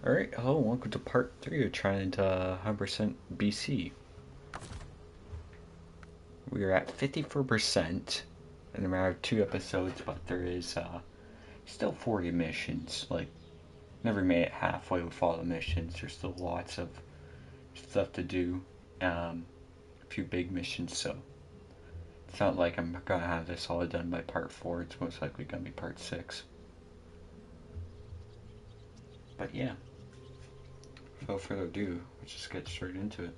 Alright, hello, welcome to part 3 of trying to 100% BC. We are at 54% in a matter of 2 episodes, but there is still 40 missions. Like, never made it halfway with all the missions. There's still lots of stuff to do. A few big missions, so it's not like I'm gonna have this all done by part 4. It's most likely gonna be part 6. But yeah, without further ado, let's just get straight into it.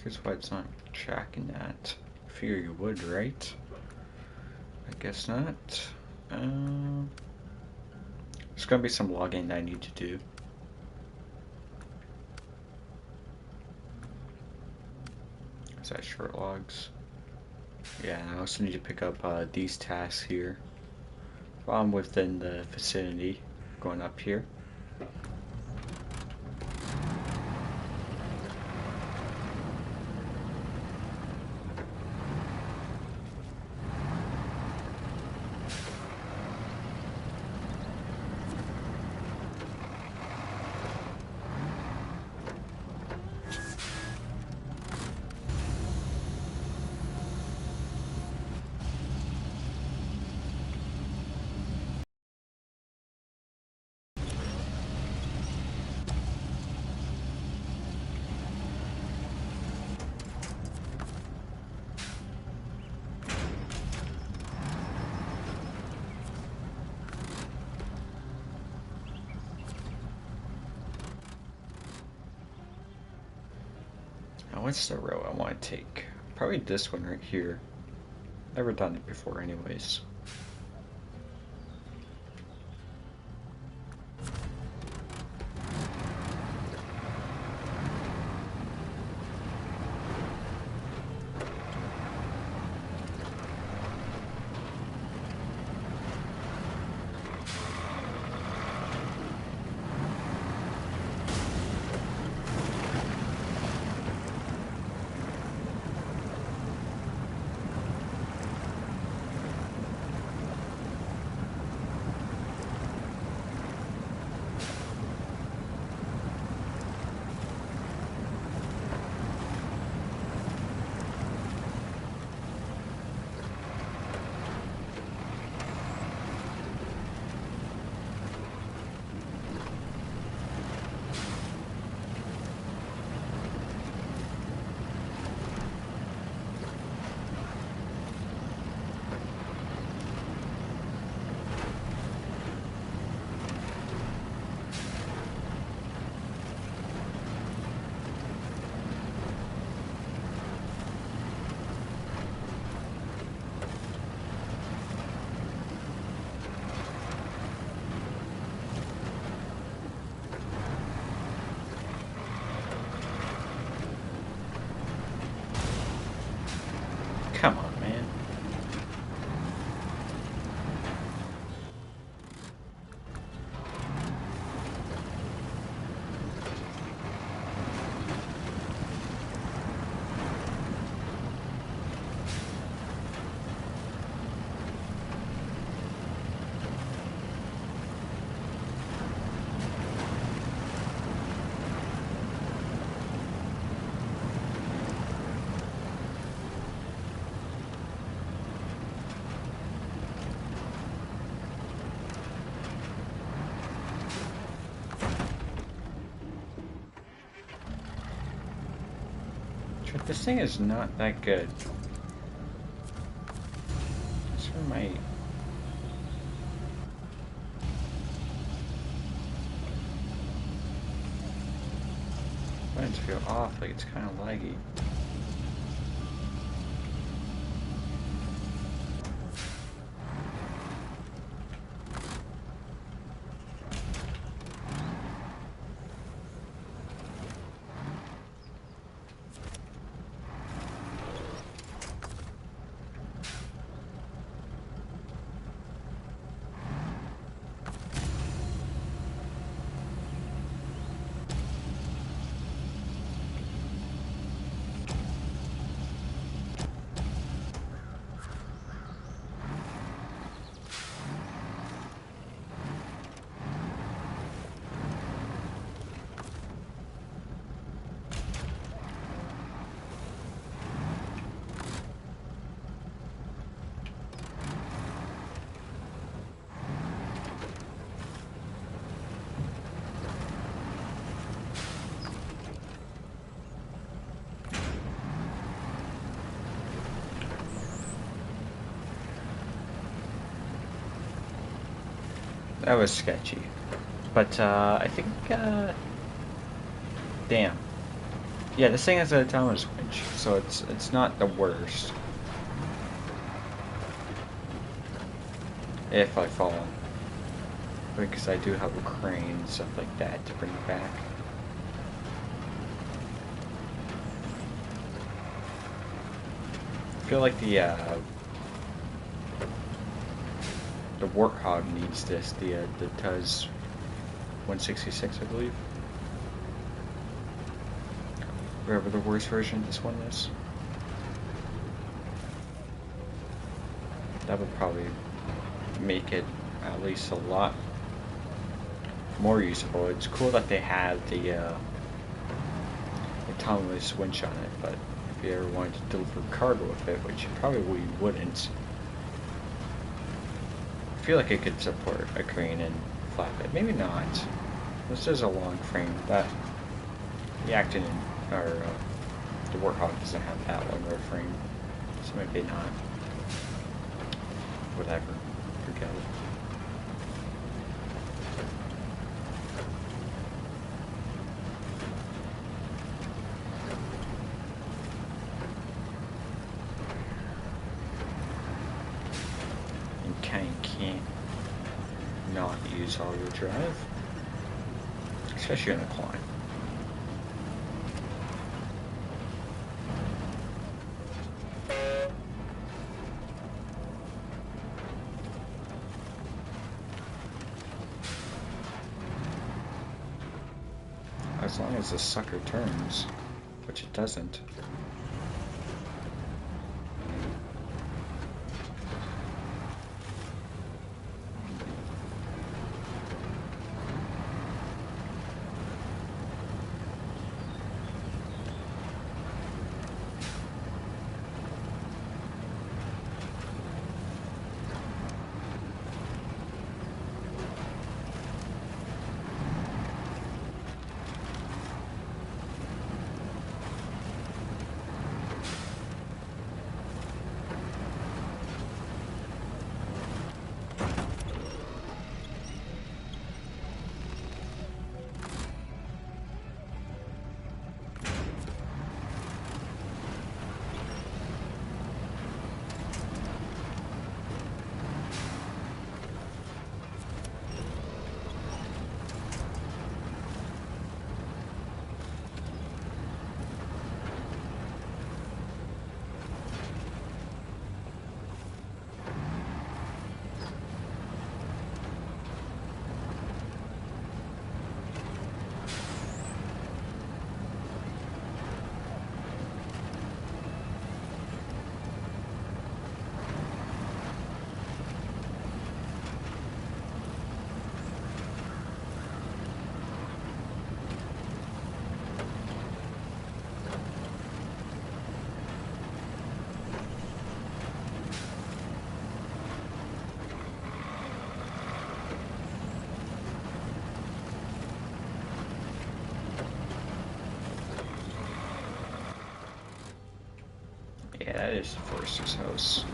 Here's why it's not tracking that. I figure you would, right? I guess not. There's gonna be some logging that I need to do. Is that short logs? Yeah, I also need to pick up these tasks here while I'm within the vicinity, going up here. Now, what's the route I want to take? Probably this one right here. Never done it before, anyways. Come on, man. This thing is not that good. That's where my... animations feel off, like it's kind of laggy. That was sketchy. But, I think, damn. Yeah, this thing has a timer switch, so it's not the worst. If I fall. Because I do have a crane and stuff like that to bring it back. I feel like the Warthog needs this, the Tuz 166, I believe. Whatever the worst version of this one is. That would probably make it at least a lot more usable. It's cool that they have the autonomous winch on it, but if you ever wanted to deliver cargo with it, which you probably wouldn't, I feel like it could support a crane and flatbed. Maybe not. This is a long frame, but the Acton or the Warthog doesn't have that long of a frame, so maybe not. Whatever. Forget it. Can't not use all-wheel drive, especially in a climb. As long as the sucker turns, which it doesn't. Yeah, that is the Forester's house.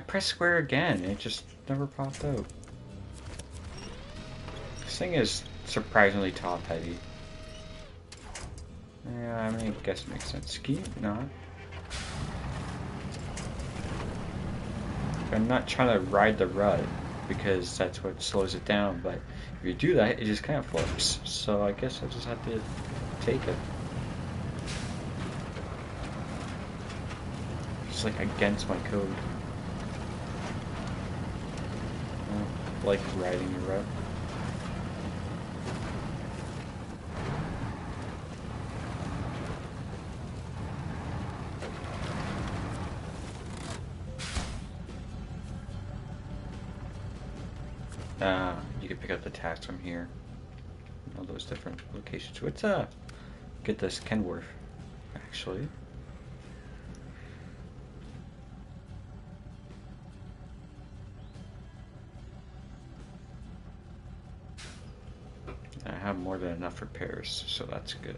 pressed square again, and it just never popped out. This thing is surprisingly top heavy. Yeah, I mean, I guess it makes sense. Ski? Not. I'm not trying to ride the rut, because that's what slows it down, but if you do that, it just kind of flips. So I guess I'll just have to take it. It's like against my code. I like riding the rut. You can pick up the tasks from here. All those different locations. Let's get this Kenworth, actually. I have more than enough repairs, so that's good.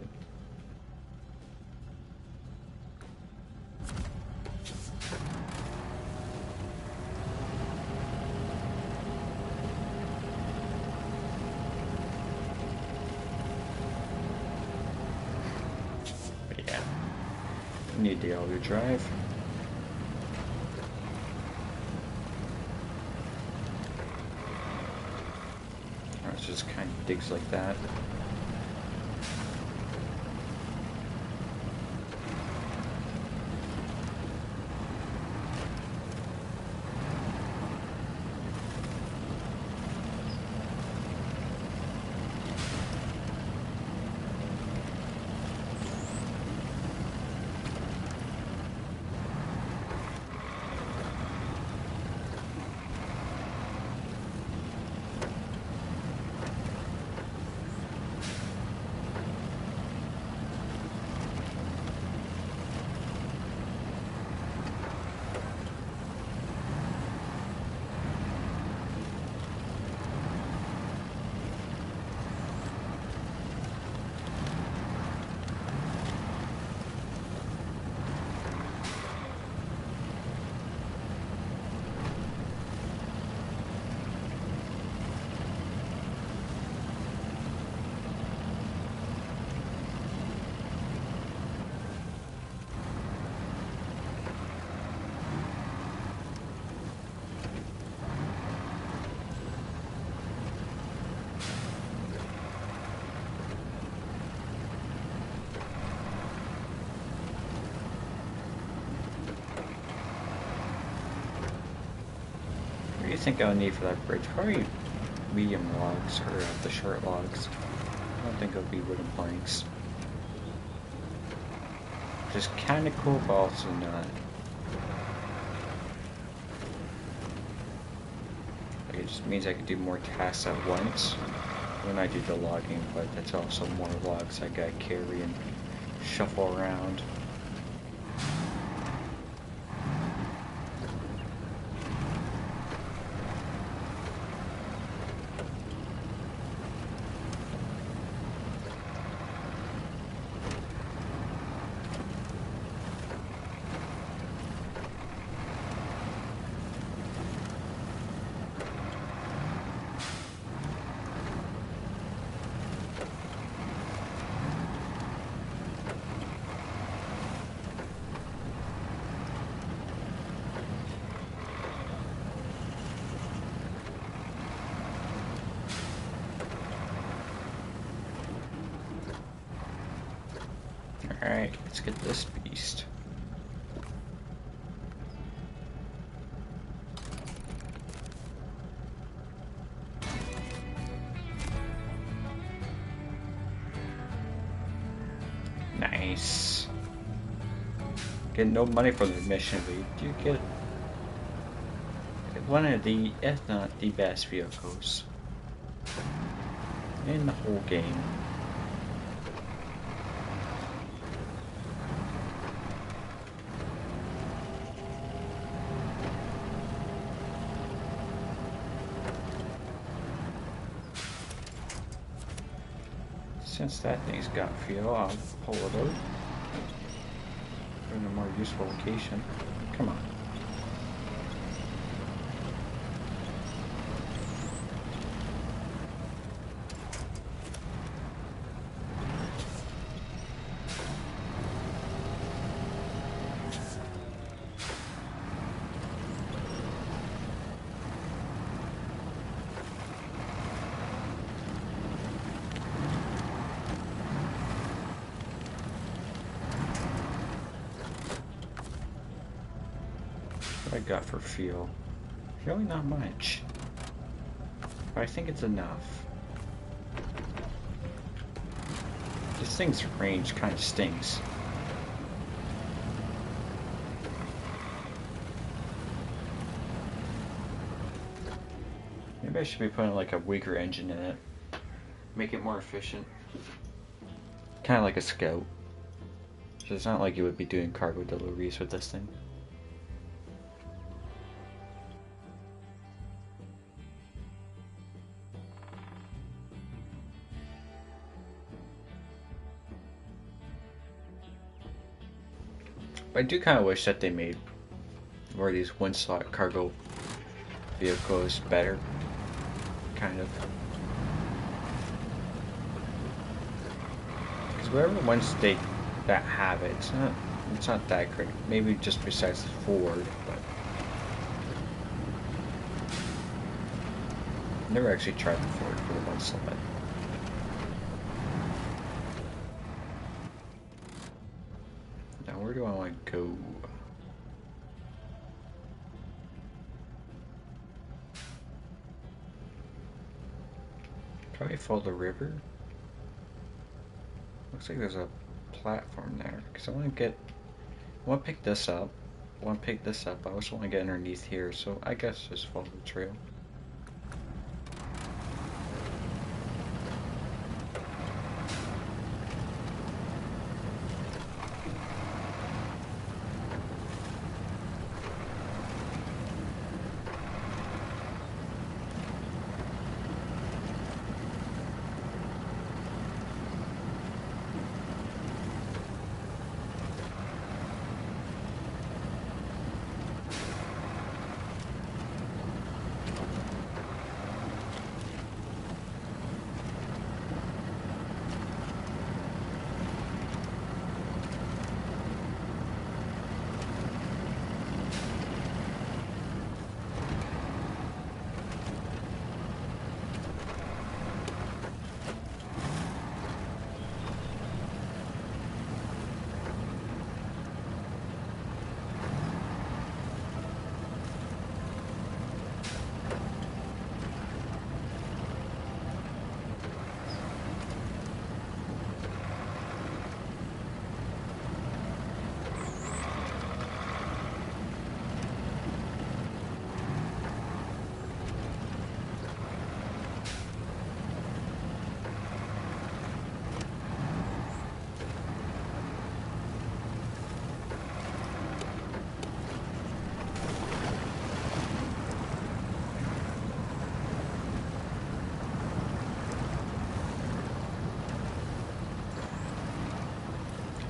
Need the all-wheel drive. It just kind of digs like that. What do you think I'll need for that bridge? Probably medium logs, or the short logs. I don't think it'll be wooden planks. Just kinda cool, but also not. Like, it just means I can do more tasks at once when I do the logging, but that's also more logs I gotta carry and shuffle around. Alright, let's get this beast. Nice. Get no money for the mission, but you do get one of the, if not the best vehicles in the whole game. Since that thing's got fuel, I'll pull it out. In a more useful location. Come on. I got for fuel. Really not much. But I think it's enough. This thing's range kind of stinks. Maybe I should be putting like a weaker engine in it. Make it more efficient. Kind of like a Scout. So it's not like you would be doing cargo deliveries with this thing. But I do kind of wish that they made more of these one-slot cargo vehicles better. Kind of. Because whatever ones that have it, it's not that great. Maybe just besides the Ford, but never actually tried the Ford for the one slot. Now where do I want to go? Probably follow the river. Looks like there's a platform there. Because I want to pick this up. I want to pick this up. I also want to get underneath here. So I guess just follow the trail.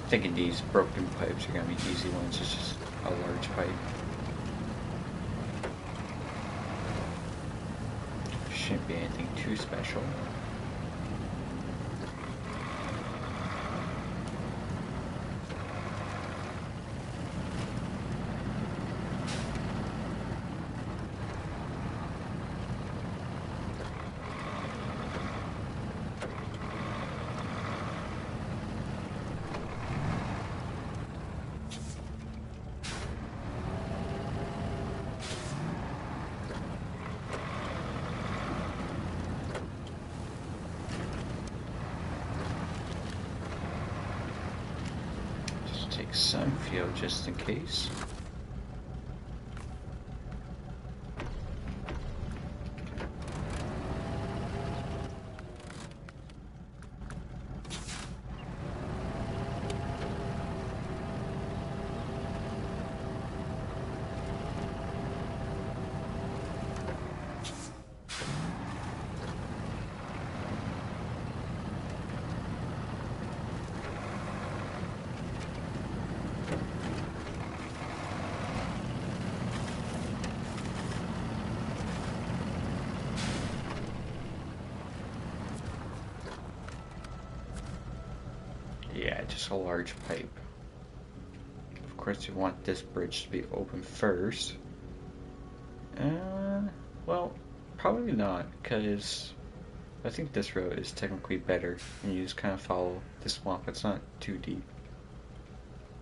Thinking these broken pipes are gonna be easy ones. It's just a large pipe. Shouldn't be anything too special. Take some fuel just in case. Yeah, just a large pipe. Of course, you want this bridge to be open first. Well, probably not, because I think this road is technically better, and you just kind of follow the swamp. It's not too deep.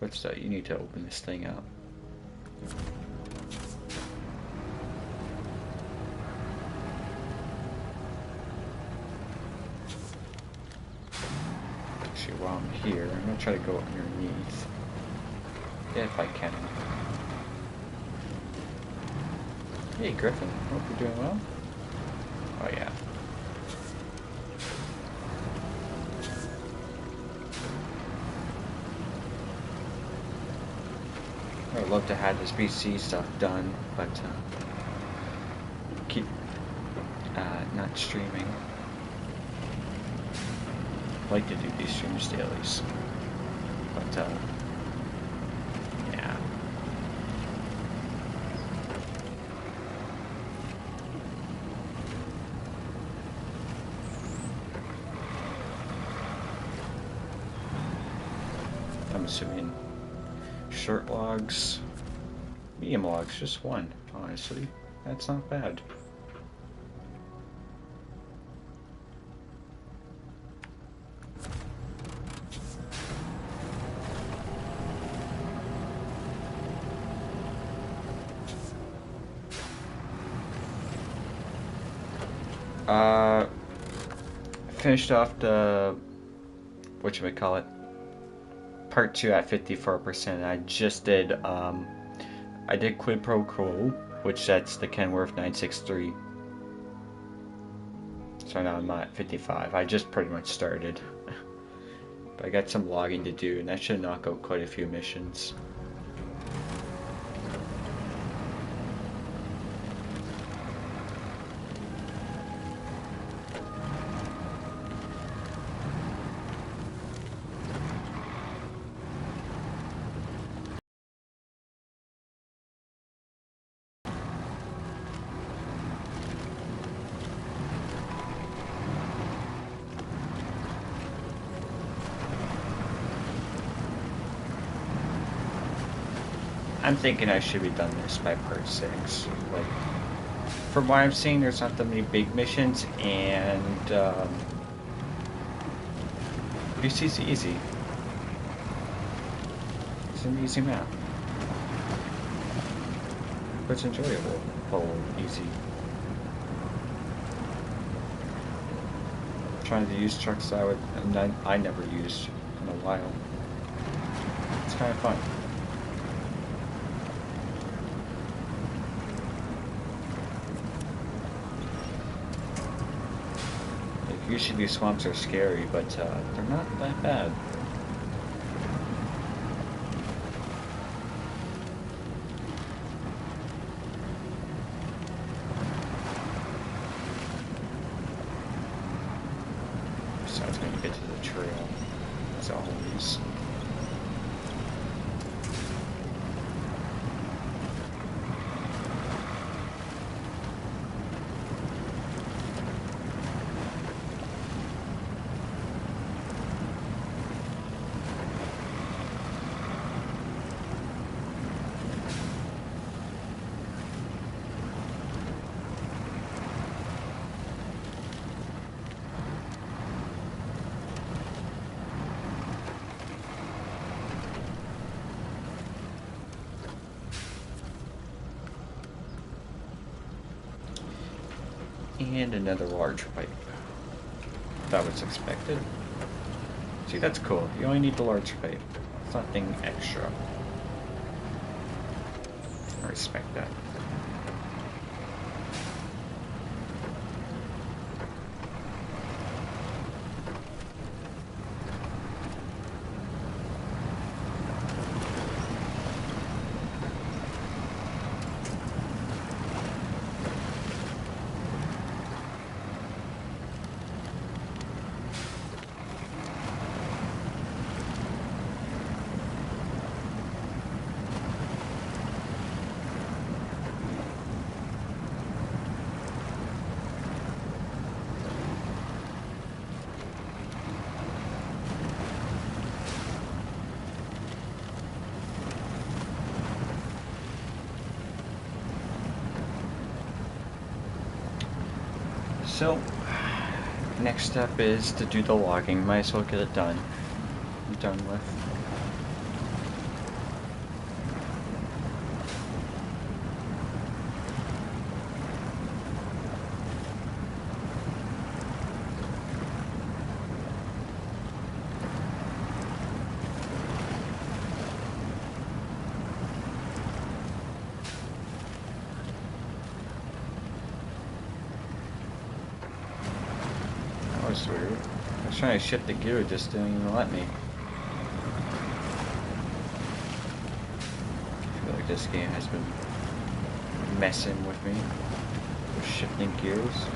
But still, you need to open this thing up. while I'm here. I'm gonna try to go underneath. If I can. Hey Griffin, hope you're doing well. Oh yeah. I'd love to have this BC stuff done, but keep not streaming. I like to do these streams dailies, but yeah. I'm assuming short logs, medium logs, just one, honestly. That's not bad. Finished off the, whatchamacallit, part 2 at 54%. I just did, I did Quid Pro Quo, which sets the Kenworth 963. So now I'm at 55. I just pretty much started. But I got some logging to do, and that should knock out quite a few missions. I'm thinking I should be done this by part 6. Like, from what I'm seeing, there's not that many big missions, and BC's easy. It's an easy map. But it's enjoyable. Oh, easy. Trying to use trucks I never used in a while. It's kind of fun. Usually these swamps are scary, but they're not that bad. So it's going to get to the trail, as always. And another large pipe. That was expected. See, that's cool. You only need the large pipe. It's nothing extra. I respect that. So, next step is to do the logging. Might as well get it done. Done with. was weird. I was trying to shift the gear, it just didn't even let me. I feel like this game has been messing with me. With shifting gears.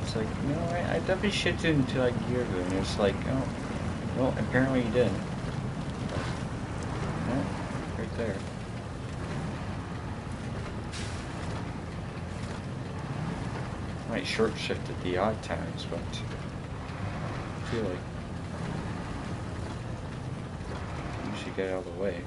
It's like, you know, I definitely shifted into like gear two, and it's like, oh, well, apparently you didn't. Oh, right there. Might short shift at the odd times, but I feel like you should get out of the way.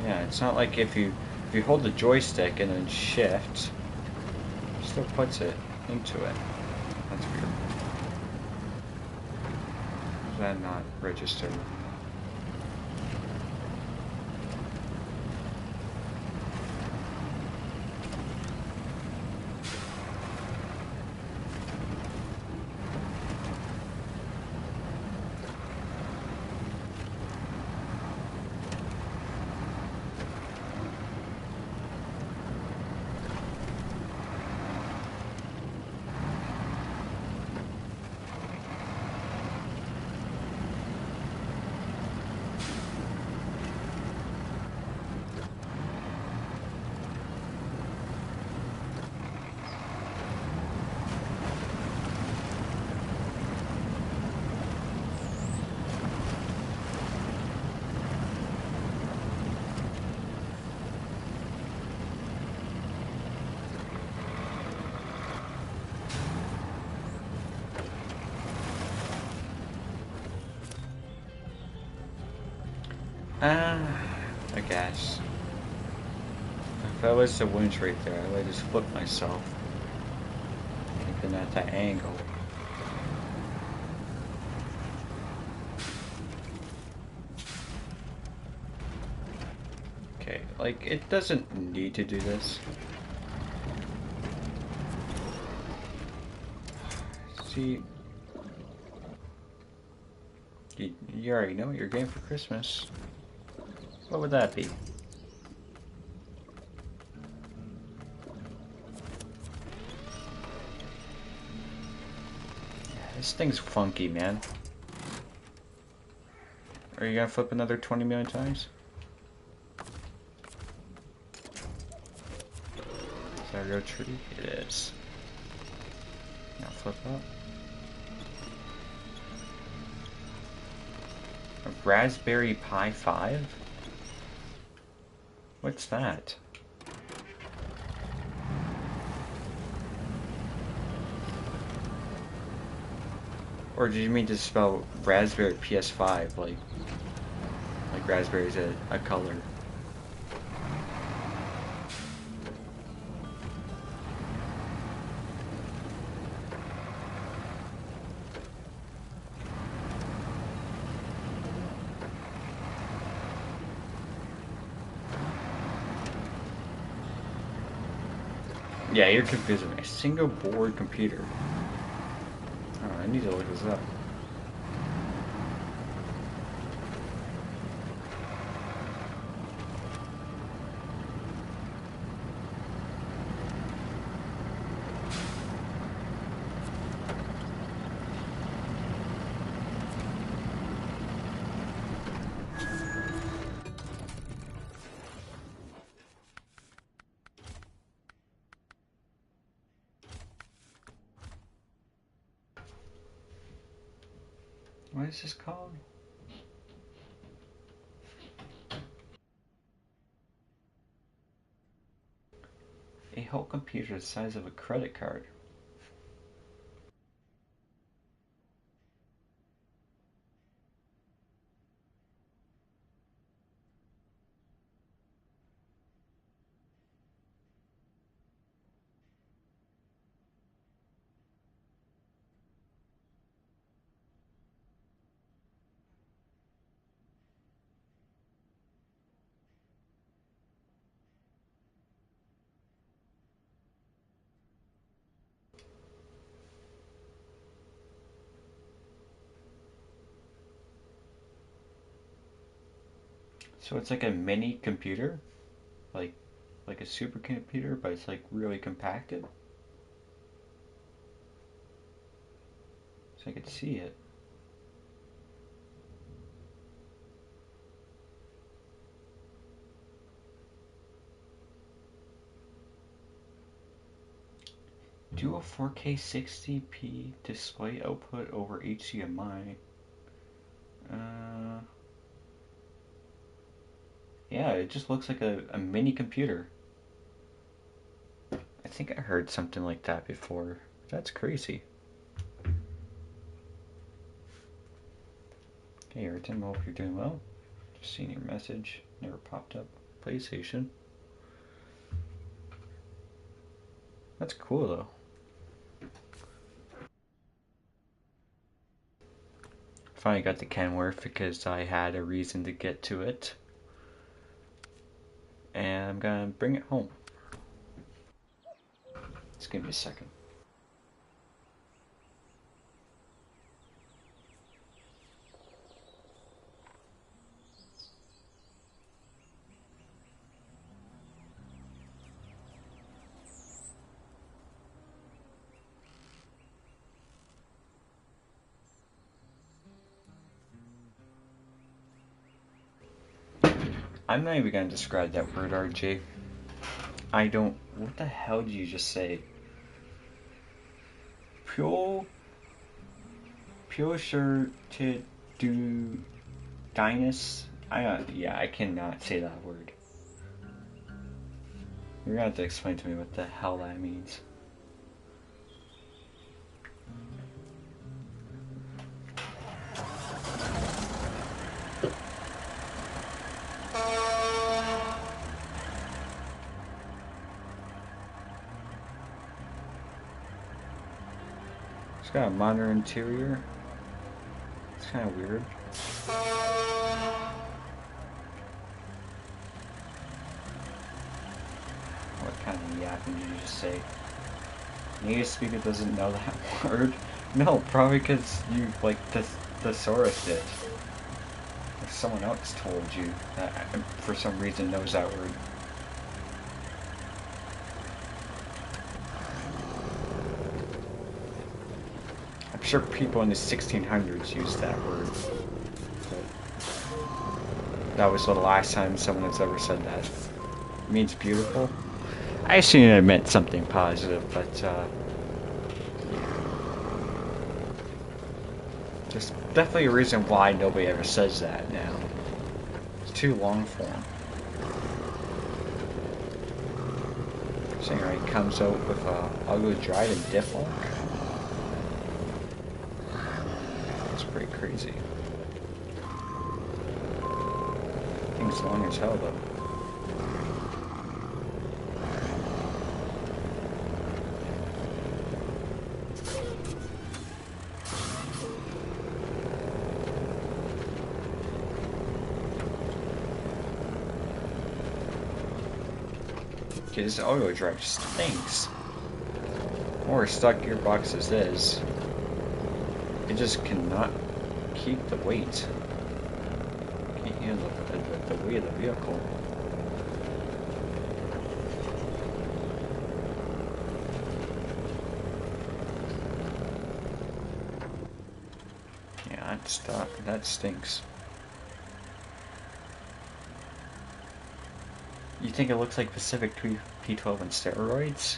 Yeah, it's not like if you hold the joystick and then shift, it still puts it into it. That's weird. Does that not register? I guess. If I was the winch right there, I would just flip myself. Keeping at that angle. Okay, like, it doesn't need to do this. See, you already know what you're getting for Christmas. What would that be? This thing's funky, man. Are you gonna flip another 20 million times? Is that a real tree? It is. Now flip up. A Raspberry Pi 5? What's that? Or did you mean to spell Raspberry PS5, like raspberry's a color? Yeah, you're confusing me. A single board computer. Oh, I need to look this up. What is this called? A whole computer the size of a credit card. So it's like a mini computer, like a supercomputer, but it's like really compacted. So I could see it. Do a 4K 60p display output over HDMI. Uh, yeah, it just looks like a mini computer. I think I heard something like that before. That's crazy. Hey Ayrton, hope you're doing well. Just seeing your message. Never popped up. PlayStation. That's cool though. Finally got the Kenworth because I had a reason to get to it. And I'm gonna bring it home. Just give me a second. I'm not even gonna describe that word, RJ. I don't. What the hell did you just say? Pure. Pure to do. Dinus? Yeah, I cannot say that word. You're gonna have to explain to me what the hell that means. It's got a monitor interior. It's kind of weird. What kind of yapping did you just say? Native speaker doesn't know that word? No, probably because you, like, the thesaurus did. Or someone else told you that for some reason knows that word. I'm sure people in the 1600s used that word. But that was the last time someone has ever said that. It means beautiful. I assume it meant something positive, but there's definitely a reason why nobody ever says that now. It's too long form. So anyway, it comes out with a ugly drive and diff lock. That's pretty crazy. Thing's long as hell though. Okay, this auto drive stinks. More stuck gearbox as is. It just cannot keep the weight. Can't handle the weight of the vehicle. Yeah, that stinks. You think it looks like Pt.3 on steroids?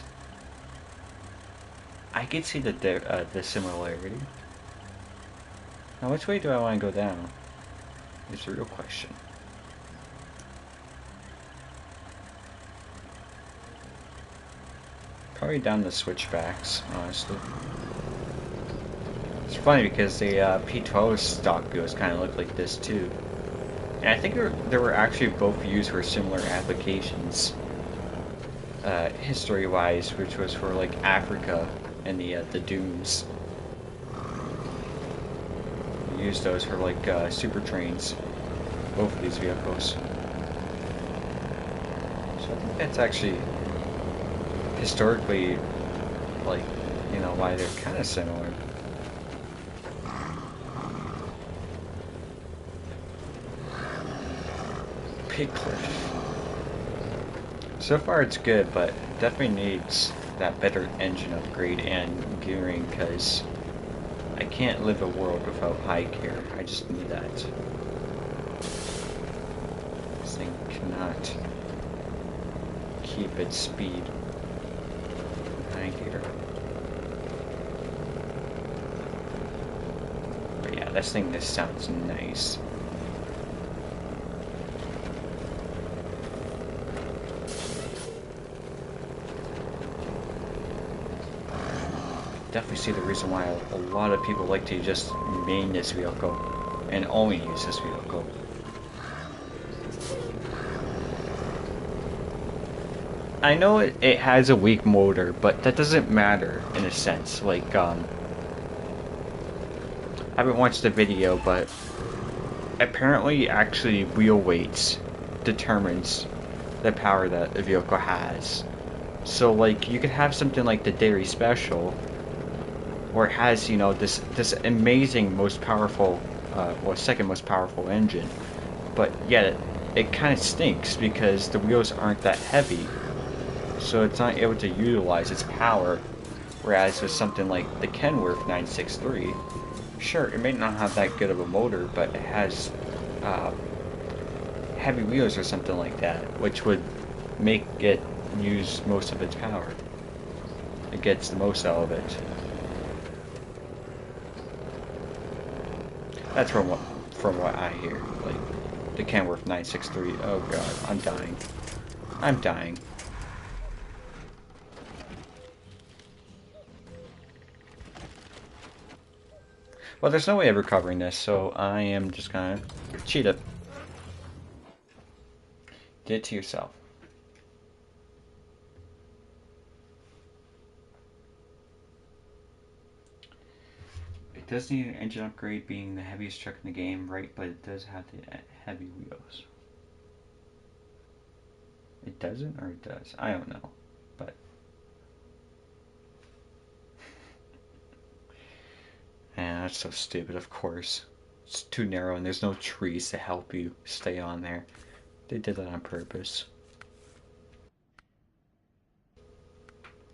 I could see the similarity. Now, which way do I want to go down? Is the real question. Probably down the switchbacks, honestly. It's funny because the P12 stock wheels kind of look like this too. And I think they were actually both used for similar applications, history-wise, which was for like Africa and the dunes. We used those for like super trains, both of these vehicles. So I think that's actually historically, like, you know, why they're kind of similar. Pickliff. So far it's good, but definitely needs that better engine upgrade and gearing, because I can't live a world without high gear. I just need that. This thing cannot keep its speed in high gear. But yeah, this thing just sounds nice. Definitely see the reason why a lot of people like to just main this vehicle and only use this vehicle. I know it has a weak motor, but that doesn't matter in a sense. Like, I haven't watched the video, but apparently actually wheel weights determines the power that the vehicle has. So like, you could have something like the Dairy Special, where it has, you know, this amazing, most powerful, well, second most powerful engine, but yet it kind of stinks because the wheels aren't that heavy, so it's not able to utilize its power. Whereas with something like the Kenworth 963, sure, it may not have that good of a motor, but it has heavy wheels or something like that, which would make it use most of its power. It gets the most out of it. That's from what I hear. Like the Kenworth 963. Oh god, I'm dying. I'm dying. Well, there's no way of recovering this, so I am just gonna cheat it. Did it to yourself. It does need an engine upgrade, being the heaviest truck in the game, right? But it does have the heavy wheels. It doesn't, or it does? I don't know. But yeah, that's so stupid. Of course, it's too narrow, and there's no trees to help you stay on there. They did that on purpose.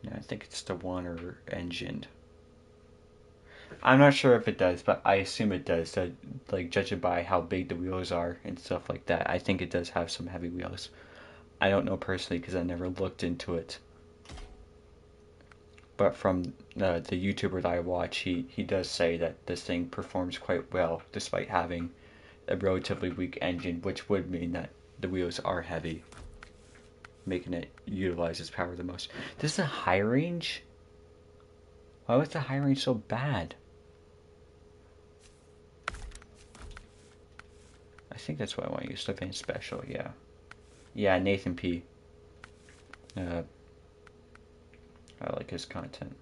Yeah, I think it's the one or engined. I'm not sure if it does, but I assume it does. That, like, judging by how big the wheels are and stuff like that, I think it does have some heavy wheels. I don't know personally because I never looked into it. But from the YouTuber that I watch, he does say that this thing performs quite well despite having a relatively weak engine, which would mean that the wheels are heavy, making it utilize its power the most. This is a high range? Why was the high range so bad? I think that's what I want to use. Advanced Special, yeah. Yeah, Nathan P. I like his content.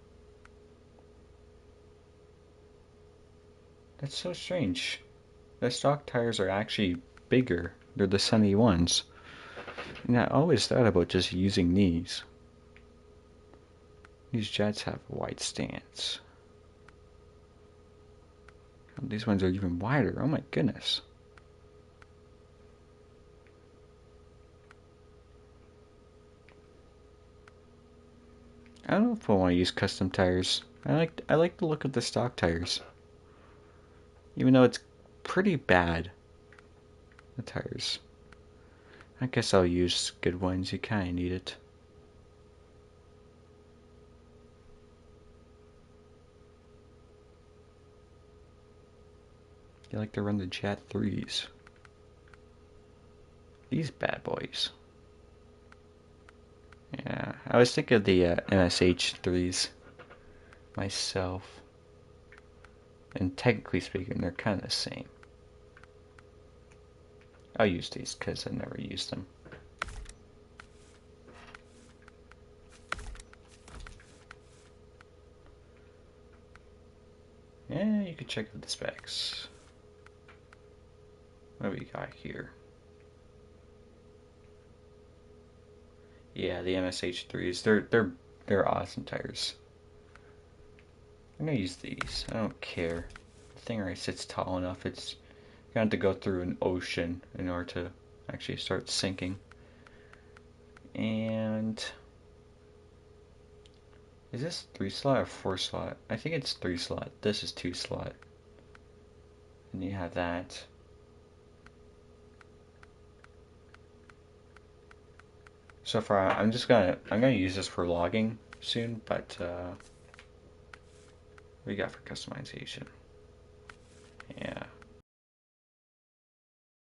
That's so strange. The stock tires are actually bigger. They're the sunny ones. And I always thought about just using these. These jets have a wide stance. These ones are even wider. Oh my goodness. I don't know if I want to use custom tires. I like the look of the stock tires. Even though it's pretty bad. The tires. I guess I'll use good ones. You kinda need it. You like to run the Pt.3s. These bad boys. Yeah, I was thinking of the MSH3s myself. And technically speaking, they're kind of the same. I'll use these because I never used them. Yeah, you can check out the specs. What do we got here? Yeah, the MSH3s. They're awesome tires. I'm gonna use these. I don't care. The thing already sits tall enough. It's gonna have to go through an ocean in order to actually start sinking. And is this 3 slot or 4 slot? I think it's 3 slot. This is 2 slot. And you have that. So far, I'm gonna use this for logging soon, but what we got for customization? Yeah.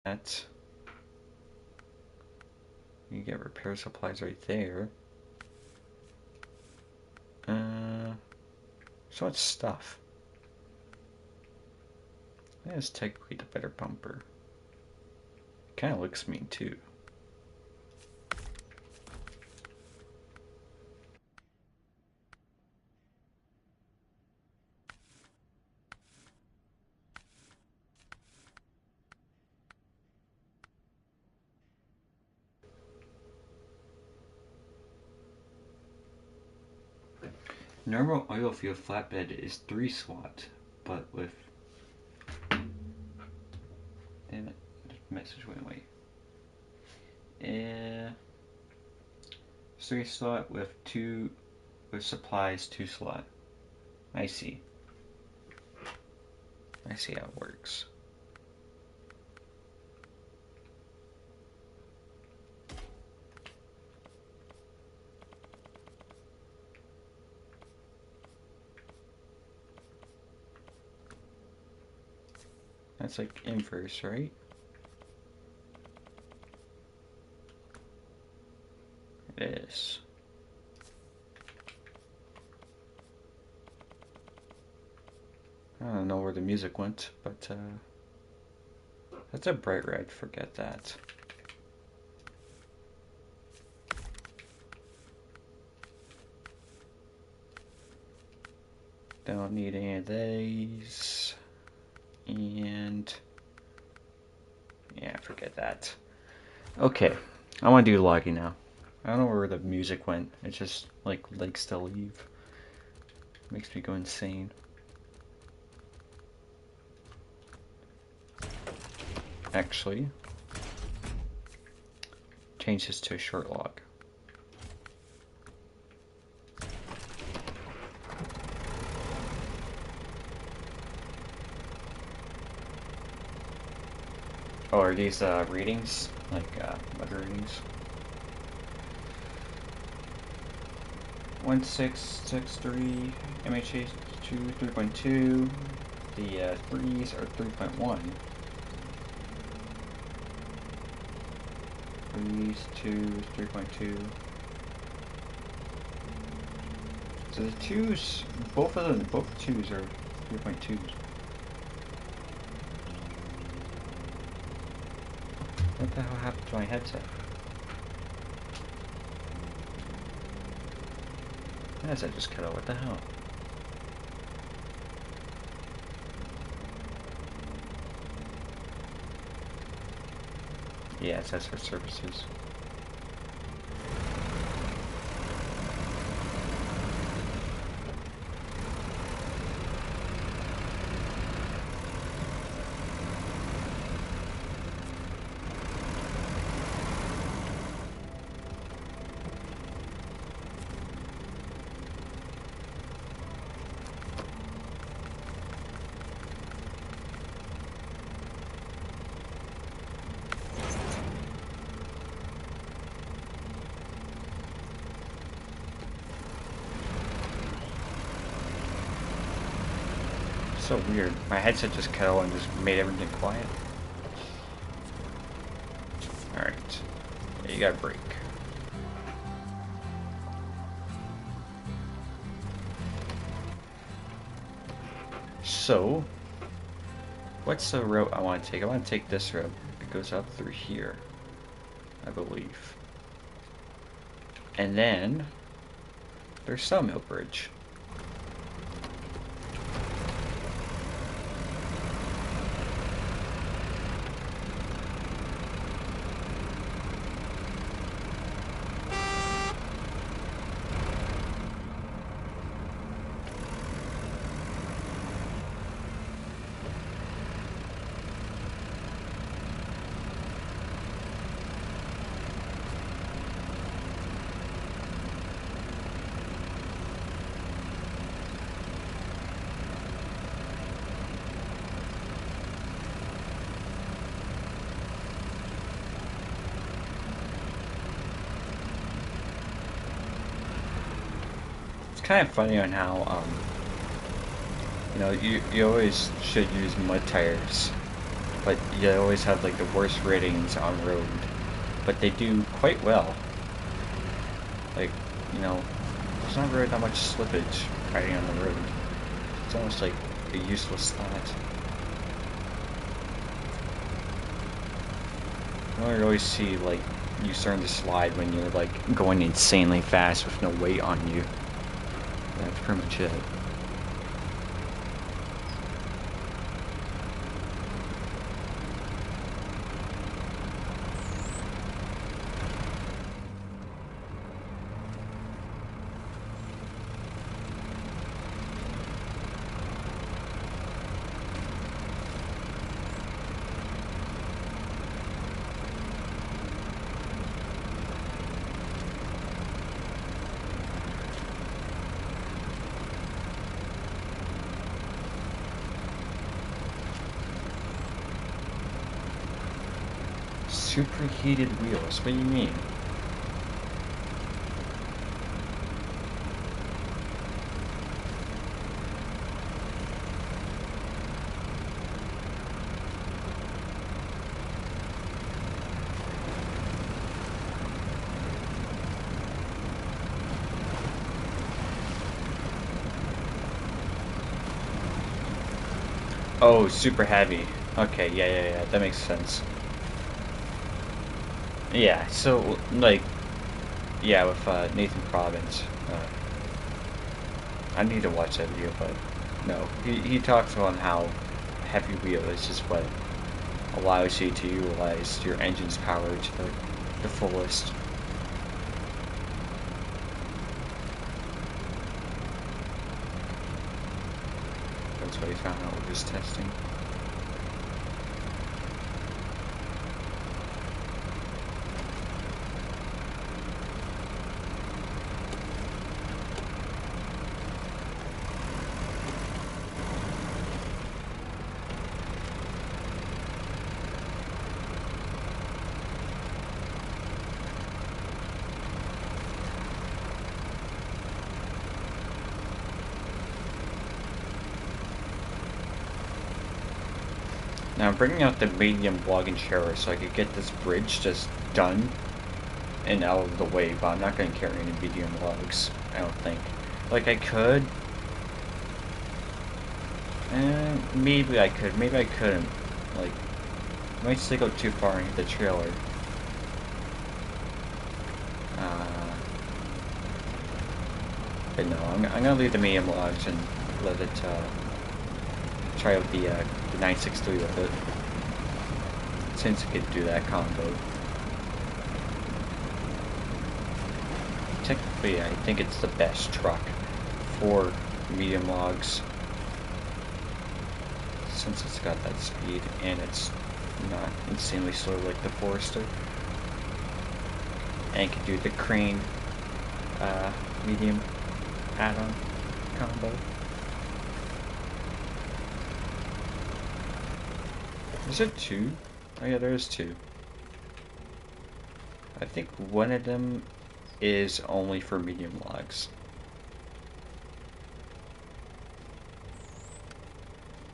That. You get repair supplies right there. So much stuff. That is technically the better bumper. Kind of looks mean too. Normal oil field flatbed is 3 slot, but with... Damn it, the message went away. 3 slot with supplies 2 slot. I see. I see how it works. That's like inverse, right? It is. I don't know where the music went, but that's a bright red, forget that. Don't need any of these. And yeah, forget that. Okay, I want to do logging now. I don't know where the music went. It just like likes to leave. Makes me go insane. Actually, change this to a short log. Oh, are these readings? Like weather readings? 1663, MHA 2, 3.2. The 3s are 3.1. 3s, 2s, 3.2. So the 2s, both 2s are 3.2s. What the hell happened to my headset? My headset just cut out, what the hell? Yeah, it says for services. So weird. My headset just cut out and just made everything quiet. Alright. Yeah, you got a break. So, what's the route I want to take? I want to take this route. It goes up through here, I believe. And then, there's Sawmill Bridge. kind of funny on how you always should use mud tires, but you always have like the worst ratings on road, but they do quite well. Like, there's not really that much slippage riding on the road. It's almost like a useless thought. You don't always see like you starting to slide when you're like going insanely fast with no weight on you. That's pretty much it. Superheated wheels? What do you mean? Oh, super heavy. Okay, yeah, that makes sense. Yeah, so, like, yeah, with Nathan Province, I need to watch that video, but no. He talks about how heavy wheel is just what allows you to utilize your engine's power to the fullest. That's what he found out with his testing. Now I'm bringing out the medium vlog and share so I could get this bridge just done and out of the way, but I'm not going to carry any medium vlogs, I don't think. Like, I could. Maybe I could, maybe I couldn't. Like, I might still go too far into the trailer. But no, I'm going to leave the medium vlogs and let it, try out the 963 with it. Since it could do that combo. Technically, I think it's the best truck for medium logs. Since it's got that speed and it's not insanely slow like the Forester. And it can do the crane medium add-on combo. Is there two? Oh yeah, there is two. I think one of them is only for medium logs.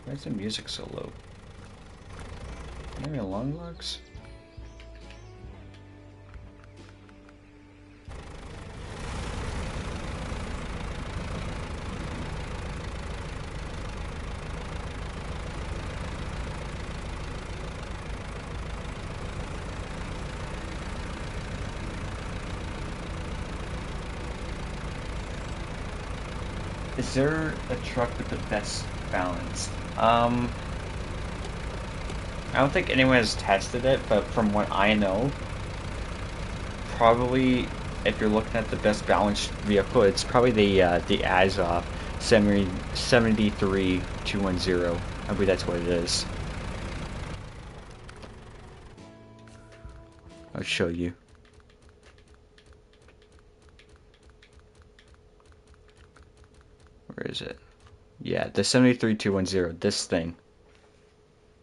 Why is the music so low? Maybe long logs? Is there a truck with the best balance? I don't think anyone has tested it, but from what I know, probably if you're looking at the best balanced vehicle, it's probably the Azov 73210. I believe that's what it is. I'll show you. Where is it? Yeah, the 73210, this thing,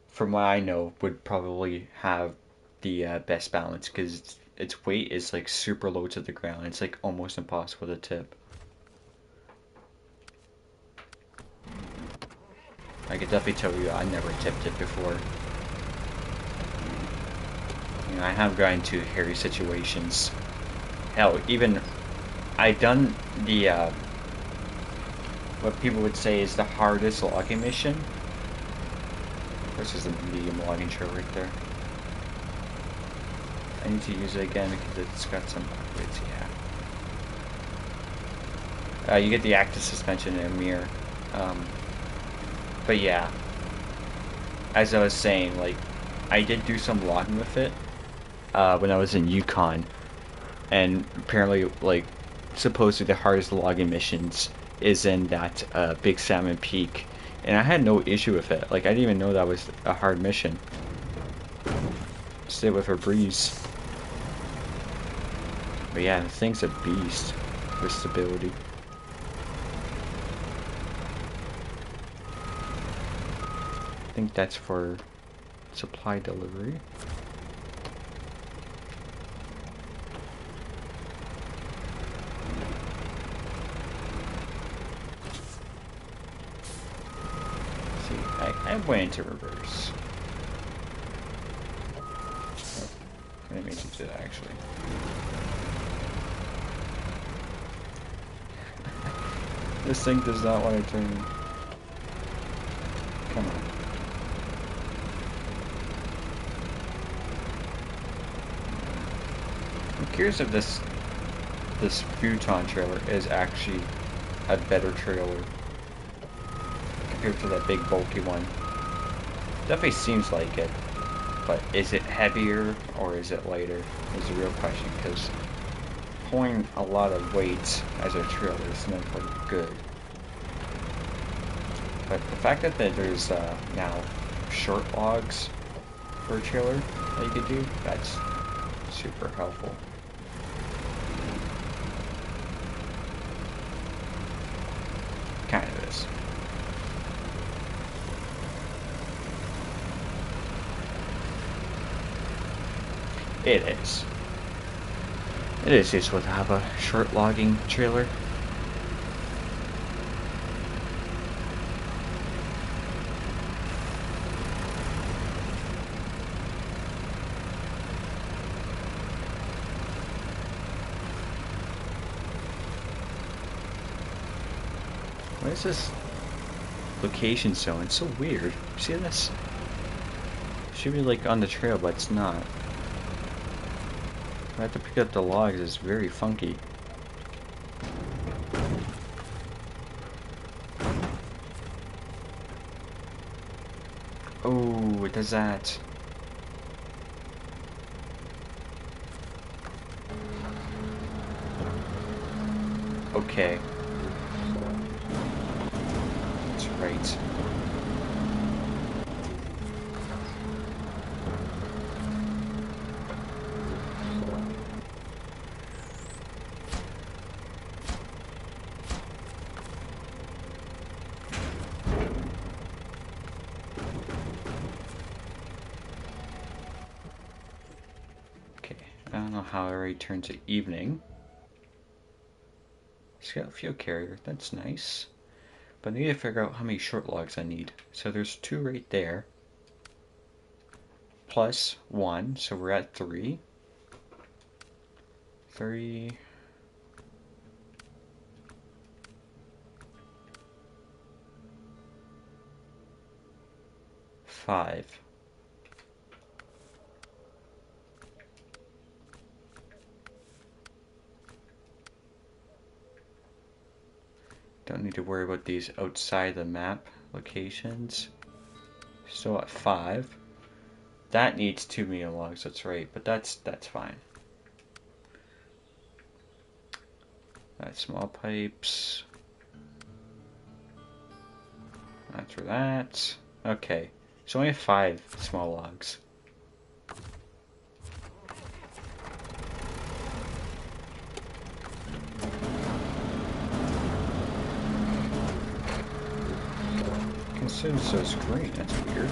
from what I know, would probably have the best balance because its weight is like super low to the ground. It's like almost impossible to tip. I could definitely tell you I never tipped it before. You know, I have gotten into hairy situations. Hell, even I done the what people would say is the hardest logging mission. This is the medium logging trail right there. I need to use it again because it's got some upgrades. Yeah. You get the active suspension and a mirror. But yeah, as I was saying, like, I did do some logging with it when I was in Yukon, and apparently, like, supposedly the hardest logging missions is in that Big Salmon Peak, and I had no issue with it. Like, I didn't even know that was a hard mission. Just did it with a breeze. But yeah, the thing's a beast with stability. I think that's for supply delivery. See, I went into reverse. Oh, I didn't mean to do that actually. This thing does not want to turn. Come on. I'm curious if this futon trailer is actually a better trailer compared to that big bulky one. Definitely seems like it, but is it heavier or is it lighter is the real question, because pulling a lot of weight as a trailer is never good. But the fact that there's now short logs for a trailer that you could do, that's super helpful. Kind of is. It is. It is useful to have a short logging trailer. What is this location zone? It's so weird. See this? It should be like on the trail, but it's not. I have to pick up the logs. It's very funky. Oh, it does that. Okay. That's right. I don't know how it already turned to evening. It's got a fuel carrier, that's nice. But I need to figure out how many short logs I need. So there's 2 right there. Plus 1, so we're at 3. 3. 5. Don't need to worry about these outside the map locations. Still at 5. That needs 2 medium logs, that's right, but that's fine. That's small pipes. That's for that. Okay, so only 5 small logs. Consumes those green, that's weird.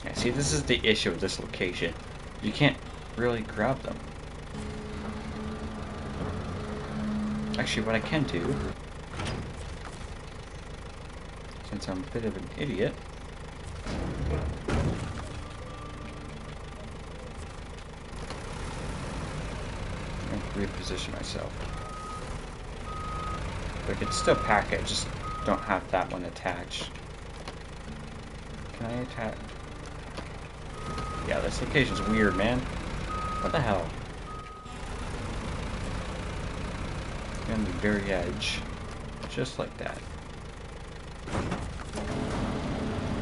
Yeah, see, this is the issue with this location. You can't really grab them. Actually, what I can do since I'm a bit of an idiot. I'm going to reposition myself. But I could still pack it, just don't have that one attached. Can I attach? Yeah, this location's weird, man. What the hell? On the very edge. Just like that.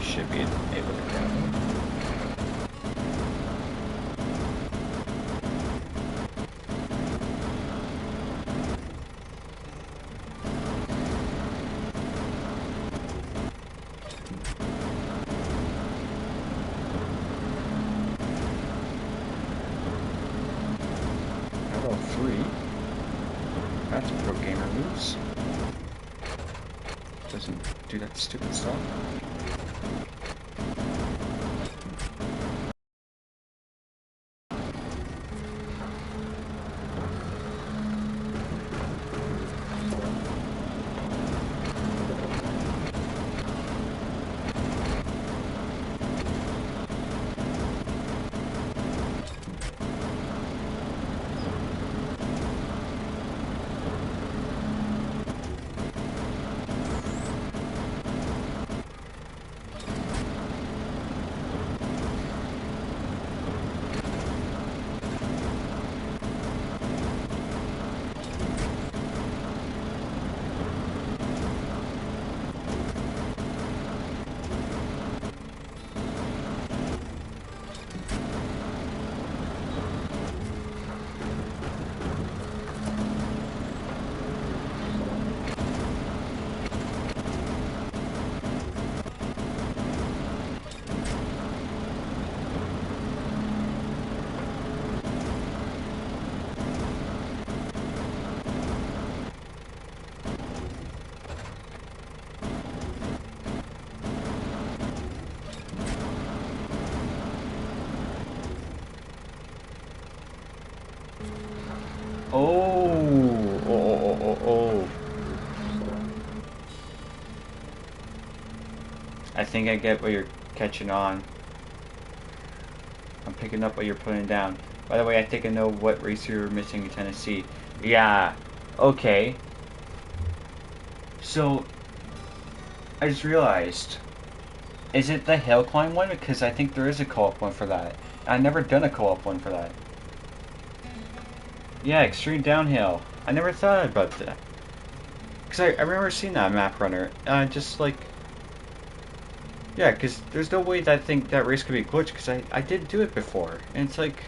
Should be able to grab it. Pt.3. That's pro gamer moves. Doesn't do that stupid stuff. Oh. I think I get what you're catching on. I'm picking up what you're putting down. By the way, I think I know what racer you're missing in Tennessee. Yeah, okay. So, I just realized, is it the hill climb one? Because I think there is a co-op one for that. I've never done a co-op one for that. Yeah, extreme downhill. I never thought about that. Because I remember seeing that map runner. Just like... Yeah, because there's no way that I think that race could be glitched, because I did do it before. And it's like...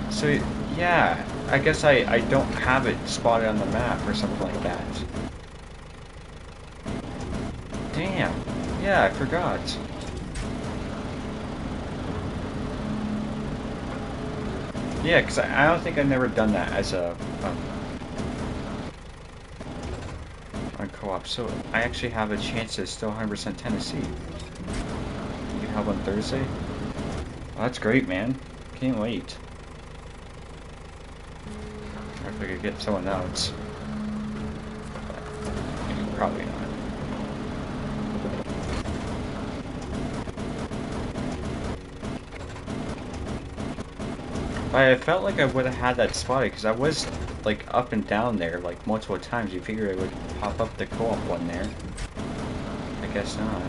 So, yeah. I guess I don't have it spotted on the map or something like that. Damn. Yeah, I forgot. Yeah, because I don't think I've never done that as a on co-op. So I actually have a chance to still 100% Tennessee. You can help on Thursday? Oh, that's great, man. Can't wait. If I could get someone else. But probably not. I felt like I would have had that spotted because I was like up and down there like multiple times. You figure it would pop up the co-op one there. I guess not.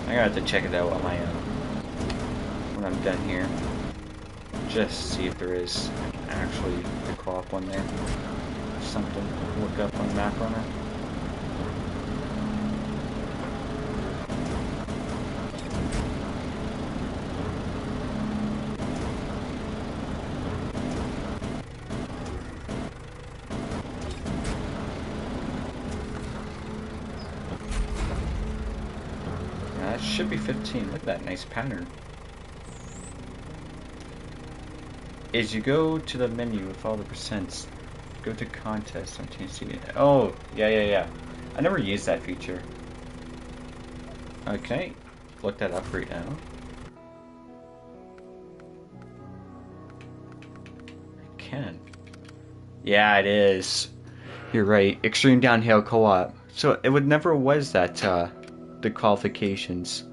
I gotta have to check it out on my own when I'm done here. Just see if there is actually the co-op one there. Something to look up on Map Runner. Should be 15. Look at that nice pattern. As you go to the menu with all the percents, go to contest on TNC. Oh, yeah. I never used that feature. Okay, look that up right now. I can. Yeah, it is. You're right. Extreme downhill co-op. So it would never was that the qualifications.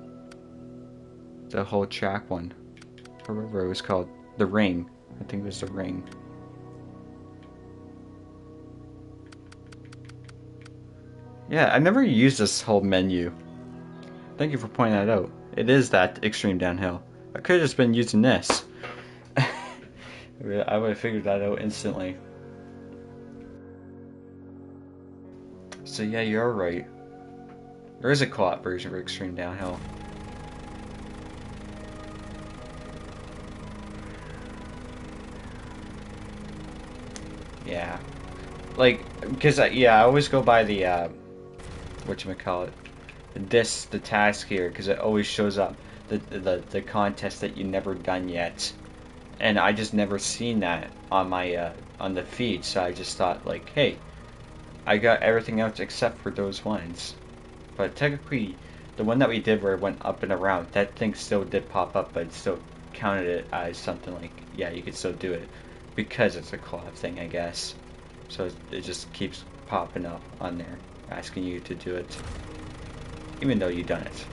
The whole track one. Or whatever it was called. The ring. I think it was the ring. Yeah, I never used this whole menu. Thank you for pointing that out. It is that extreme downhill. I could have just been using this. I would have figured that out instantly. So yeah, you're right. There is a co-op version of extreme downhill. Yeah. Like, because, yeah, I always go by the, whatchamacallit, the task here, because it always shows up, the contest that you never done yet. And I just never seen that on my, on the feed, so I just thought, like, hey, I got everything else except for those ones. But technically, the one that we did where it went up and around, that thing still did pop up, but it still counted it as something like, yeah, you could still do it. Because it's a co-op thing, I guess. So it just keeps popping up on there, asking you to do it, even though you've done it.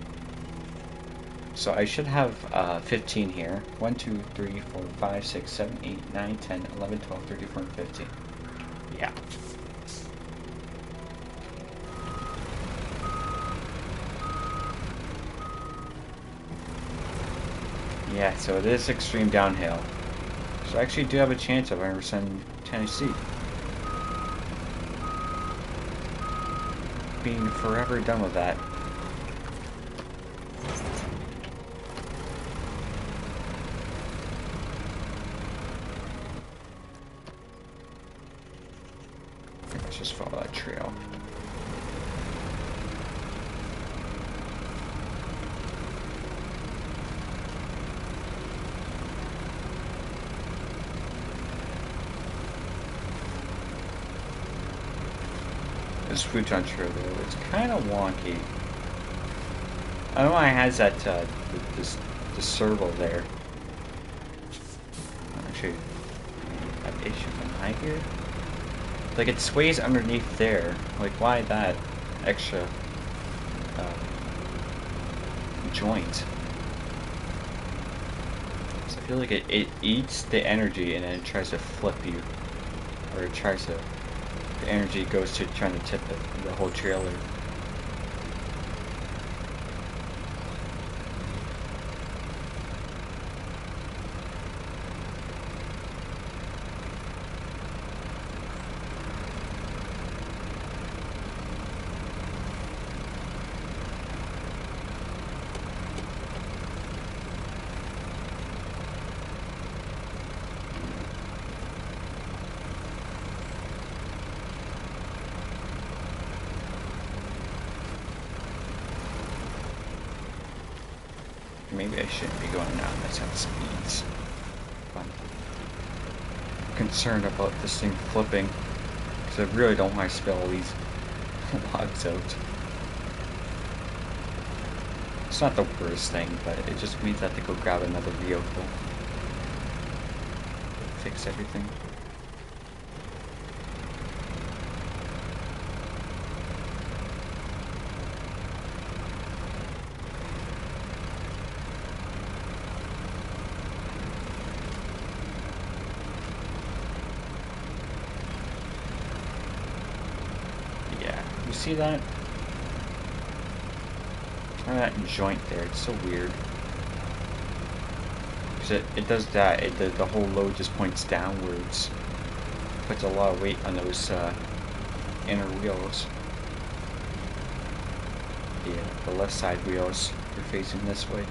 So I should have 15 here. 1, 2, 3, 4, 5, 6, 7, 8, 9, 10, 11, 12, 13, 14, 15. Yeah. Yeah, so it is extreme downhill. So I actually do have a chance of 100% Tennessee. Being forever done with that. Let's just follow that trail. This futon trail though, it's kind of wonky. I don't know why it has that the servo there. Actually, I have issue behind here. Like it sways underneath there. Like why that extra joint? So I feel like it eats the energy and then it tries to flip you, or it tries to. The energy goes to trying to tip the whole trailer. Maybe I shouldn't be going down this at speeds. I'm concerned about this thing flipping, because I really don't want to spill all these logs out. It's not the worst thing, but it just means I have to go grab another vehicle. Fix everything. See that? That joint there, it's so weird. Because it does that, the whole load just points downwards. Puts a lot of weight on those inner wheels. The left side wheels are facing this way.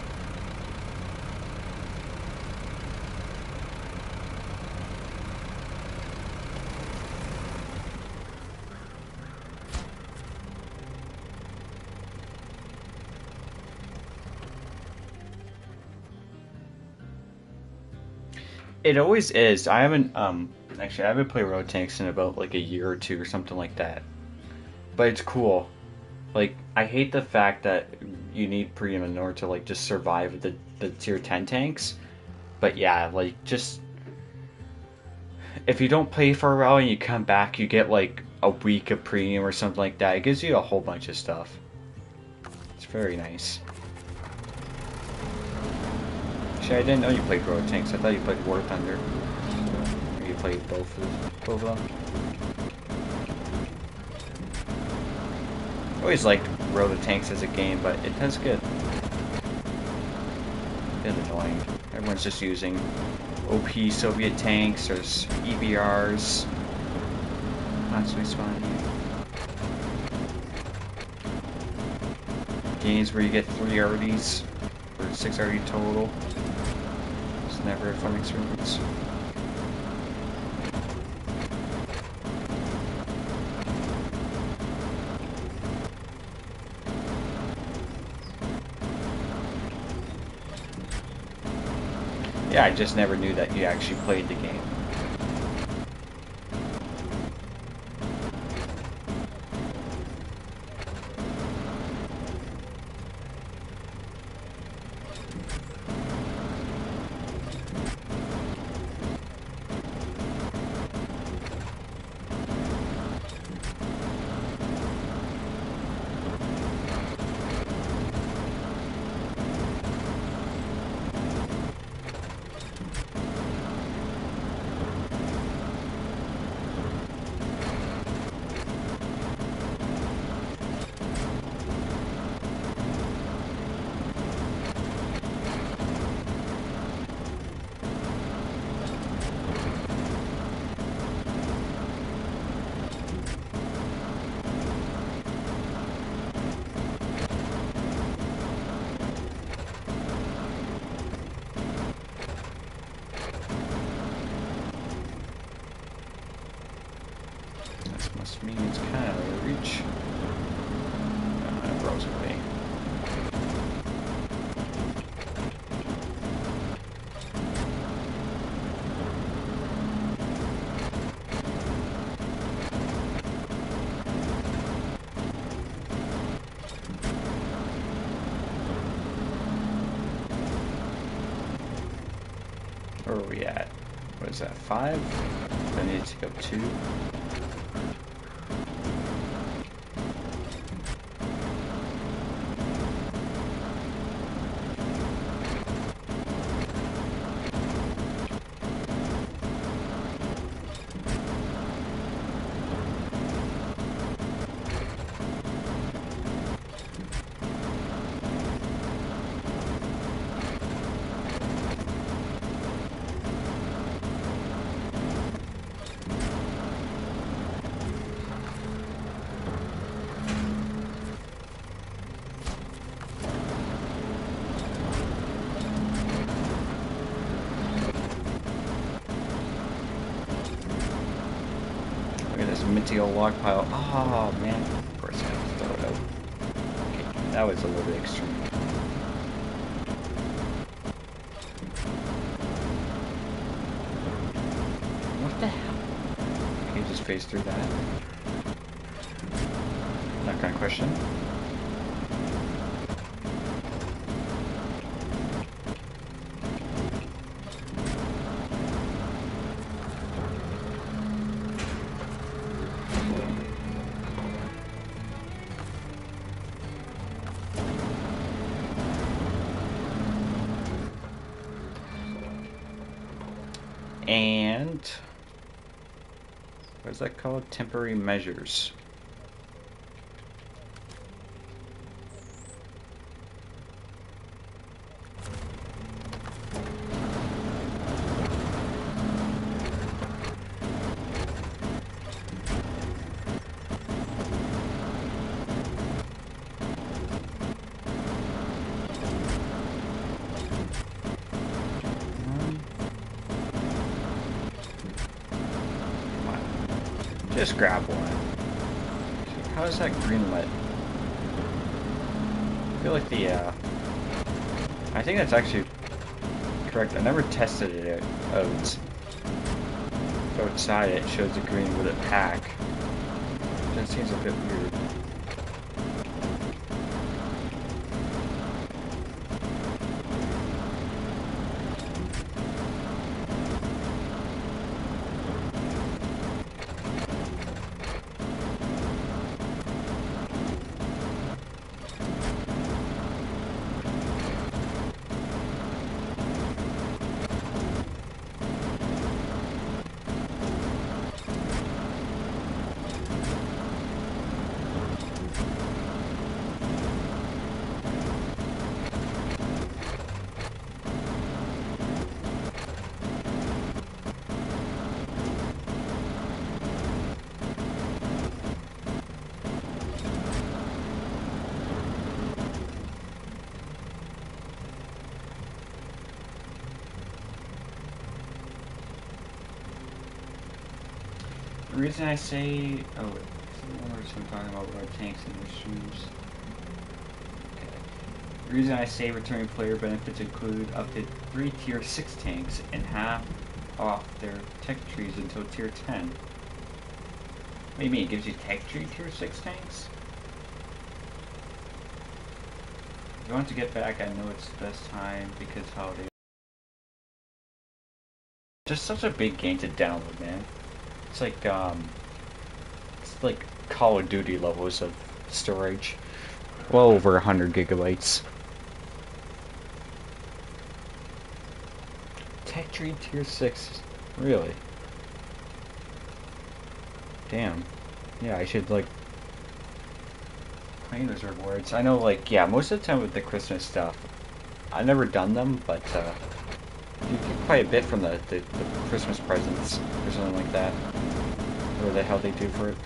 It always is. I haven't actually I haven't played Road Tanks in about like a year or two or something like that. But it's cool. Like I hate the fact that you need premium in order to like just survive the tier 10 tanks. But yeah, like just if you don't play for a while and you come back, you get like a week of premium or something like that. It gives you a whole bunch of stuff. It's very nice. Actually, I didn't know you played Road Tanks. I thought you played War Thunder. Or you played both of them. I always liked Road Tanks as a game, but it does get annoying. Everyone's just using OP Soviet tanks or EBRs. Not so responding. Games where you get 3 RDs or 6 RD total. It's never a fun experience. Yeah, I just never knew that you actually played the game. Must mean it's kind of out of reach. It rolls away. Where are we at? What is that, 5? I need to go 2. Minty old log pile. Oh man, of course I have to throw it out. Okay, that was a little bit extreme. What the hell? Can you just phase through that? Not gonna question. And what is that called? Temporary measures. Just grab one. How is that green lit? I feel like the, I think that's actually correct. I never tested it out. Outside it shows the green with a pack. That seems a bit weird. reason I say, I'm talking about blood tanks and mushrooms. Okay. The reason I say returning player benefits include up to 3 tier 6 tanks and half off their tech trees until tier 10. What do you mean? It gives you tech tree tier 6 tanks? If you want to get back, I know it's the best time because holiday. Just such a big game to download, man. It's like Call of Duty levels of storage. Well over 100 gigabytes. Tech tree tier 6, really? Damn. Yeah, I should like claim those rewards. I know, like, yeah, most of the time with the Christmas stuff, I've never done them, but you get quite a bit from the Christmas presents or something like that. Or the hell they do for it.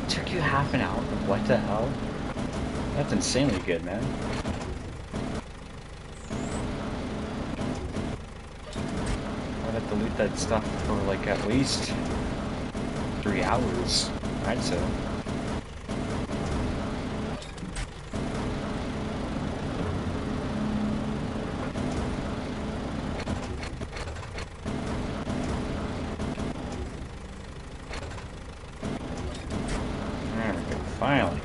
Took you half an hour? What the hell? That's insanely good, man. I'd have to loot that stuff for like at least 3 hours, I'd say. There we go, finally.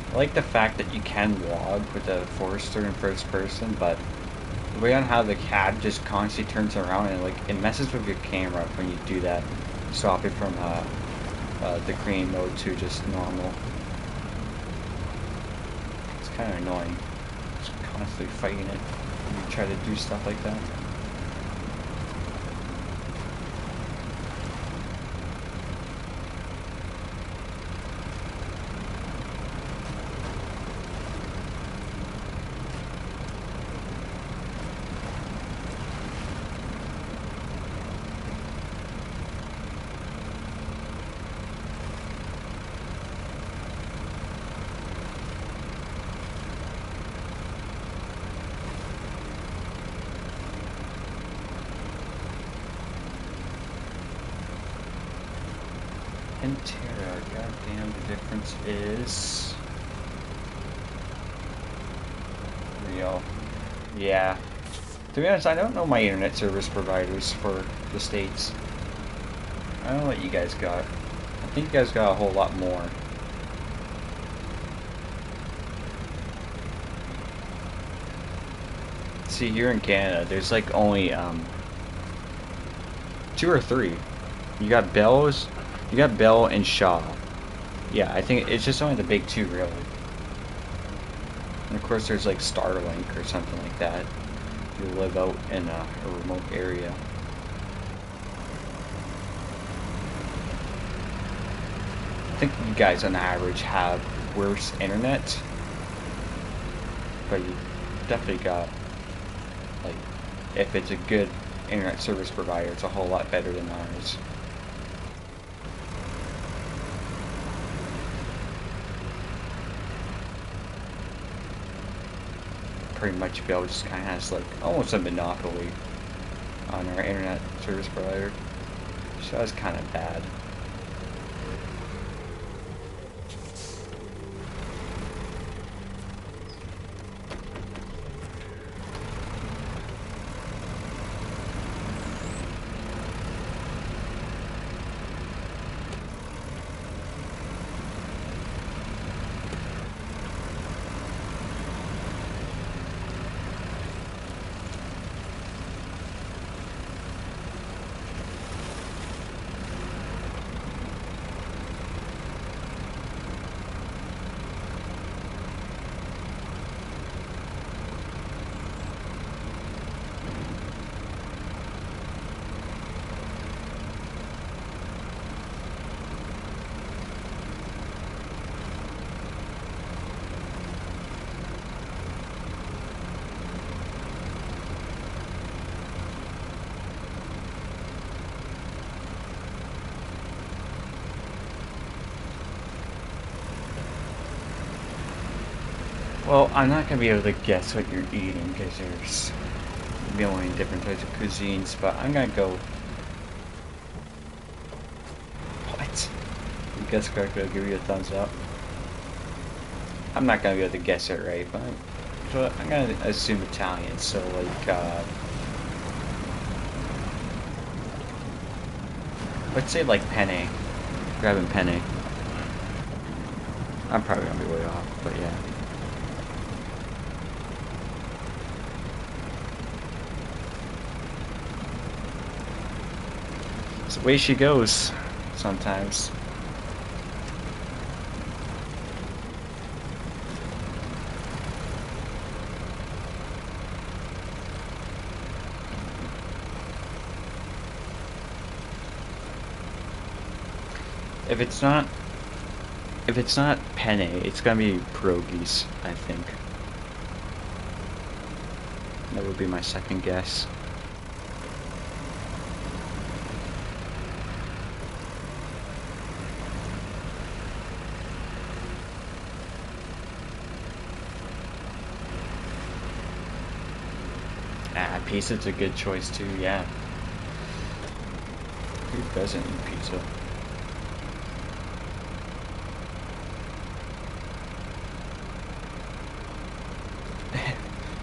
I like the fact that you can log with the Forester in first person, but the way on how the cab just constantly turns around and like it messes with your camera when you do that. Swap it from the crane mode to just normal. It's kind of annoying. Just constantly fighting it when you try to do stuff like that. Terra, goddamn, the difference is real. Yeah. To be honest, I don't know my internet service providers for the States. I don't know what you guys got. I think you guys got a whole lot more. See, here in Canada, there's like only 2 or 3. You got Bell's. You got Bell and Shaw. Yeah, I think it's just only the big 2, really. And of course, there's like Starlink or something like that. You live out in a remote area. I think you guys on average have worse internet, but you definitely got, like, if it's a good internet service provider, it's a whole lot better than ours. Pretty much Bell just kind of has like almost a monopoly on our internet service provider, so that's kind of bad. Well, I'm not gonna be able to guess what you're eating because there's a million different types of cuisines, but I'm gonna go. What? You guess correctly, I'll give you a thumbs up. I'm not gonna be able to guess it right, but I'm gonna assume Italian, so like, let's say like penne. Grabbing penne. I'm probably gonna be way off, but yeah. It's the way she goes, sometimes. If it's not penne, it's gonna be pierogies, I think. That would be my second guess. Pizza's a good choice too, yeah. Who doesn't eat pizza?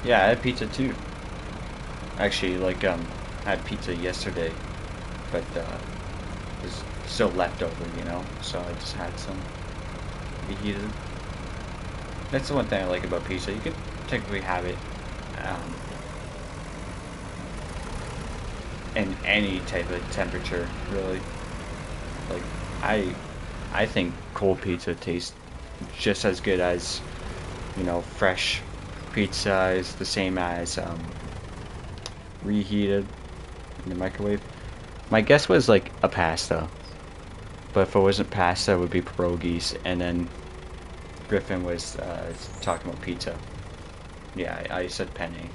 Yeah, I had pizza too. Actually, like, I had pizza yesterday, but, it was still leftover, you know? So I just had some reheated. That's the one thing I like about pizza. You could technically have it, in any type of temperature, really. Like, I think cold pizza tastes just as good as, you know, fresh pizza is the same as reheated in the microwave. My guess was like a pasta, but if it wasn't pasta, it would be pierogies. And then Griffin was talking about pizza. Yeah, I said penne.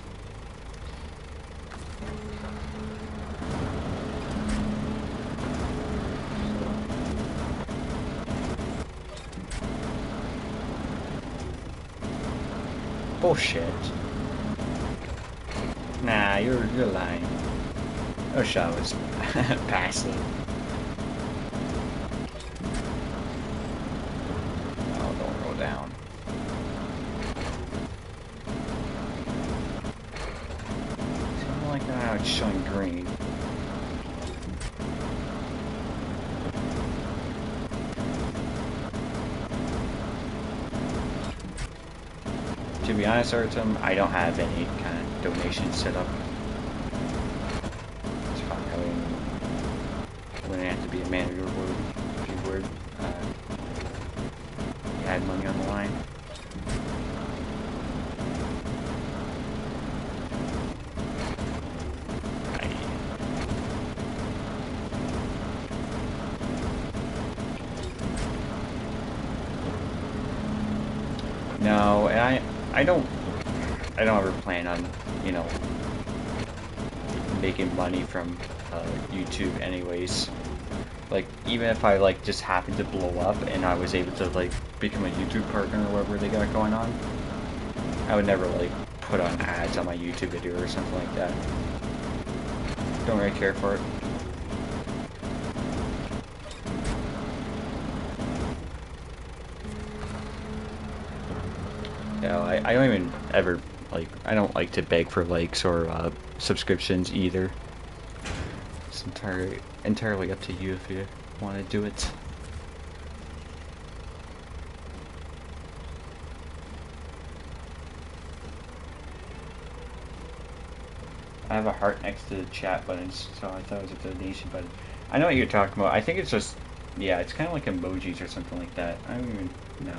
Bullshit. Nah, you're lying. Oh, shot was passive. Oh, don't roll down. Something like that. It's showing green. To be honest, Artem, I don't have any kind of donation set up. It's fine. I wouldn't have to be a man of your word if you would. You had money on the line. No, and I don't ever plan on, you know, making money from YouTube anyways. Like, even if I, like, just happened to blow up and I was able to, like, become a YouTube partner or whatever they got going on, I would never, like, put on ads on my YouTube video or something like that. Don't really care for it. Yeah, I don't even ever, like, I don't like to beg for likes or subscriptions either. It's entirely up to you if you want to do it. I have a heart next to the chat button, so I thought it was a donation button. I know what you're talking about. I think it's just, yeah, it's kind of like emojis or something like that. I don't even know.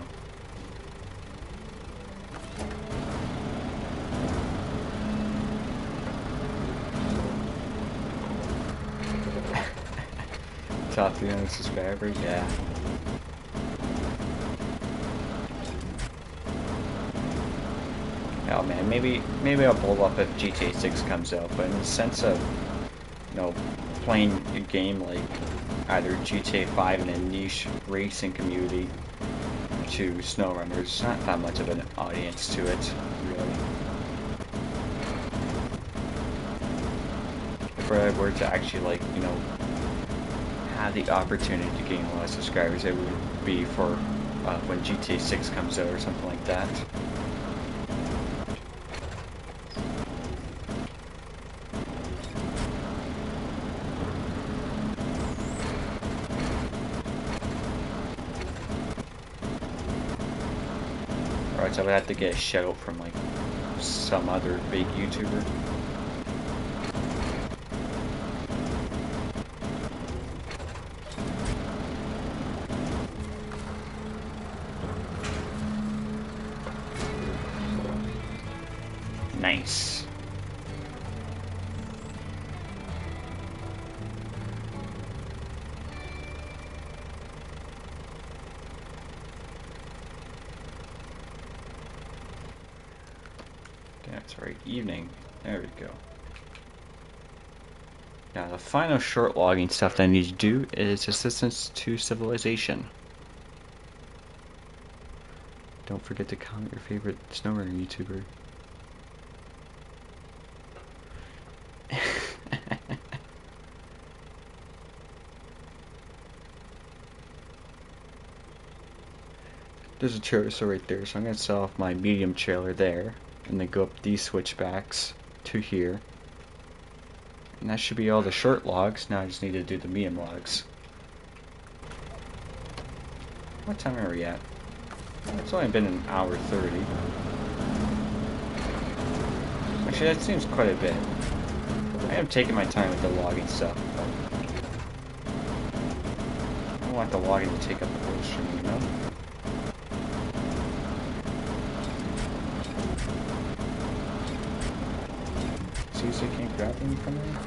Top 300 subscribers, yeah. Oh man, maybe I'll blow up if GTA 6 comes out, but in the sense of, you know, playing a game like either GTA 5 in a niche racing community, to Snowrunner. There's not that much of an audience to it, really. If I were to actually, like, you know, have the opportunity to gain a lot of subscribers, it would be for when GTA 6 comes out or something like that. Alright, so I would have to get a shout out from like some other big YouTuber. Nice. That's right, evening. There we go. Now the final short logging stuff that I need to do is Assistance to Civilization. Don't forget to comment your favorite Snowrunner YouTuber. There's a trailer so right there, so I'm going to sell off my medium trailer there, and then go up these switchbacks to here. And that should be all the short logs. Now I just need to do the medium logs. What time are we at? It's only been an hour 30. Actually, that seems quite a bit. I am taking my time with the logging stuff, but I don't want the logging to take up the whole stream, you know? Seriously, can't grab them from there?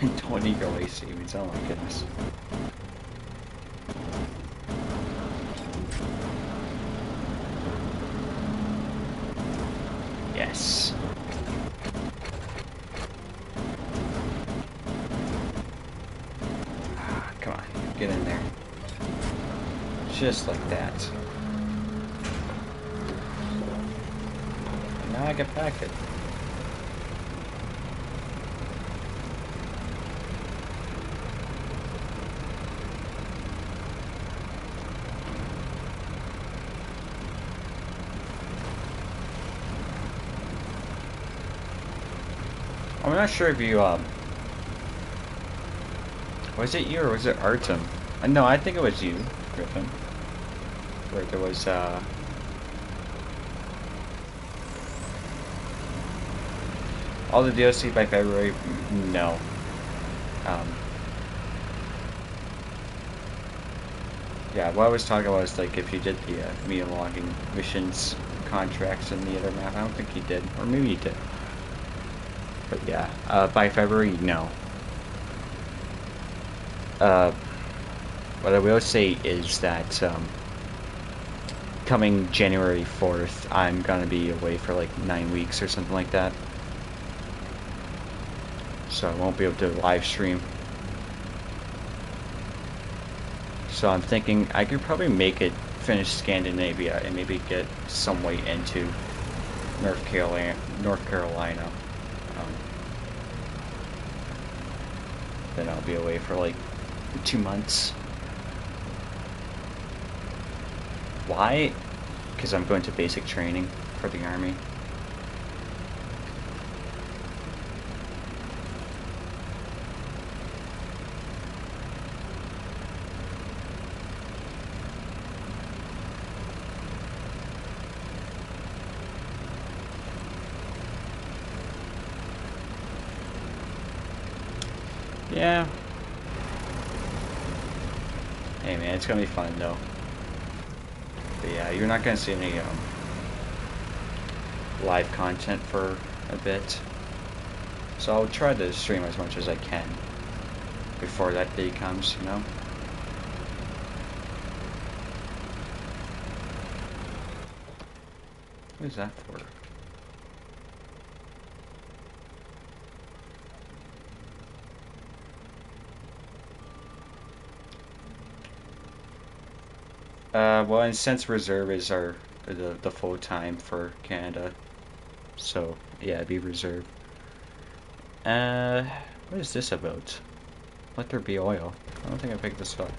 Don't need your waste seaweeds, oh my goodness. Yes. Ah, come on, get in there. Just like that. And now I get back it. I'm not sure if you, was it you or was it Artem? No, I think it was you, Griffin. Where there was, all the DLC by February? No. Yeah, what I was talking about was, like, if you did the, media logging missions contracts in the other map. I don't think you did. Or maybe you did. But yeah, by February, no. What I will say is that coming January 4th, I'm gonna be away for like 9 weeks or something like that. So I won't be able to live stream. So I'm thinking I could probably make it, finish Scandinavia, and maybe get some way into North Carolina. Then I'll be away for like 2 months. Why? Because I'm going to basic training for the Army. Yeah. Hey man, it's gonna be fun though. But yeah, you're not gonna see any live content for a bit. So I'll try to stream as much as I can before that day comes, you know? What is that for? Well, and since reserve is the full time for Canada, so yeah, it'd be reserve. What is this about? Let there be oil. I don't think I picked this up.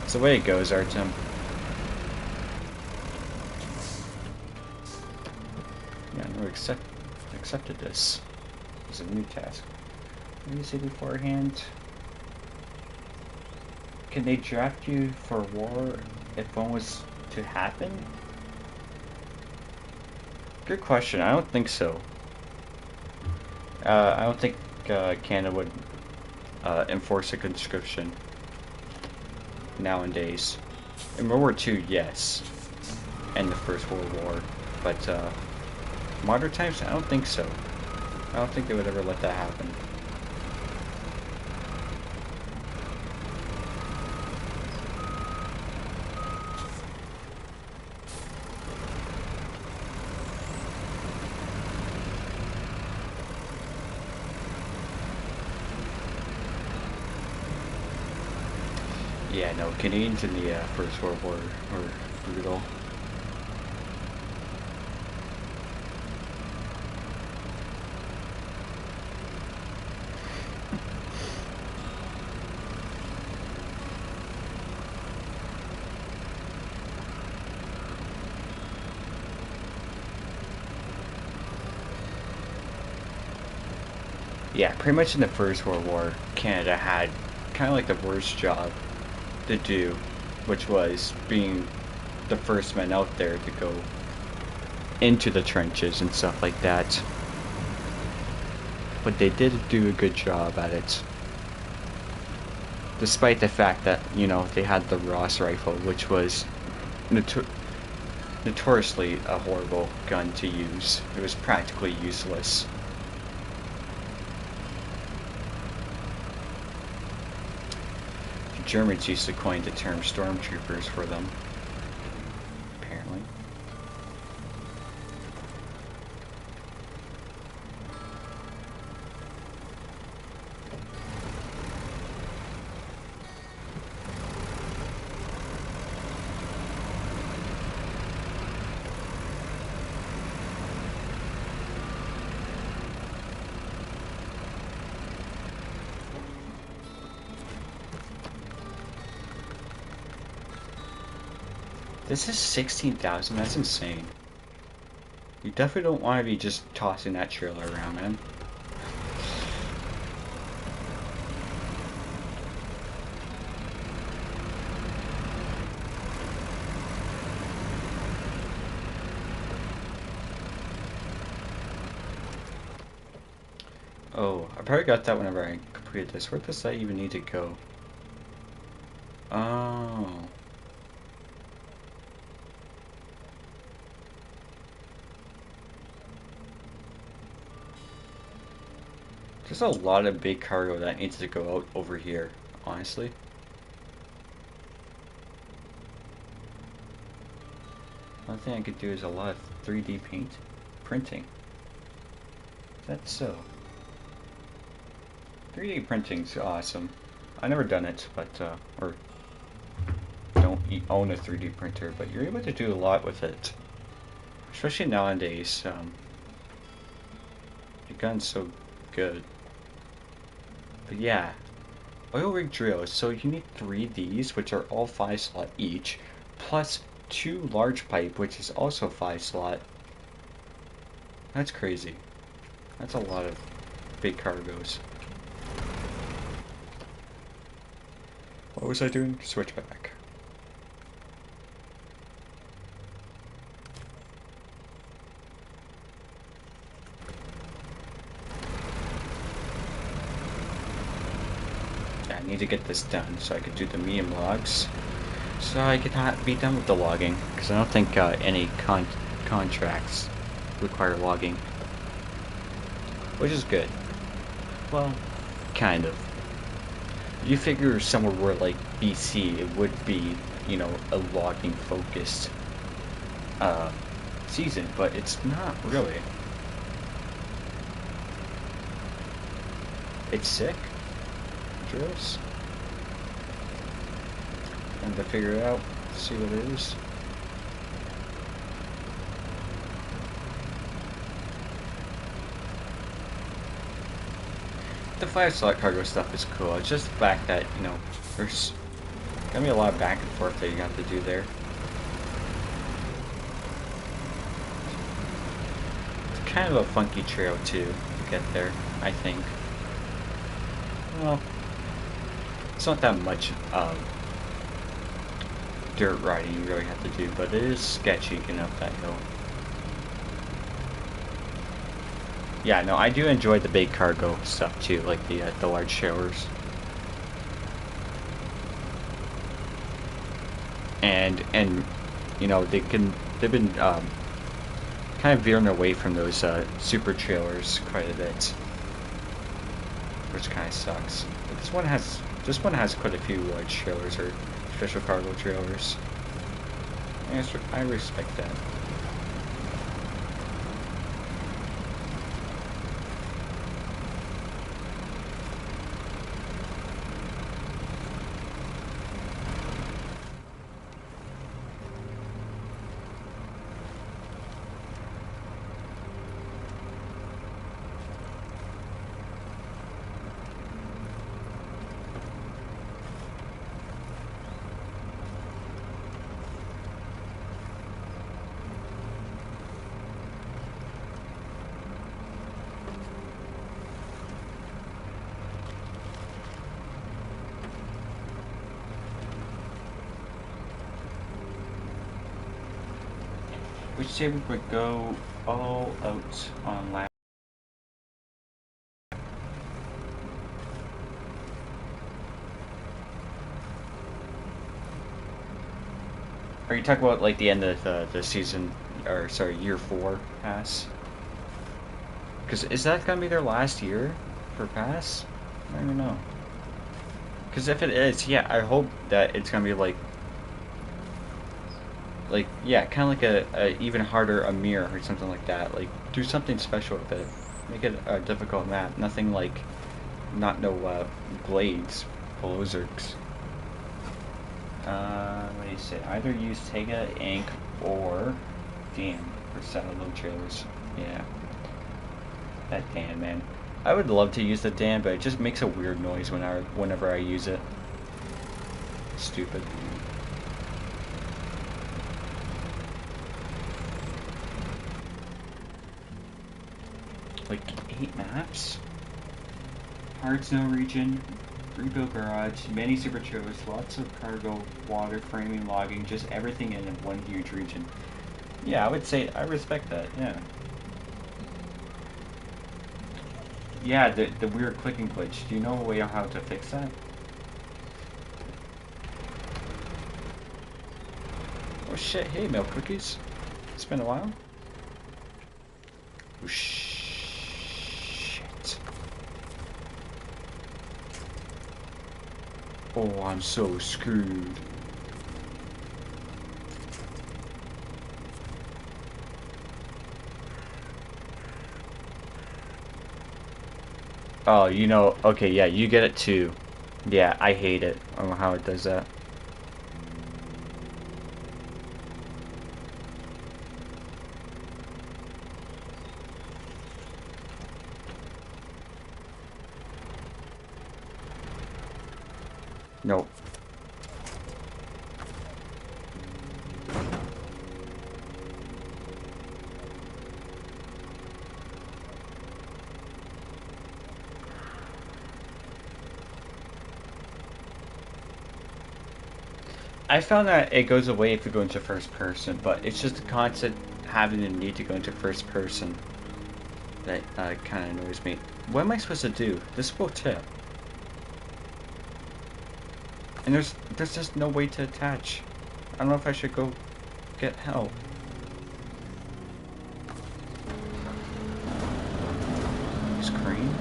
It's the way it goes, Artem. Yeah, no, accepted this. It's a new task. Let me see beforehand. Can they draft you for war if one was to happen? Good question. I don't think so. I don't think Canada would enforce a conscription nowadays. In World War II, yes, and the First World War, but modern times, I don't think so. I don't think they would ever let that happen. Yeah, no, Canadians in the First World War were brutal. Yeah, pretty much in the First World War, Canada had kind of like the worst job to do, which was being the first men out there to go into the trenches and stuff like that. But they did do a good job at it. Despite the fact that, you know, they had the Ross rifle, which was notoriously a horrible gun to use. It was practically useless. The Germans used to coin the term stormtroopers for them, apparently. This is 16,000, that's insane. You definitely don't want to be just tossing that trailer around, man. Oh, I probably got that whenever I completed this. Where does that even need to go? Oh. There's a lot of big cargo that needs to go out over here, honestly. One thing I could do is a lot of 3D printing. That's so. 3D printing's awesome. I never done it, but or don't own a 3D printer, but you're able to do a lot with it. Especially nowadays. The gun's so good. But yeah, oil rig drills. So you need 3 Ds, which are all 5 slot each, plus 2 large pipe, which is also 5 slot. That's crazy. That's a lot of big cargoes. What was I doing? Switch back. need to get this done so I could do the medium logs. So I could be done with the logging, because I don't think any contracts require logging. Which is good. Well, kind of. You figure somewhere where like BC, it would be, you know, a logging focused season, but it's not really. It's sick. Drills. Trying to figure it out, see what it is. The 5-slot cargo stuff is cool. It's just the fact that, you know, there's gonna be a lot of back and forth that you have to do there. It's kind of a funky trail too to get there, I think. Well, it's not that much dirt riding you really have to do, but it is sketchy getting up that hill. Yeah, no, I do enjoy the big cargo stuff too, like the large showers. And you know, they've been kind of veering away from those super trailers quite a bit, which kind of sucks. But this one has quite a few large trailers or special cargo trailers. I respect that. Which say we would go all out on lap. Are you talking about like the end of the season, or sorry, year 4 pass? Because is that gonna be their last year for pass? I don't even know. Because if it is, yeah, I hope that it's gonna be like yeah, kind of like a even harder Amir or something like that. Like do something special with it. Make it a difficult map. Nothing like not no glades, full of zerks. What do you say? Either use Tega, Ink, or Dan for saddle load trailers. Yeah. That Dan, man. I would love to use the Dan, but it just makes a weird noise whenever I use it. Stupid. Like 8 maps? Hard snow region, rebuild garage, many super trailers, lots of cargo, water, framing, logging, just everything in one huge region. Yeah, I would say I respect that, yeah. Yeah, the weird clicking glitch. Do you know a way on how to fix that? Oh shit, hey milk cookies. It's been a while. Oh shit. Oh, I'm so screwed. Oh, you know, okay, yeah, you get it too. Yeah, I hate it. I don't know how it does that. Nope. I found that it goes away if you go into first person, but it's just the constant having the need to go into first person that kind of annoys me. What am I supposed to do? This will tip. And there's just no way to attach. I don't know if I should go get help. This crane?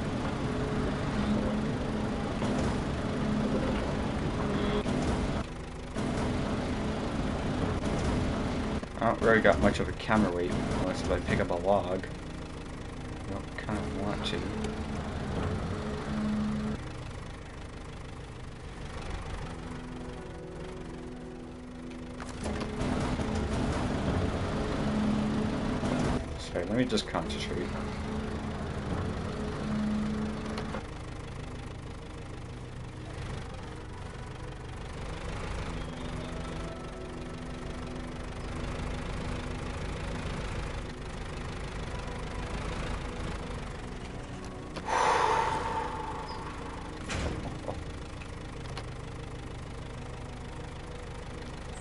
I don't really got much of a counterweight unless if I pick up a log. I don't kind of want to. Sorry, let me just concentrate.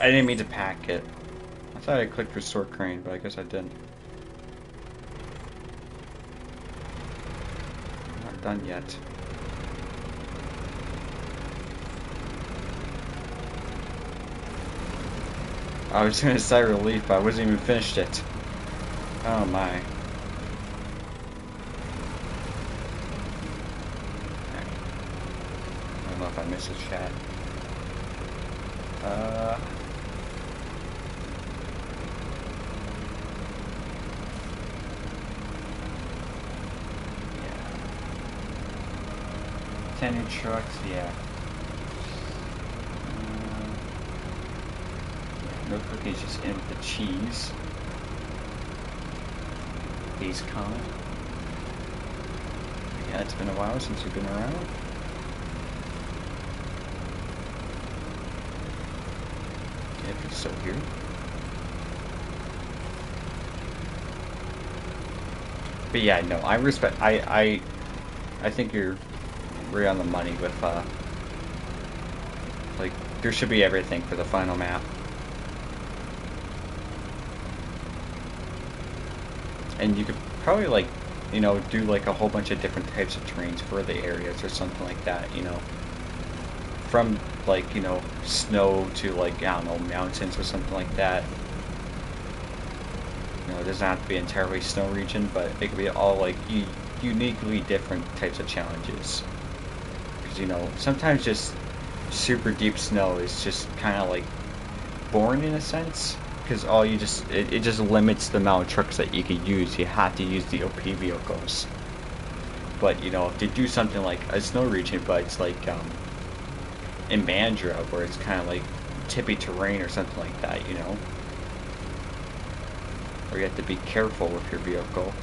I didn't mean to pack it. I thought I clicked restore crane, but I guess I didn't. Not done yet. I was gonna sigh relief, but I wasn't even finished it. Oh my. I don't know if I missed a chat. Yeah. 10 new trucks, yeah. No cookies, just in with the cheese. Base con. Yeah, it's been a while since you've been around. If it's still here. But yeah, no, I respect. I think you're right on the money with like there should be everything for the final map. And you could probably like, you know, do like a whole bunch of different types of terrains for the areas or something like that, you know. From like, you know, snow to like, I don't know, mountains or something like that. You know, it doesn't have to be entirely snow region, but it could be all like uniquely different types of challenges. Because, you know, sometimes just super deep snow is just kind of like boring in a sense. Because all you just, it just limits the amount of trucks that you could use. You have to use the OP vehicles. But, you know, if they do something like a snow region, but it's like, in Mandra, where it's kind of like tippy terrain or something like that, you know? Or you have to be careful with your vehicle.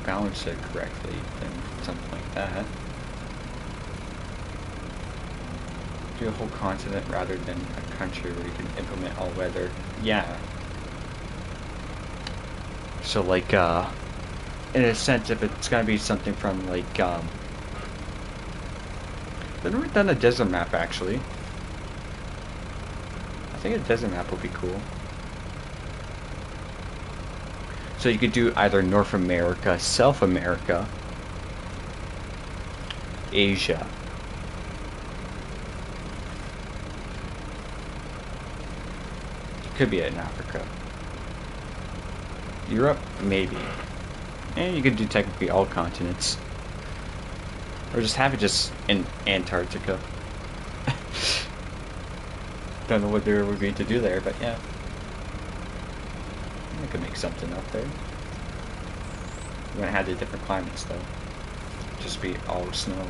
Balance it correctly, and something like that. Do a whole continent rather than a country where you can implement all weather. Yeah. So like, in a sense, if it's gonna be something from like, I've never done a desert map actually. I think a desert map would be cool. So you could do either North America, South America, Asia. Could be in Africa. Europe, maybe. And you could do technically all continents. Or just have it just in Antarctica. Don't know what there would be to do there, but yeah. I could make something up there. We're gonna have the different climates though. Just be all snow.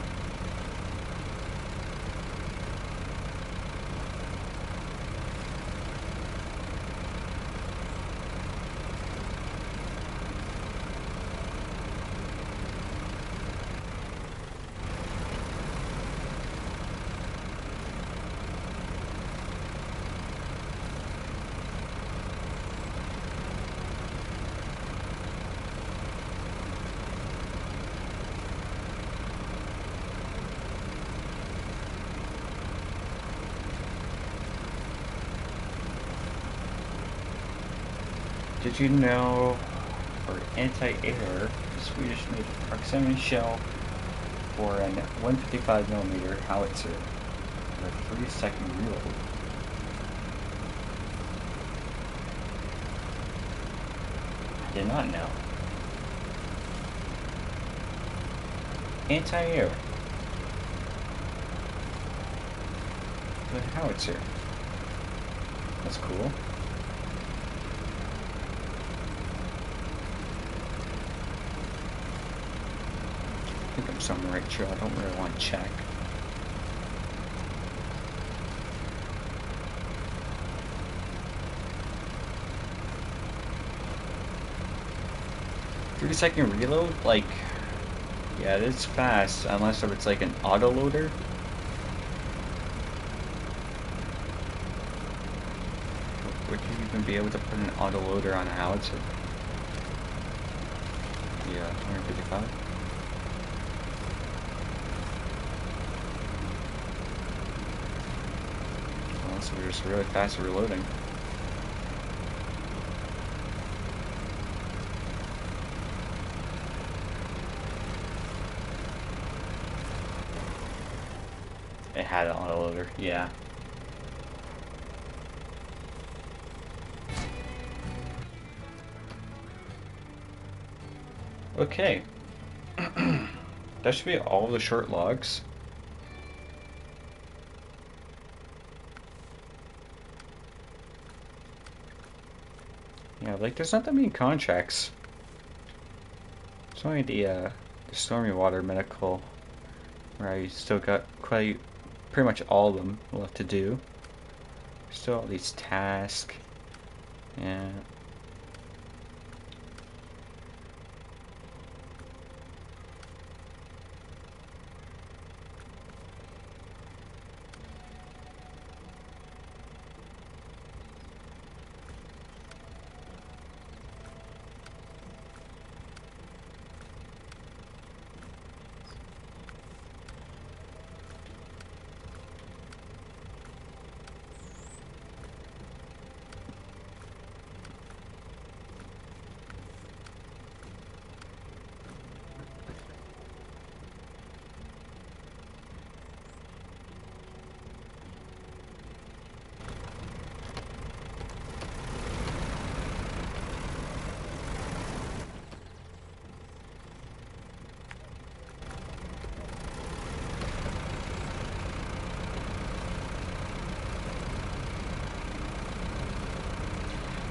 Did you know, for anti-air, the Swedish made a proximity shell for an 155mm howitzer with a 3-second reload. I did not know. Anti-air. With a howitzer. That's cool. I think I'm somewhere right here. I don't really want to check. Three-second reload? Like, yeah, it is fast, unless if it's like an autoloader. Would you even be able to put an autoloader on a howitzer? Yeah, 155. Well, so we're just really fast at reloading. It had an autoloader, yeah. Okay. That should be all the short logs. Yeah, like there's not that many contracts. It's only the Stormy Water Medical, where I still got pretty much all of them left to do. Still all these tasks. Yeah.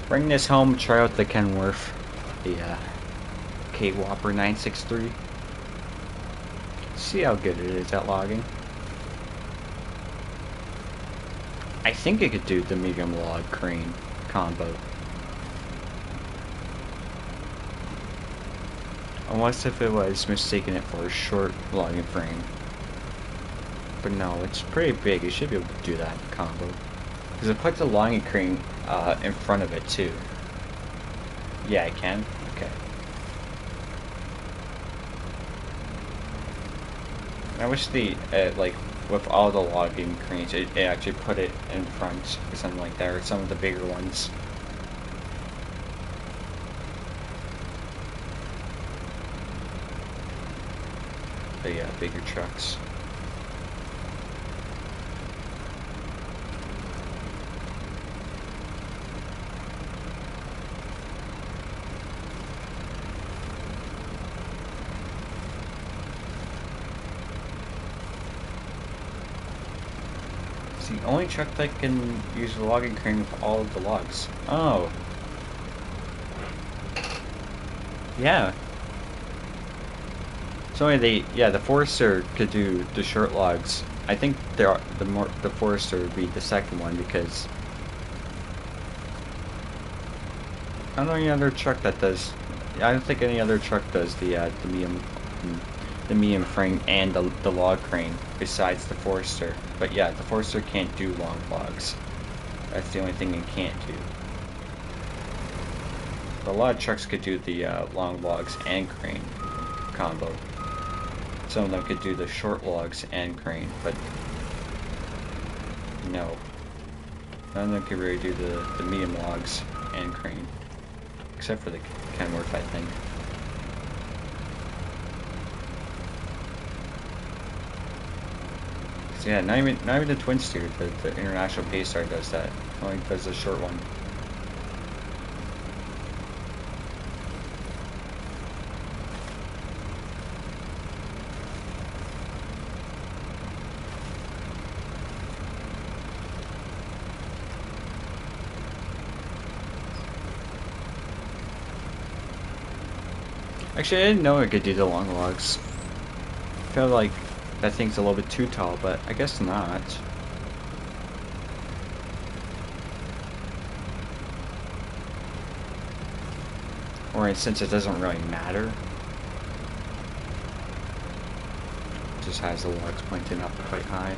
Bring this home, try out the Kenworth, the K-Whopper 963. See how good it is at logging. I think it could do the medium log crane combo. Unless if it was mistaking it for a short logging frame. But no, it's pretty big. It should be able to do that combo. Because it puts the logging crane in front of it too. Yeah, I can? Okay. I wish the, like, with all the logging cranes, it actually put it in front or something like that, or some of the bigger ones. The bigger trucks. It's the only truck that can use the logging crane with all of the logs. Oh. Yeah. So anyway, the Forester could do the short logs. I think the Forester would be the second one because I don't know any other truck that does. I don't think any other truck does the medium frame and the log crane besides the Forester. But yeah, the Forester can't do long logs. That's the only thing it can't do. But a lot of trucks could do the long logs and crane combo. Some of them could do the short logs and crane, but no. None of them could really do the medium logs and crane. Except for the Kenworth, I think. So yeah, not even the twin steer, the international Paystar does that. Only does the short one. Actually, I didn't know it could do the long logs. I feel like that thing's a little bit too tall, but I guess not. Or since it doesn't really matter, it just has the logs pointing up quite high.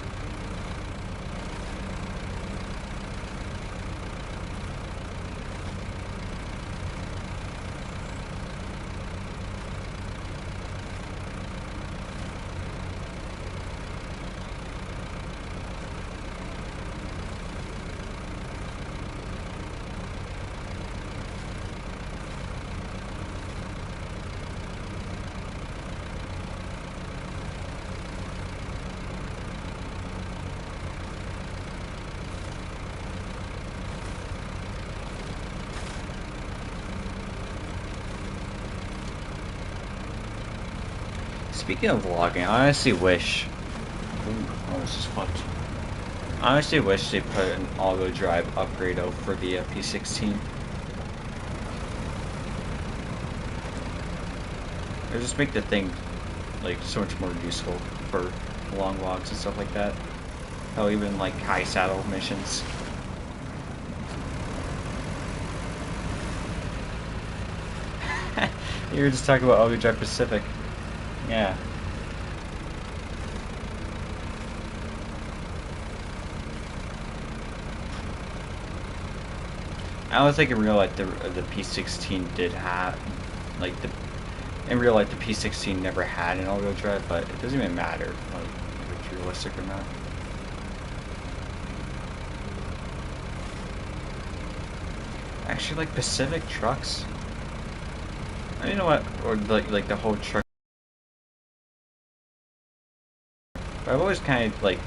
Speaking of vlogging, I honestly wish. Ooh, oh, this is fucked. I honestly wish they put an all-wheel drive upgrade out for the P16. Or just make the thing like so much more useful for long walks and stuff like that. Hell, even like high saddle missions. You were just talking about all-wheel drive Pacific. Yeah. I don't think in real life the P16 did have, like in real life the P16 never had an all-wheel drive, but it doesn't even matter like if it's realistic or not. Actually, like Pacific trucks. You know what? Or like the whole truck. I've always kind of like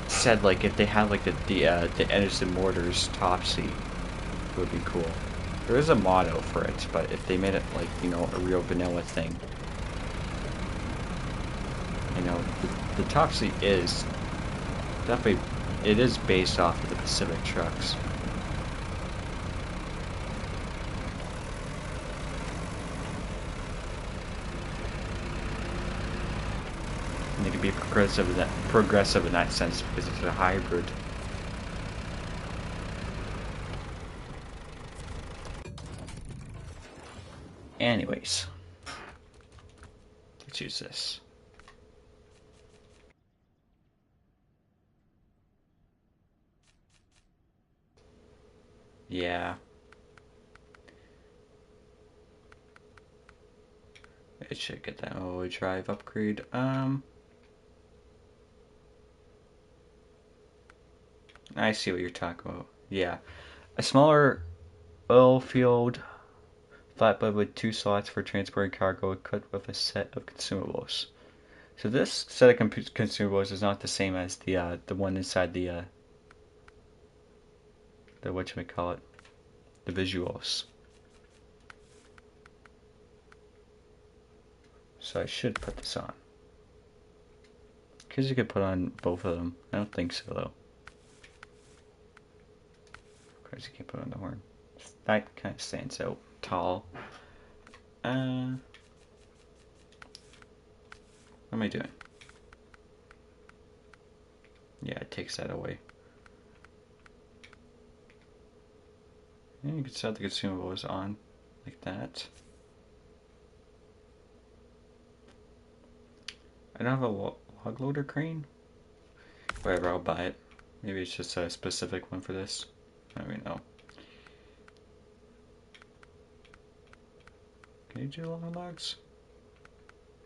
said like if they had like the Edison Motors top seat, it would be cool. There is a motto for it, but if they made it like, you know, a real vanilla thing, you know, the top seat is definitely, it is based off of the Pacific trucks. And it can be progressive in that sense because it's a hybrid. Anyways, let's use this. Yeah. It should get that all-wheel drive upgrade. I see what you're talking about. Yeah. A smaller oil-filled flatbed with 2 slots for transporting cargo equipped with a set of consumables. So this set of consumables is not the same as the one inside the whatchamacallit, the visuals. So I should put this on. Because you could put on both of them. I don't think so though. Of course you can't put on the horn. That kind of stands out tall. What am I doing? Yeah, it takes that away. And you can set the consumables on like that. I don't have a log loader crane. Whatever, I'll buy it. Maybe it's just a specific one for this. I don't even know. Can you do long logs?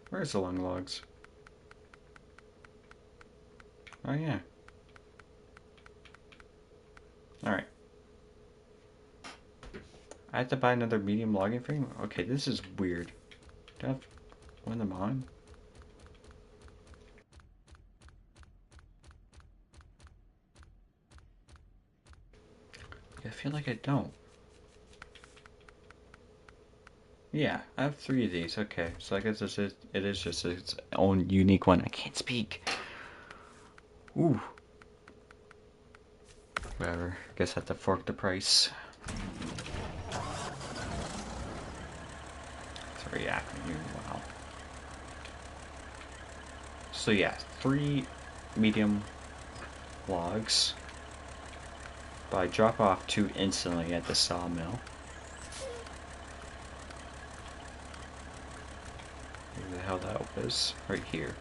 Where's the long logs? Oh yeah. Alright. I have to buy another medium logging frame? Okay, this is weird. Do I have one of them on? I feel like I don't. Yeah, I have 3 of these. Okay, so I guess it is just its own unique one. I can't speak. Ooh. Whatever. Guess I have to fork the price. It's reacting here. Wow. So yeah, 3 medium logs. But I drop off 2 instantly at the sawmill. Where the hell that was? Right here.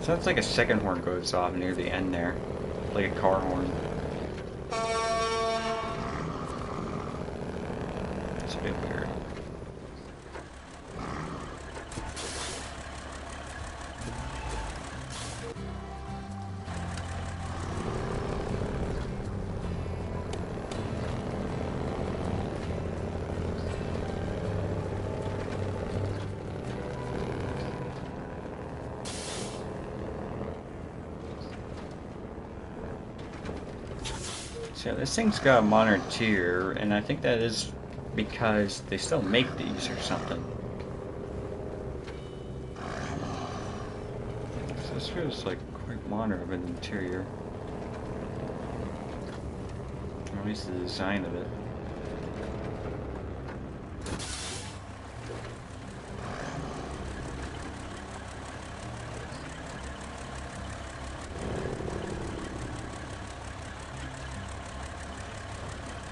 Sounds like a second horn goes off near the end there. Like a car horn. It's a bit weird. So this thing's got a modern tier, and I think that is because they still make these or something. So this feels like quite modern of an interior. Or at least the design of it.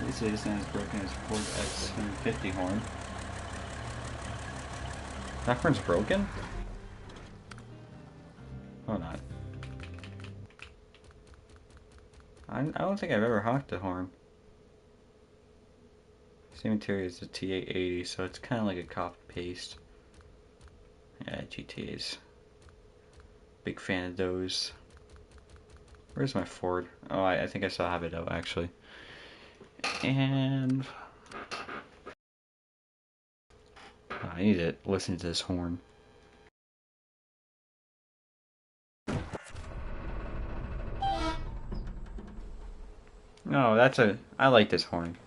This is not as broken as Ford F-750 horn. That horn's broken? Hold on. I don't think I've ever honked a horn. Same material as the T880, so it's kind of like a copy paste. Yeah, GTAs. Big fan of those. Where's my Ford? Oh, I think I still have it out actually. And I need to listen to this horn. No, I like this horn.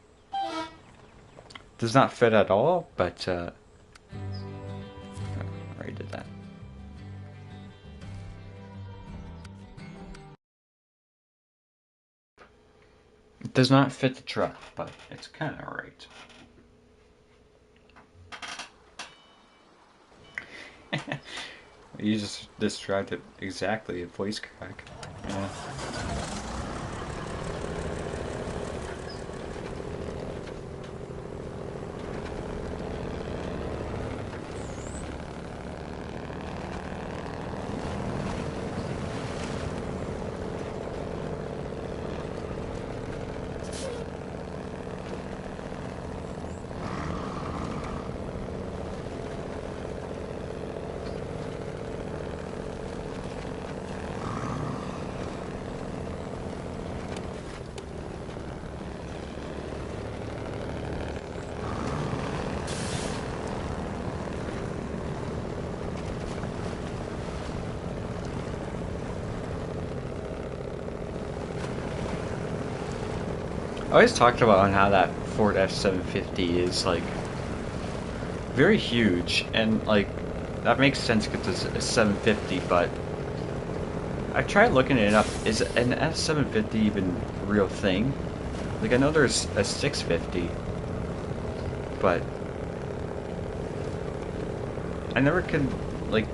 Does not fit at all, but I already did that. It does not fit the truck, but it's kind of alright. You just described it exactly, a voice crack. Yeah. I always talked about on how that Ford F-750 is like very huge, and like that makes sense because it's a 750. But I tried looking it up. Is an F-750 even a real thing? Like I know there's a 650, but I never could like.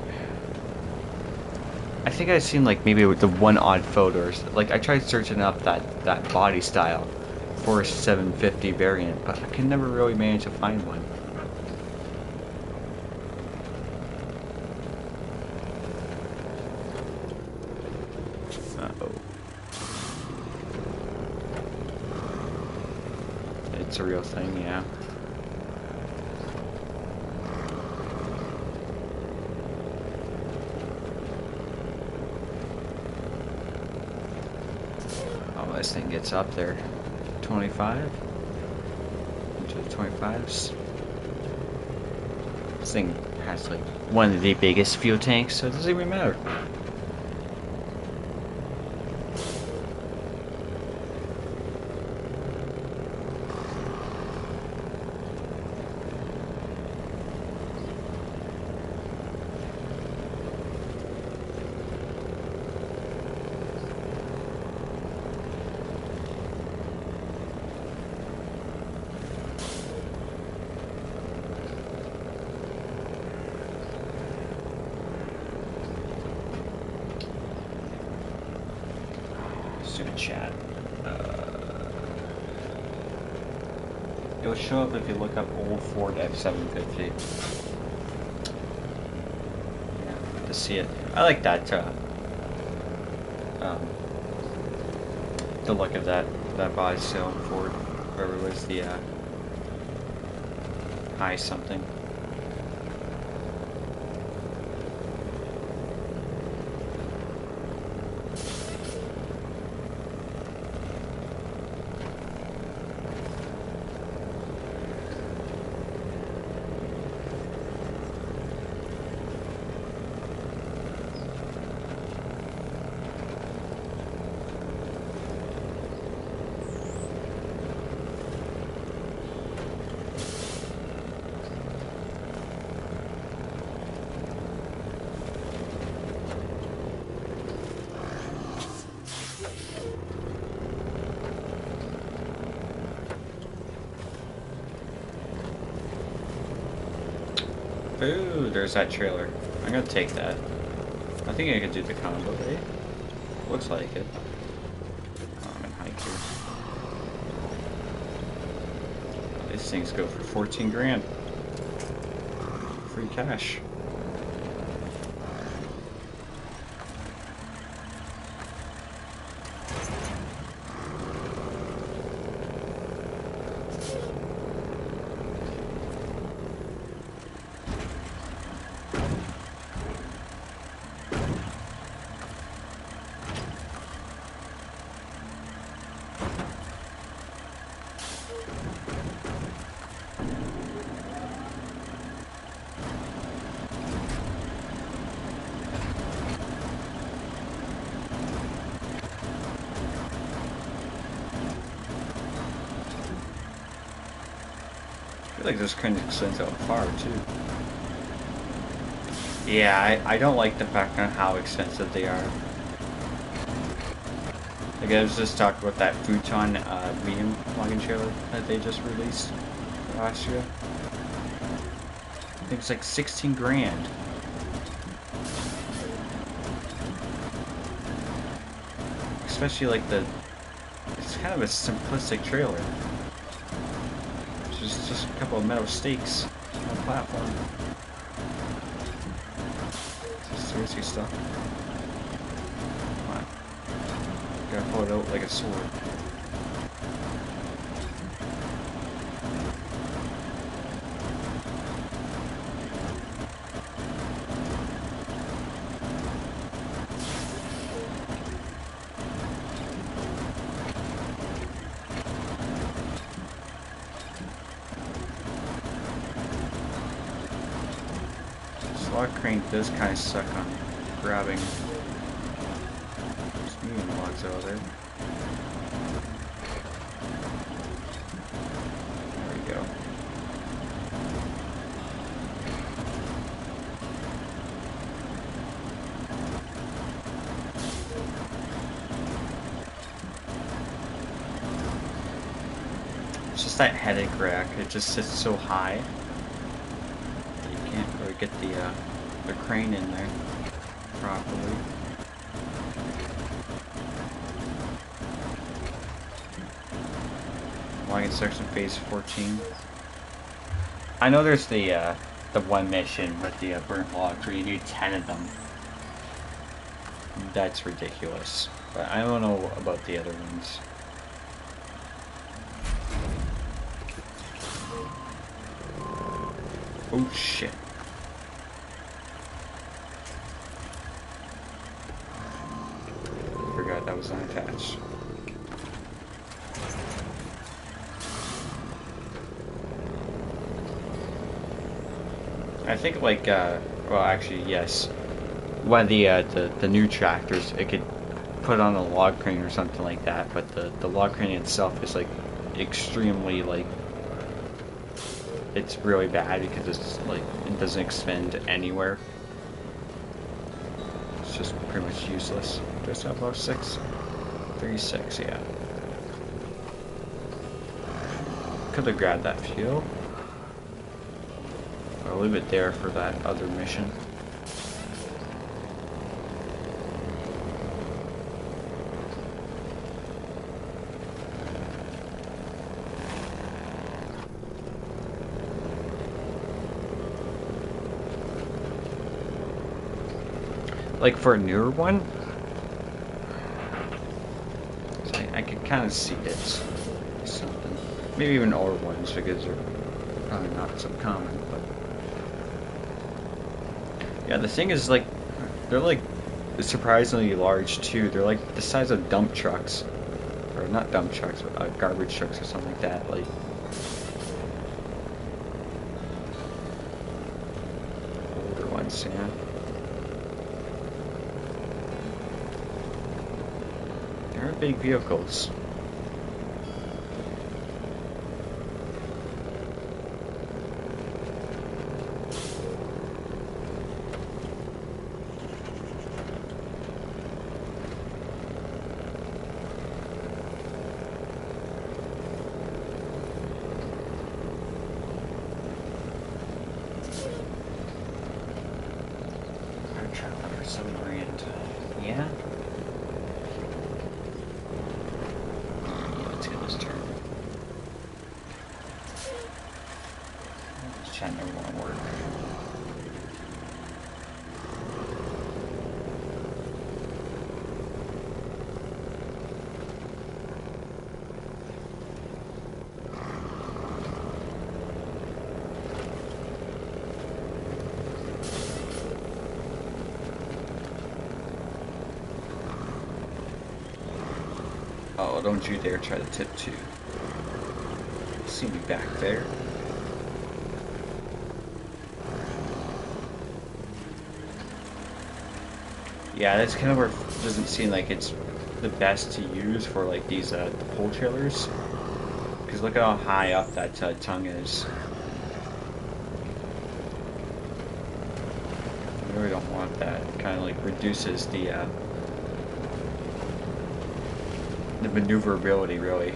I think I've seen like maybe with the one odd photo. Like I tried searching up that body style for a 750 variant, but I can never really manage to find one. Uh-oh. It's a real thing, yeah. Oh Well, this thing gets up there. 25? Into the 25s. This thing has like one of the biggest fuel tanks, so it doesn't even matter. Stupid chat. It'll show up if you look up old Ford F-750. Yeah, to see it. I like that, the look of that body style Ford. Whoever was the, high something. Ooh, there's that trailer. I'm gonna take that. I think I could do the combo, eh? Looks like it. Oh, I'm in high gear. These things go for 14 grand. Free cash. I feel like this kind of extends out far too. Yeah, I don't like the fact on how extensive they are. Like I was just talking about that futon medium wagon trailer that they just released last year. I think it's like 16 grand. Especially like it's kind of a simplistic trailer. Just a couple of metal stakes on a platform. Just seriously stuff. Come on. Gotta pull it out like a sword. Log crane does kind of suck on grabbing those medium logs out there. There we go. It's just that headache rack. It just sits so high. Can't really get the crane in there properly. Wagon section phase 14. I know there's the one mission with the burnt logs where you need 10 of them. That's ridiculous. But I don't know about the other ones. Oh shit. Forgot that was unattached. I think like well actually yes, one of the new tractors it could put on a log crane or something like that, but the log crane itself is like extremely like it's really bad because it's like it doesn't extend anywhere. It's just pretty much useless. Just above 636, yeah. Could have grabbed that fuel. I'll leave it there for that other mission. Like for a newer one, so I can kind of see it. Something. Maybe even older ones because they're probably not so common. But yeah, the thing is like they're like surprisingly large too. They're like the size of dump trucks, or not dump trucks, but garbage trucks or something like that. Like older ones, yeah. They're big vehicles. Yeah? Let's get this turn. This chat never won't work. Oh, don't you dare try to tip two. See me back there. Yeah, that's kind of where it doesn't seem like it's the best to use for like these pull trailers. Because look at how high up that tongue is. I really don't want that. It kind of like reduces the maneuverability, really.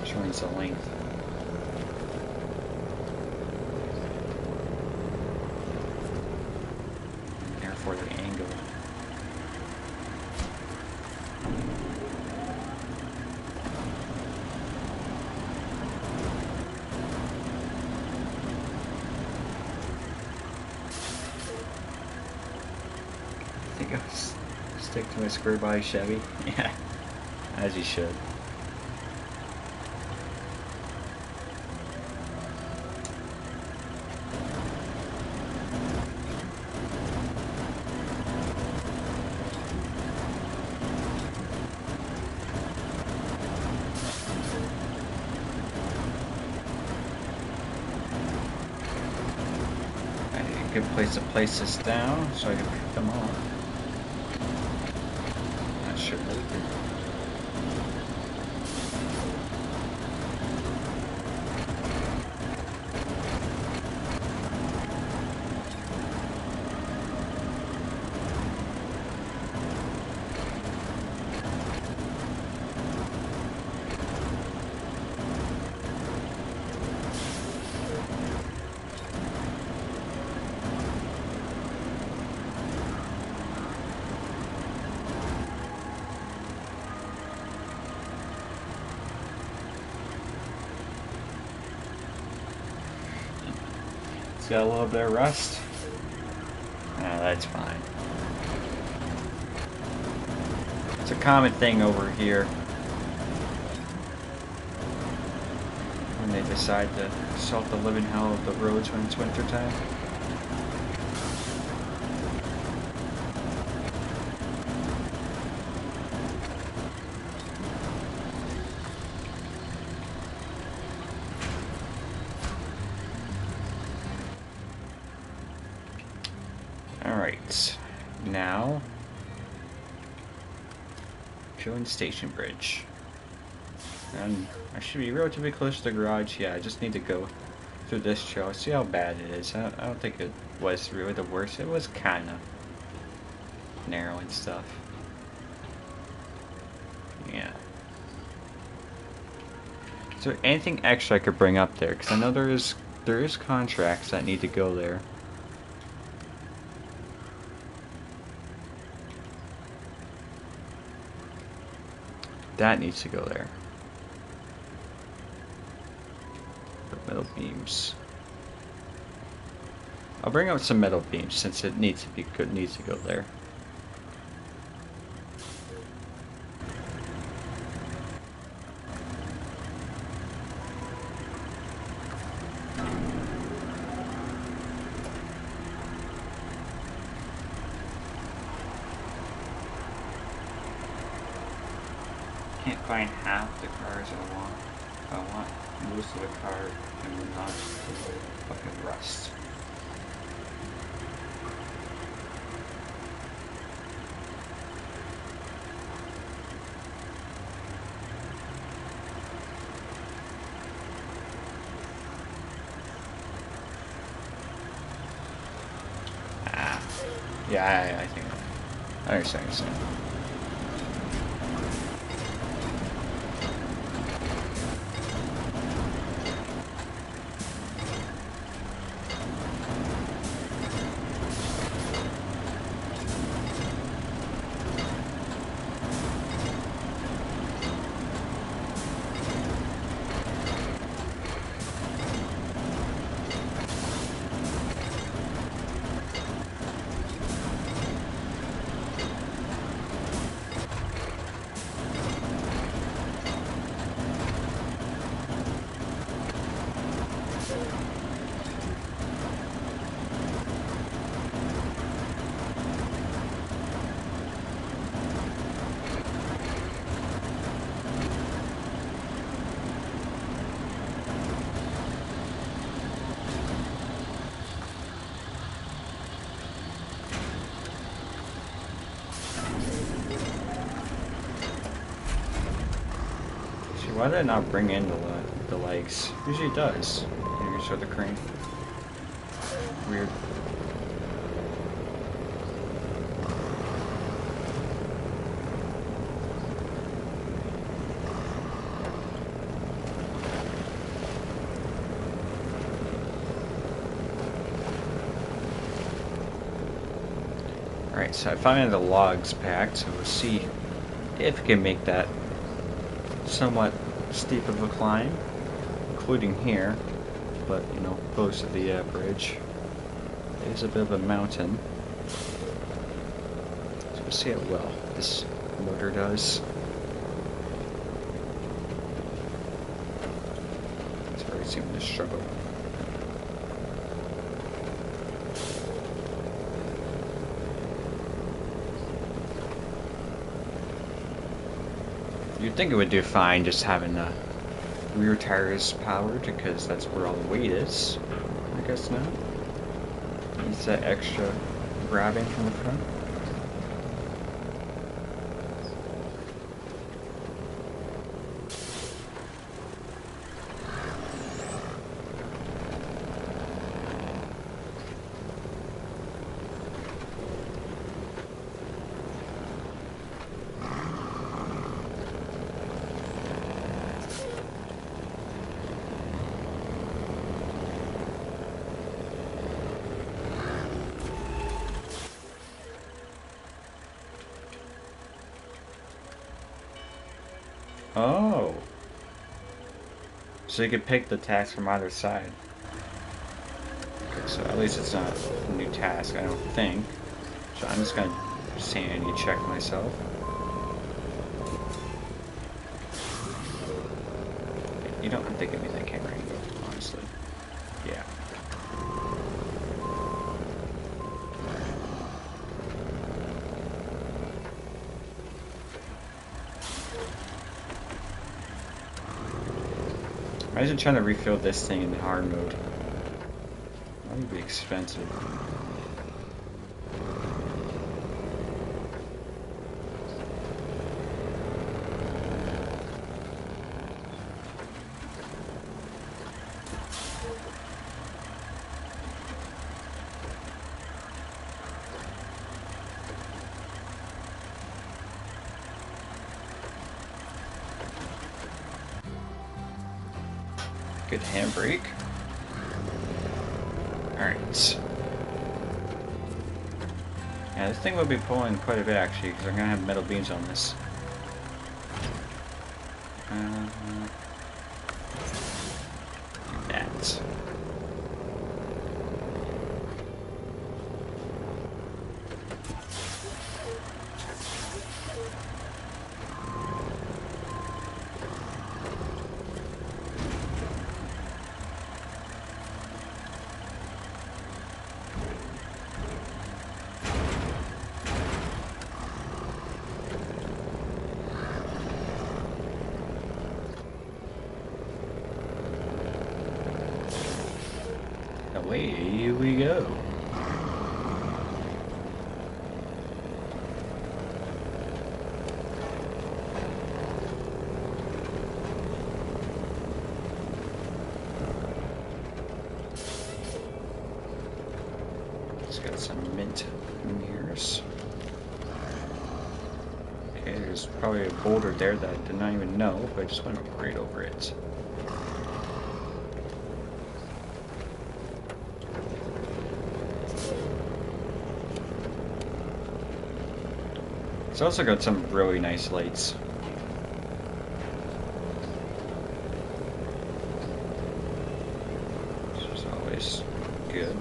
Shortens the length. And therefore the angle. I think I'll stick to my square body Chevy. Yeah, as you should. Good place to place this down so I can pick them up. Not sure what to do. It's got a little bit of rust. Ah, that's fine. It's a common thing over here when they decide to salt the living hell of the roads when it's winter time. Now, join Station Bridge. And I should be relatively close to the garage. Yeah, I just need to go through this trail. See how bad it is. I don't think it was really the worst. It was kind of narrow and stuff. Yeah. Is there anything extra I could bring up there? Because I know there is contracts that need to go there. That needs to go there. Metal beams. I'll bring out some metal beams since it needs to be good. Needs to go there. Can't find half the cars I want. I want most of the car and will not fucking rust. Yeah, I think I understand. Why did it not bring in the legs? Usually it does. Can you show the crane? Weird. Alright, so I found the logs packed, so we'll see if we can make that somewhat steep of a climb, including here, but you know, close to the bridge. It is a bit of a mountain, so we'll see how well this motor does. It's already seeming to struggle. You'd think it would do fine just having the rear tires powered because that's where all the weight is. I guess not. Needs that extra grabbing from the front. Oh. So you could pick the task from either side. Okay, so at least it's not a new task, I don't think. So I'm just gonna sanity check myself. You don't have to give me that camera angle, honestly. Yeah. Imagine trying to refill this thing in the hard mode. That would be expensive. Good handbrake. Alright. Yeah, this thing will be pulling quite a bit actually, because I'm going to have metal beams on this. That. Away we go. It's got some mint mirrors. Okay, there's probably a boulder there that I did not even know, but I just went right over it. It's also got some really nice lights. Which is always good.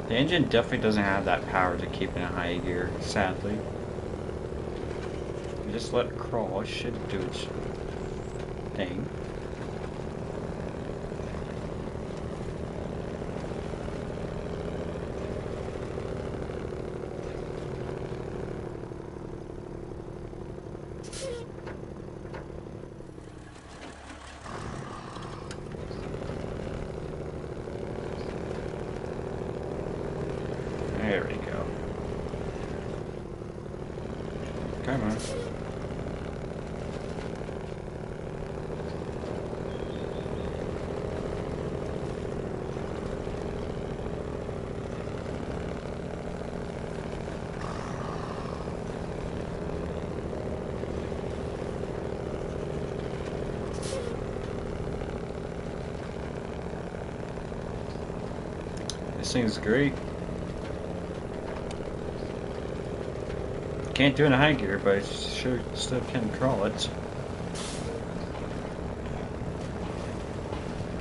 The engine definitely doesn't have that power to keep in a high gear, sadly. Just let it crawl, it should do its thing. There we go. Come on. This thing's great. Can't do it in a high gear, but I sure still can crawl it.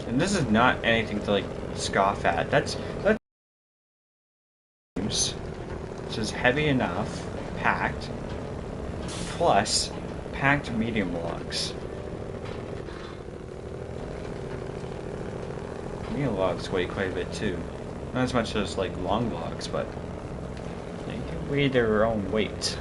And this is not anything to like scoff at. That's it's just heavy enough, packed, plus packed medium logs. Medium logs weigh quite a bit too. Not as much as like long logs, but they can weigh their own weight.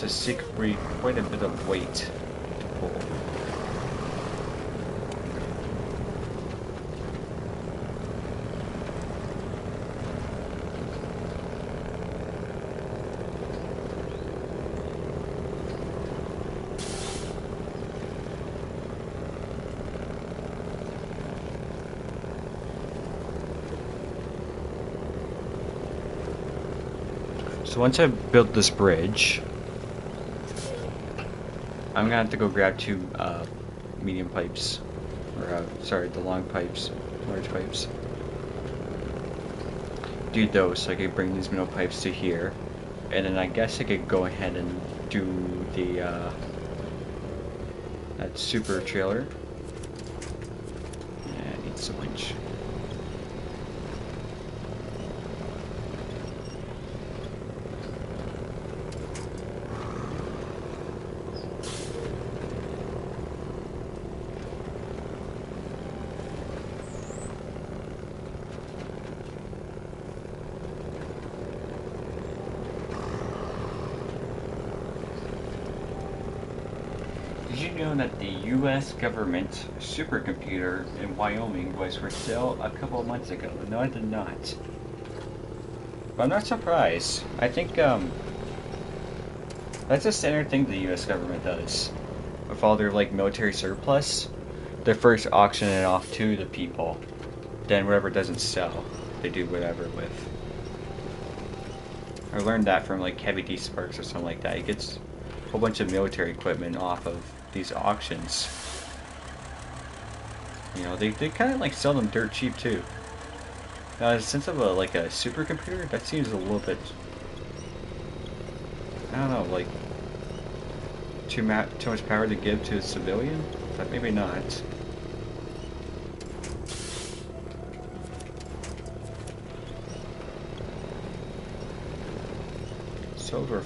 It's secretly quite a bit of weight to pull. So once I've built this bridge, I'm gonna have to go grab two medium pipes, or sorry, the long pipes, large pipes. Do those so I could bring these middle pipes to here, and then I guess I could go ahead and do the that super trailer. Yeah, it needs a winch. Did you know that the U.S. government supercomputer in Wyoming was for sale a couple of months ago? No, I did not. But I'm not surprised. I think that's a standard thing the U.S. government does. With all their like military surplus, they first auction it off to the people. Then whatever doesn't sell, they do whatever with. I learned that from like Heavy D Sparks or something like that. He gets a whole bunch of military equipment off of these auctions. You know, they kind of like sell them dirt cheap too. Since of like a supercomputer, that seems a little bit, I don't know, like too much power to give to a civilian, but maybe not. Sold for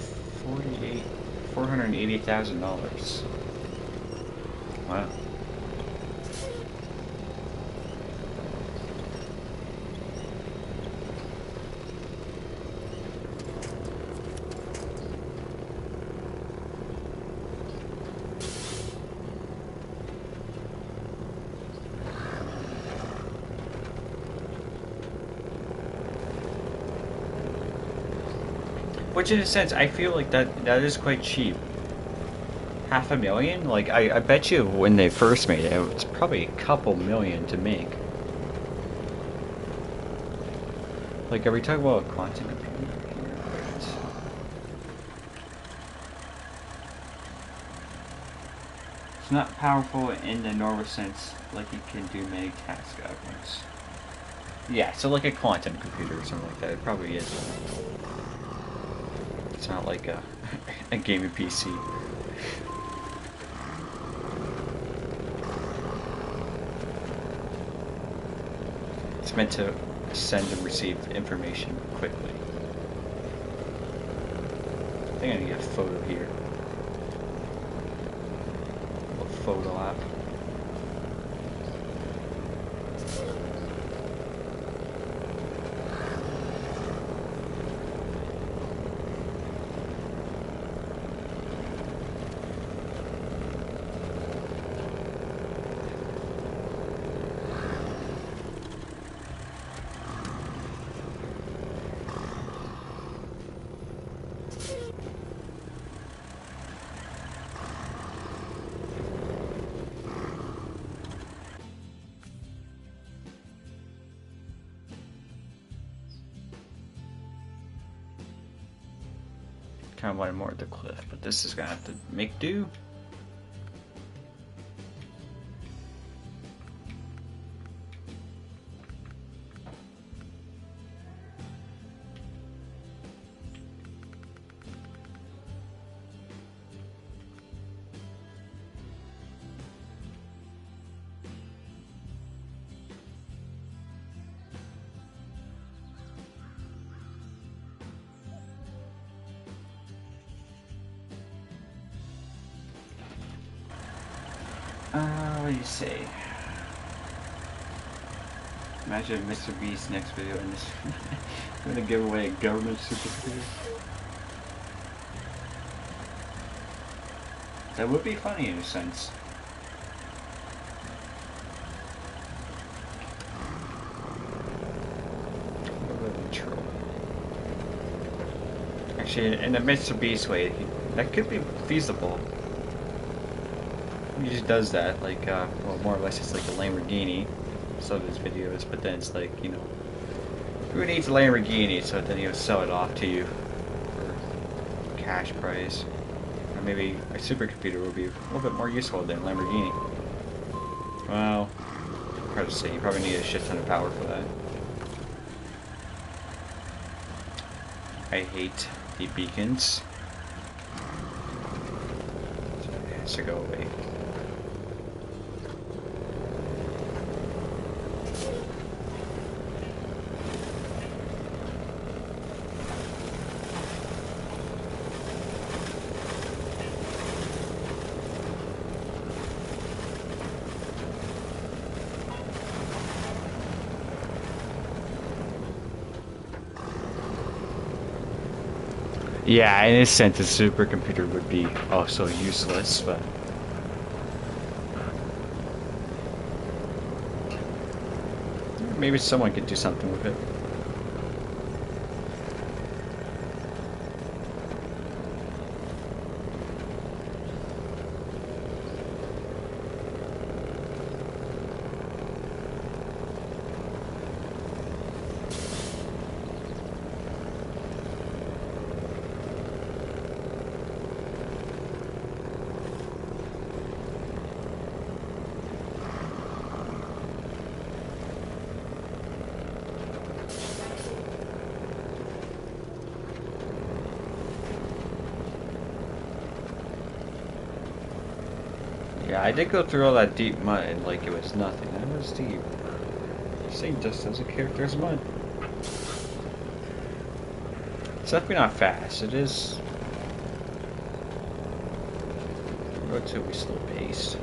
$480,000. Wow. Which in a sense, I feel like that is quite cheap. $500,000? Like, I bet you when they first made it, it's probably a couple million to make. Like, are we talking about a quantum computer here? It's not powerful in the normal sense, like it can do many tasks at once. Yeah, so like a quantum computer or something like that, it probably is. It's not like a gaming PC. It's meant to send and receive information quickly. I think I need a photo here. A little photo app. Kind of wanted more at the cliff, but this is gonna have to make do. What do you say? Imagine Mr. Beast's next video and this gonna give away a government supercomputer. That would be funny in a sense. Actually, in the Mr. Beast way, that could be feasible. He just does that, like, well, more or less it's like a Lamborghini, some of his videos, but then it's like, you know, who needs a Lamborghini? So then he'll sell it off to you for cash price. Or maybe a supercomputer would be a little bit more useful than a Lamborghini. Well, hard to say, you probably need a shit ton of power for that. I hate the beacons. So it has to go away. Yeah, in a sense, a supercomputer would be also useless, but maybe someone could do something with it. Yeah, I did go through all that deep mud like it was nothing. That was deep. Same distance as a character's mud. It's definitely not fast. It is relatively slow paced,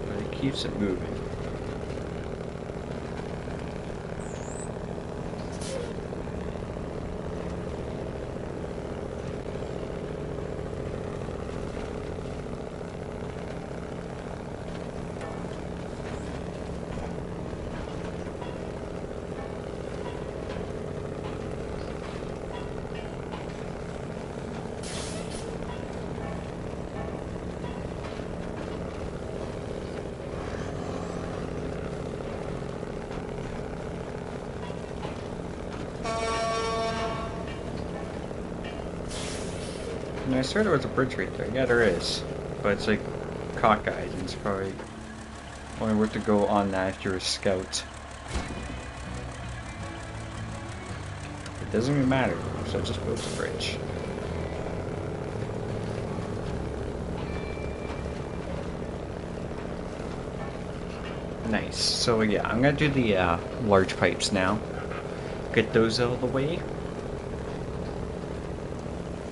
but it keeps it moving. And I swear there was a bridge right there. Yeah, there is. But it's like cockeyed, and it's probably only worth to go on that if you're a scout. It doesn't even matter, so just build the bridge. Nice. So yeah, I'm gonna do the large pipes now. Get those out of the way.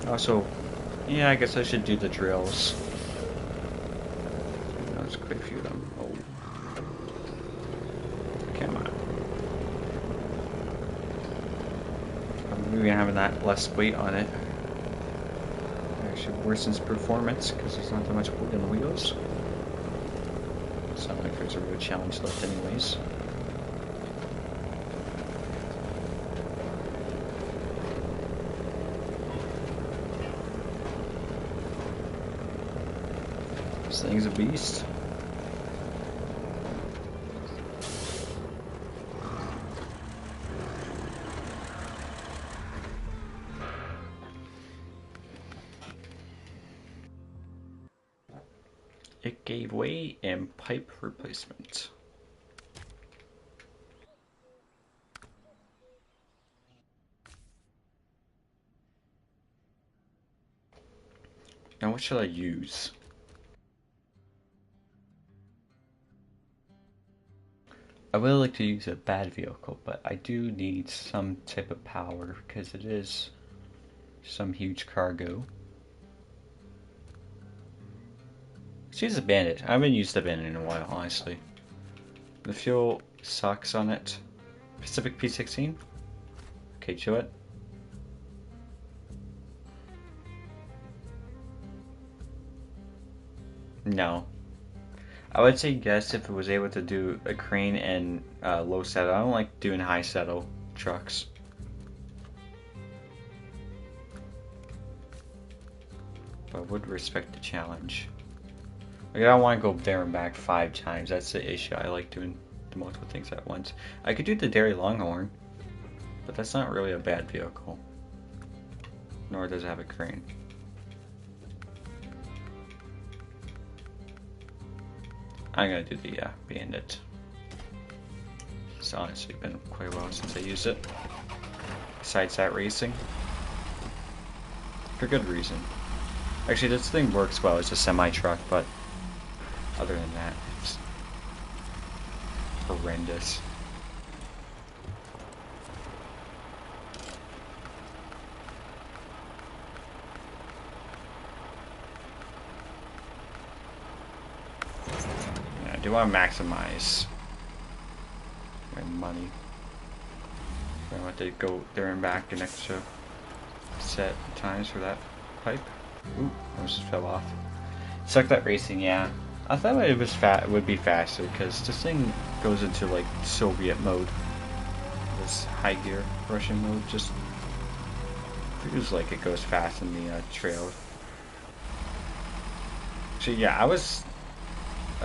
Also, yeah, I guess I should do the drills. There's quite a few of them. Oh. Come on. Maybe having that less weight on it actually worsens performance because there's not that much weight in the wheels. It's not like there's a real challenge left anyways. This thing's a beast. It gave way in pipe replacement. Now what should I use? I would like to use a bad vehicle, but I do need some type of power because it is some huge cargo. Let's use a bandit. I haven't used the bandit in a while, honestly. The fuel sucks on it. Pacific P16? Okay, show it. No. I would say yes if it was able to do a crane and low settle. I don't like doing high settle trucks. But I would respect the challenge. Like, I don't want to go there and back 5 times. That's the issue. I like doing the multiple things at once. I could do the Dairy Longhorn, but that's not really a bad vehicle. Nor does it have a crane. I'm gonna do the Bandit. It's honestly been quite a while since I used it. Besides that racing. For good reason. Actually, this thing works well. It's a semi-truck, but other than that, it's horrendous. Yeah, I do want to maximize my money. I want to go there and back an extra set times for that pipe. Ooh, I just fell off. Suck that racing, yeah. I thought it was would be faster because this thing goes into like Soviet mode. This high gear Russian mode just feels like it goes fast in the trail. So yeah, I was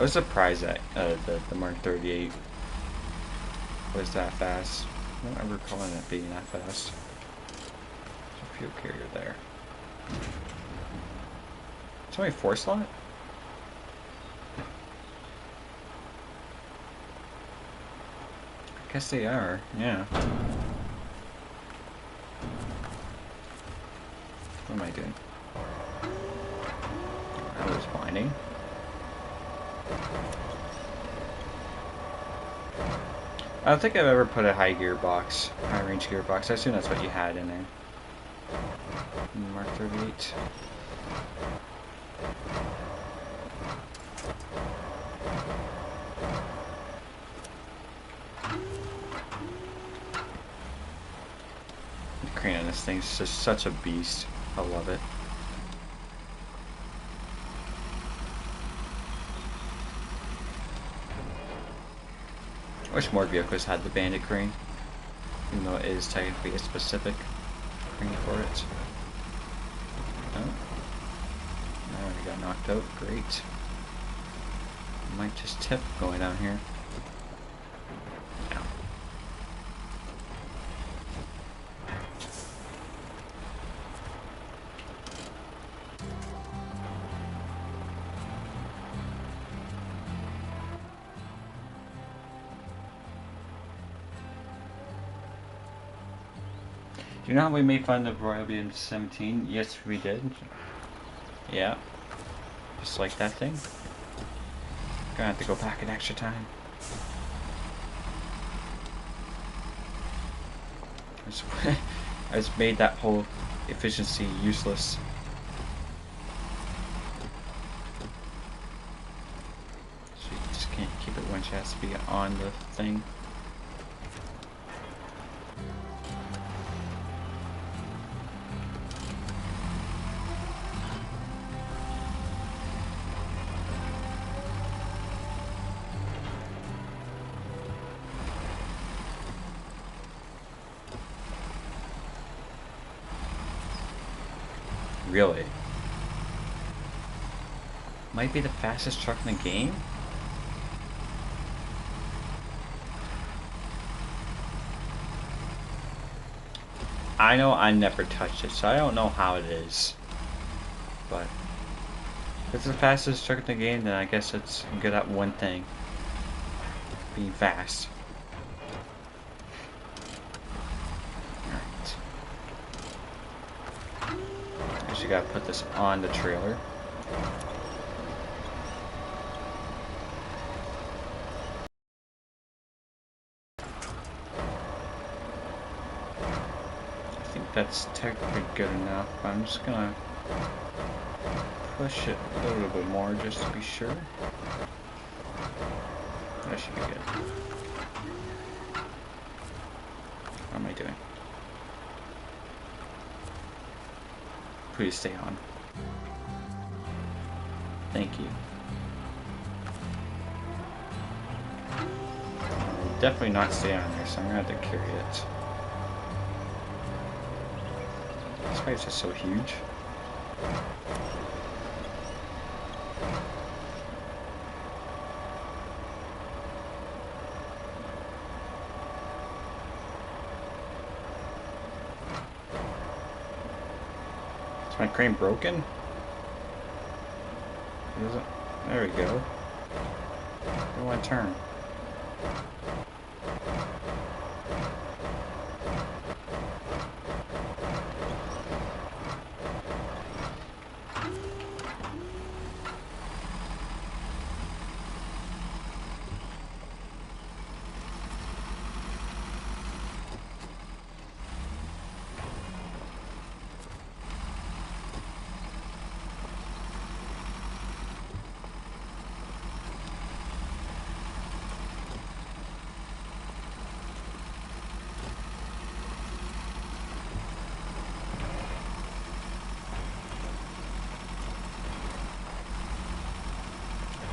surprised that the Mark 38 was that fast. I don't ever recalling it being that fast. There's a fuel carrier there. It's only 4 slot? I guess they are, yeah. What am I doing? I was blinding. I don't think I've ever put a high gearbox, high range gearbox. I assume that's what you had in there. Mark 38. The crane on this thing's just such a beast. I love it. I wish more vehicles had the Bandit crane, even though it is technically a specific crane for it. Oh, now we got knocked out. Great. Might just tip going down here. Do you know how we made fun of Royal BM17? Yes, we did. Yeah. Just like that thing. Gonna have to go back an extra time. I just made that whole efficiency useless. So you just can't keep it when she has to be on the thing. Really? Might be the fastest truck in the game? I know I never touched it, so I don't know how it is. But if it's the fastest truck in the game, then I guess it's good at one thing. Being fast. You gotta put this on the trailer. I think that's technically good enough. I'm just gonna push it a little bit more just to be sure. That should be good. How am I doing? Please stay on. Thank you. Definitely not stay on there, so I'm gonna have to carry it. This place is so huge. Is my crane broken? Is it? There we go. I don't want to turn.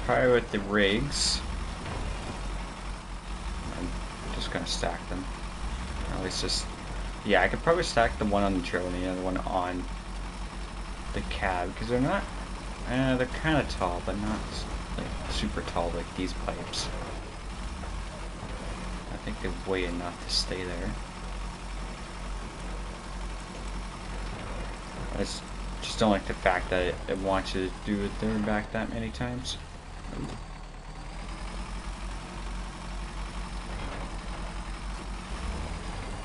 Probably with the rigs. to stack them. Or at least just... Yeah, I could probably stack the one on the trail and the other one on the cab, because they're not... they're kind of tall, but not like super tall like these pipes. I think they weigh enough to stay there. I just don't like the fact that it wants you to do it there and back that many times. Ooh.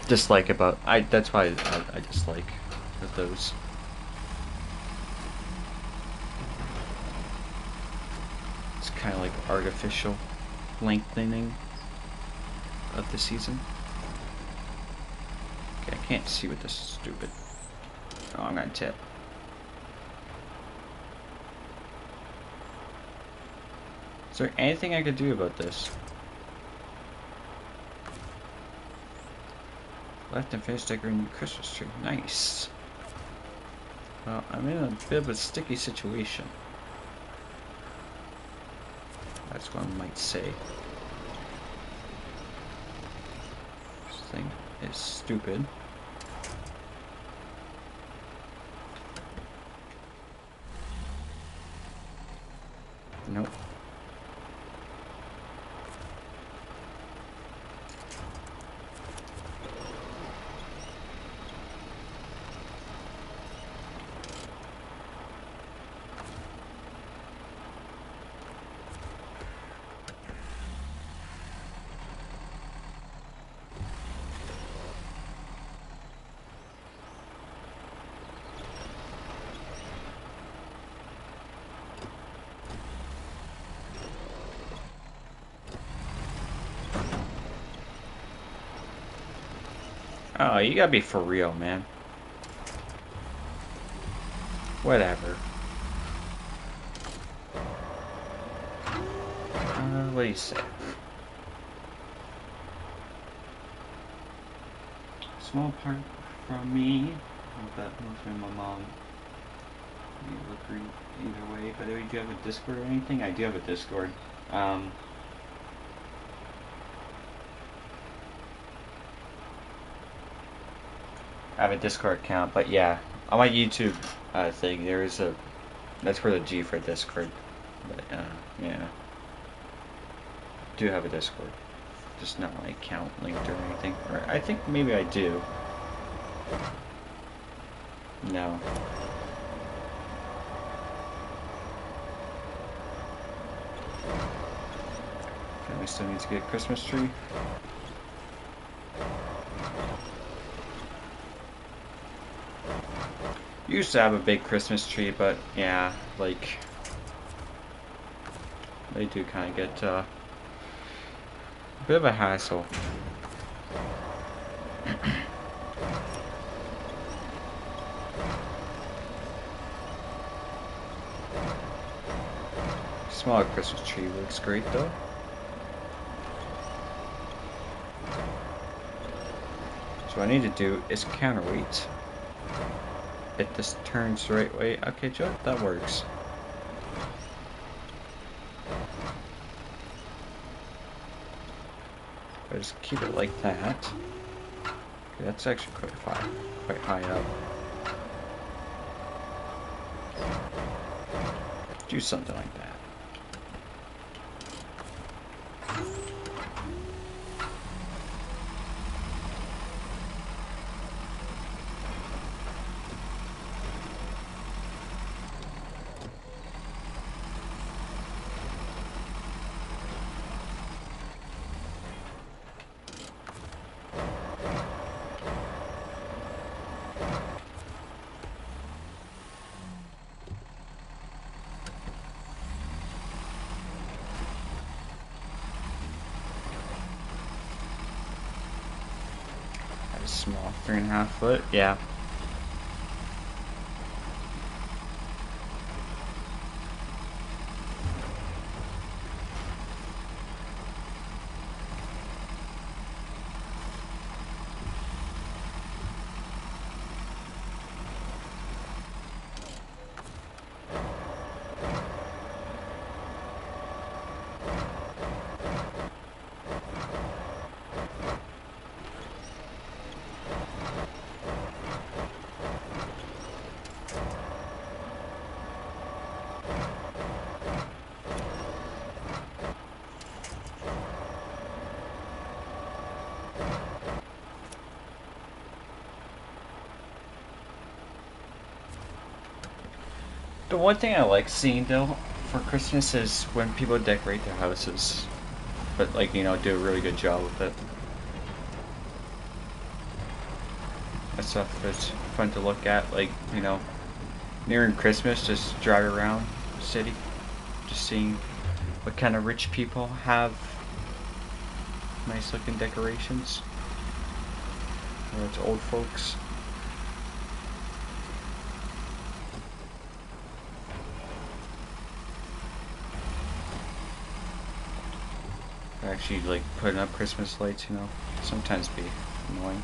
Dislike about that's why I dislike with those. It's kind of like artificial lengthening of the season. Okay, I can't see with this stupid. Oh, I'm gonna tip. Is there anything I could do about this? Left and finished decorating your Christmas tree. Nice. Well, I'm in a bit of a sticky situation. That's what I might say. This thing is stupid. Nope. Oh, you gotta be for real, man. Whatever. What do you say? Small part from me, but mostly my mom. You agree either way. But do you have a Discord or anything? I do have a Discord. I have a Discord account, but yeah, on my YouTube thing, there is a. That's where the G for Discord. But yeah, do have a Discord, just not my account linked or anything. Or I think maybe I do. No. Family still needs to get a Christmas tree. Used to have a big Christmas tree, but yeah, like they do kind of get a bit of a hassle. Smaller Christmas tree looks great though. So what I need to do is counterweight. If this turns the right way, okay, Joe, that works. I just keep it like that. Okay, that's actually quite high up. Do something like that. Small, 3.5 foot, yeah. The one thing I like seeing though for Christmas is when people decorate their houses, but like do a really good job with it. That stuff is fun to look at. Like nearing Christmas, just drive around the city, just seeing what kind of rich people have nice looking decorations. Or it's old folks. Actually, like putting up Christmas lights, sometimes be annoying,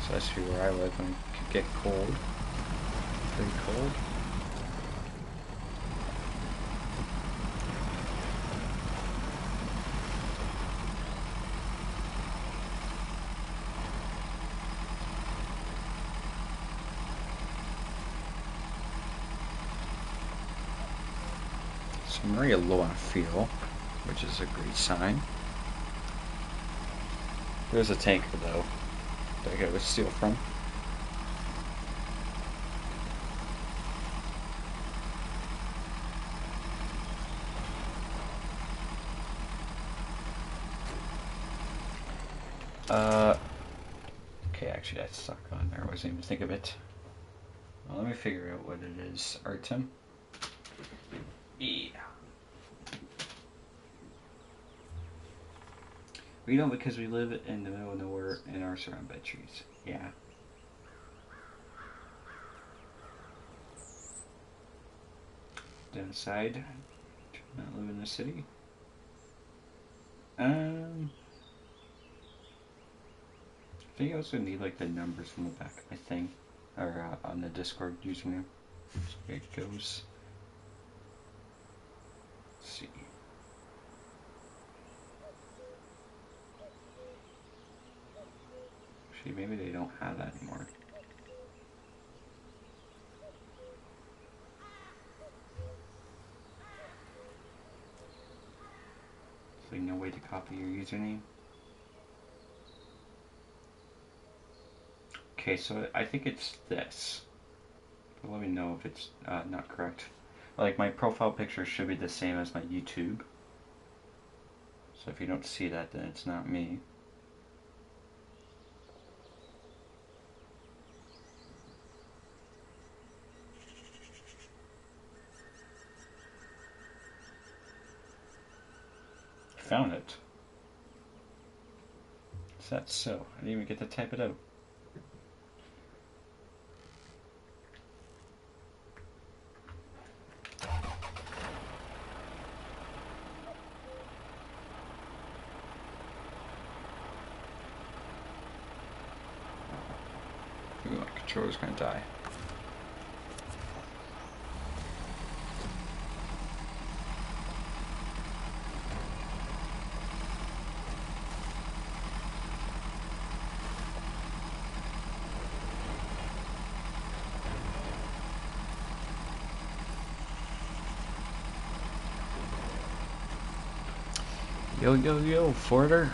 especially where I live when it could get cold, pretty cold. So I'm already low on fuel, which is a great sign. There's a tanker though that I gotta steal from. Okay, actually that's stuck on there. I wasn't even thinking of it. Well, let me figure out what it is. Artem. Yeah. We don't, because we live in the middle of nowhere and are surrounded by trees. Yeah. Downside to not live in the city. I think I also need like the numbers from the back of my thing, or on the Discord username. So it goes. Let's see. Actually, maybe they don't have that anymore. So no way to copy your username. Okay, so I think it's this. But let me know if it's not correct. Like my profile picture should be the same as my YouTube. So if you don't see that, then it's not me. Found it. Is that so? I didn't even get to type it out. Ooh, my controller's gonna die. Yo, yo, yo, Forder.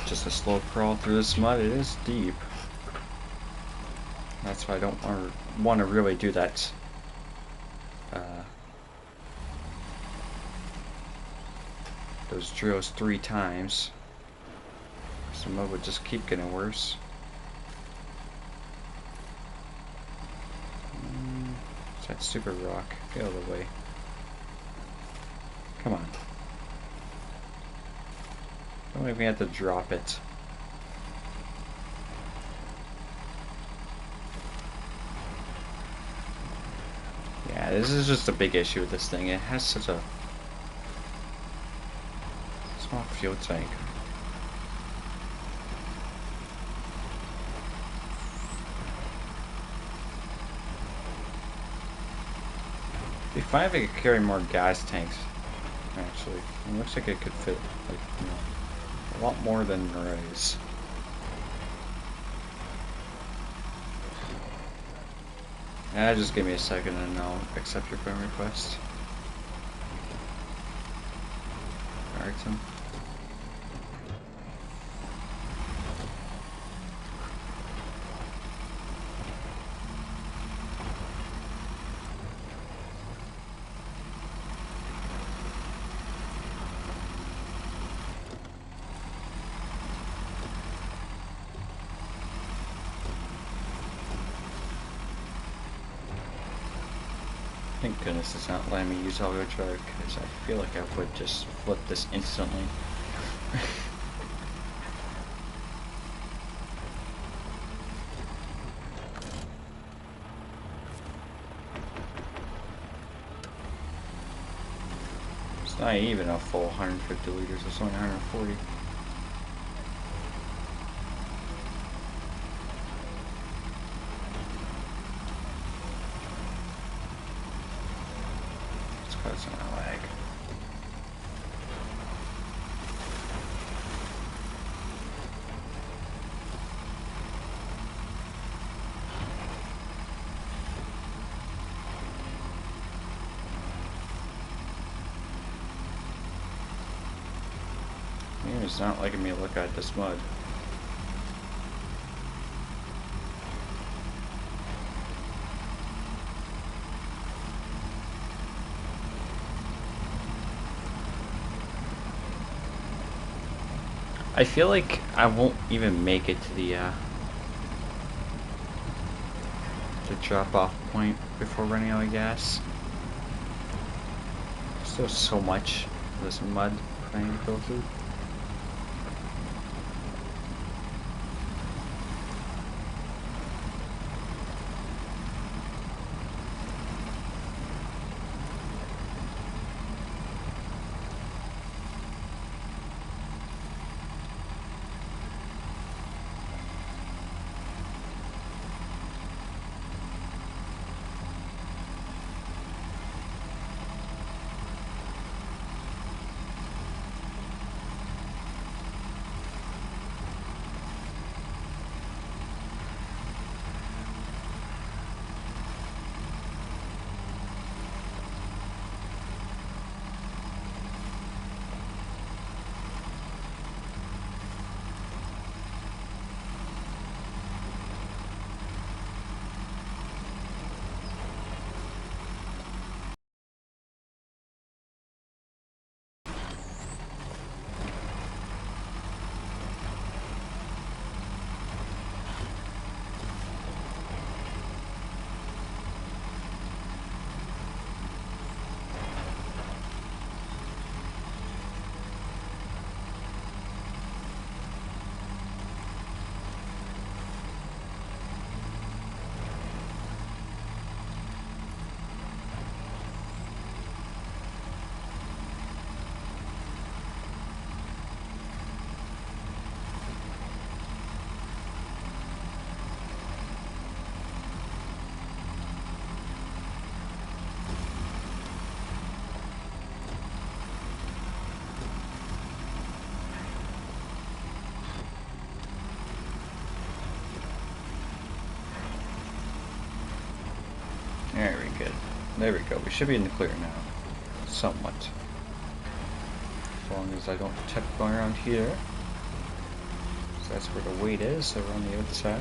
Just a slow crawl through this mud. It is deep. That's why I don't want to really do that. Those drills 3 times. So mud would just keep getting worse. It's that stupid rock. Get out of the way. Come on. Don't make me have to drop it. Yeah, this is just a big issue with this thing. It has such a small fuel tank. If I could carry more gas tanks, Actually, it looks like it could fit, like, you know, a lot more than Rise. Just give me a second and I'll accept your friend request. Alright, Tim. Thank goodness it's not letting me use overdrive, because I feel like I would just flip this instantly. It's not even a full 150 liters, it's only 140. It's not lag. It's not letting me look at this mud. I feel like I won't even make it to the drop-off point before running out of gas. There's still so much of this mud I need to go through. Very good. There we go. We should be in the clear now. Somewhat. As long as I don't check going around here. So that's where the weight is, so we're on the other side.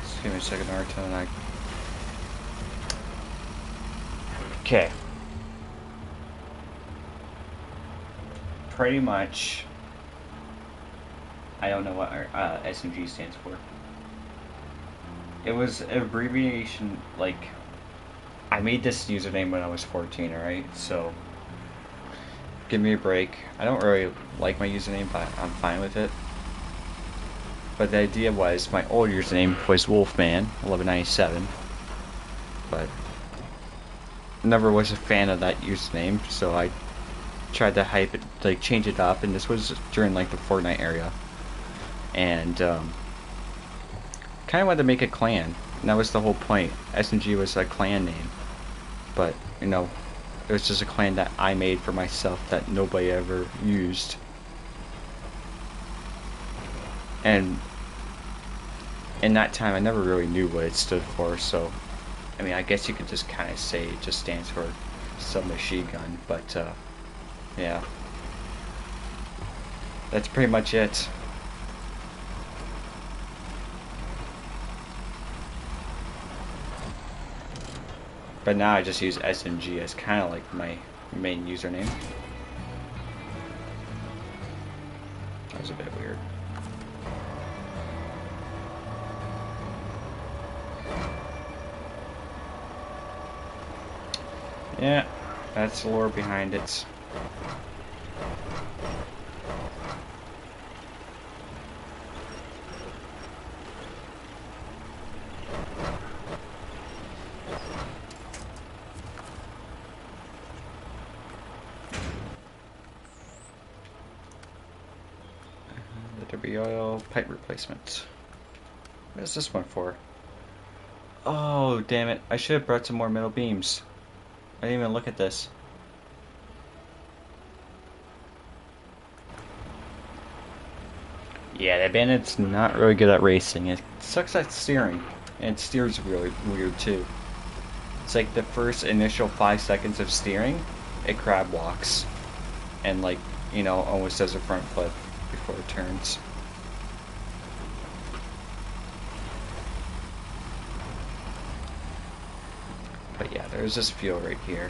Just give me a second, R10. Okay. Pretty much, I don't know what our SMG stands for. It was an abbreviation, like, I made this username when I was 14, alright? So, give me a break. I don't really like my username, but I'm fine with it. But the idea was, my old username was Wolfman1197, but never was a fan of that username, so I tried to hype it, like change it up, and this was during like the Fortnite area, and kind of wanted to make a clan, and that was the whole point. SNG was a clan name, but you know, it was just a clan that I made for myself that nobody ever used. And in that time, I never really knew what it stood for, so I mean, I guess you could just kind of say it just stands for submachine gun, but yeah, that's pretty much it. But now I just use SMG as kind of like my main username. That was a bit weird. Yeah, that's the lore behind it. The oil pipe replacement. What is this one for? Oh, damn it. I should have brought some more metal beams. I didn't even look at this. Yeah, the Bandit's not really good at racing. It sucks at steering. And it steers really weird too. It's like the first initial 5 seconds of steering, it crab walks. And like, you know, almost does a front flip before it turns. But yeah, there's this fuel right here.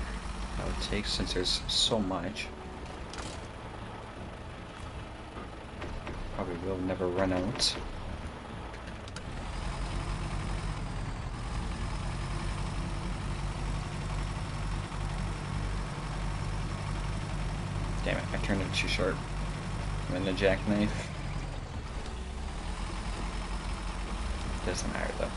I would take since there's so much. Probably will never run out. Damn it, I turned it too sharp. I'm in the jackknife. Doesn't matter though.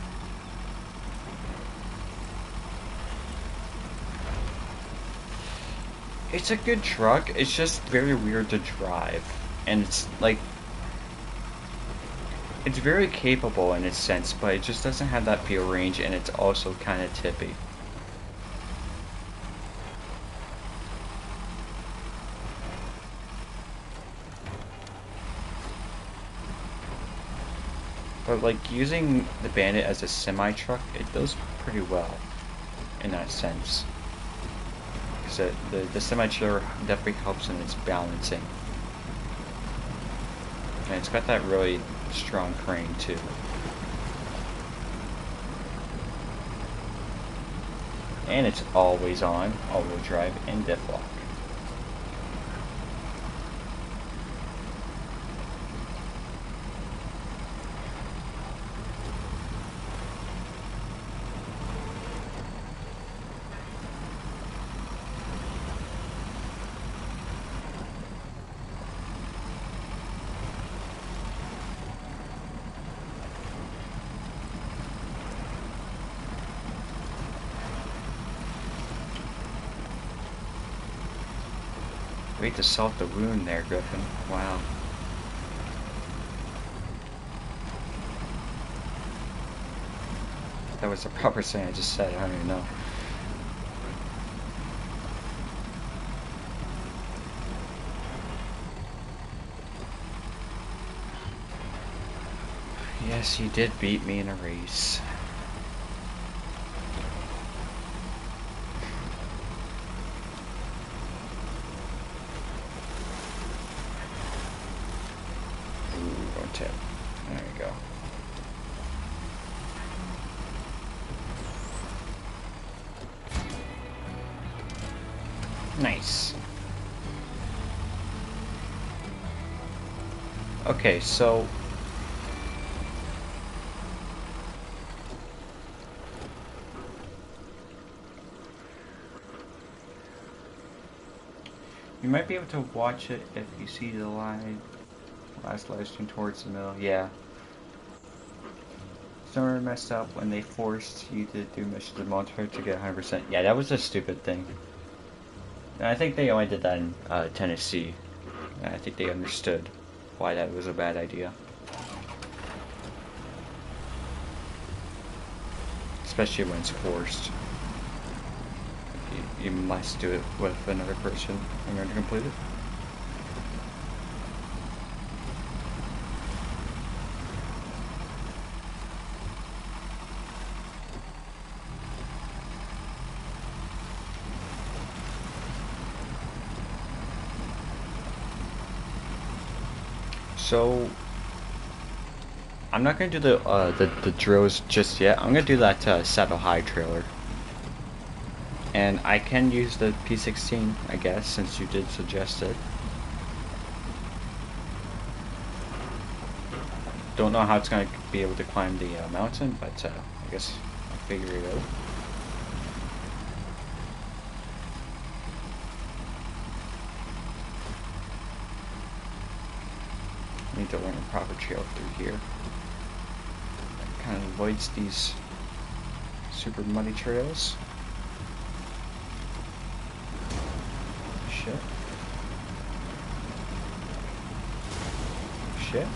It's a good truck, it's just very weird to drive. And it's like, it's very capable in its sense, but it just doesn't have that fuel range, and it's also kind of tippy. But like, using the Bandit as a semi-truck, it does pretty well in that sense. Because the semi-trailer definitely helps in its balancing. And it's got that really strong crane too. And it's always on, all-wheel drive, and diff lock. Way to salt the wound there, Griffin. Wow. That was the proper saying I just said, I don't even know. Yes, you did beat me in a race. Tip. There we go. Nice. Okay, so you might be able to watch it if you see the last live stream towards the middle. Yeah. Snowrunner messed up when they forced you to do missions in multiplayer to get 100%. Yeah, that was a stupid thing. And I think they only did that in Tennessee. And I think they understood why that was a bad idea. especially when it's forced. You must do it with another person in order to complete it. So I'm not gonna do the drills just yet. I'm gonna do that Saddle High trailer, and I can use the P16, I guess, since you did suggest it. Don't know how it's gonna be able to climb the mountain, but I guess I'll figure it out. I need to learn a proper trail through here. Kind of avoids these super muddy trails. Shit. Shit.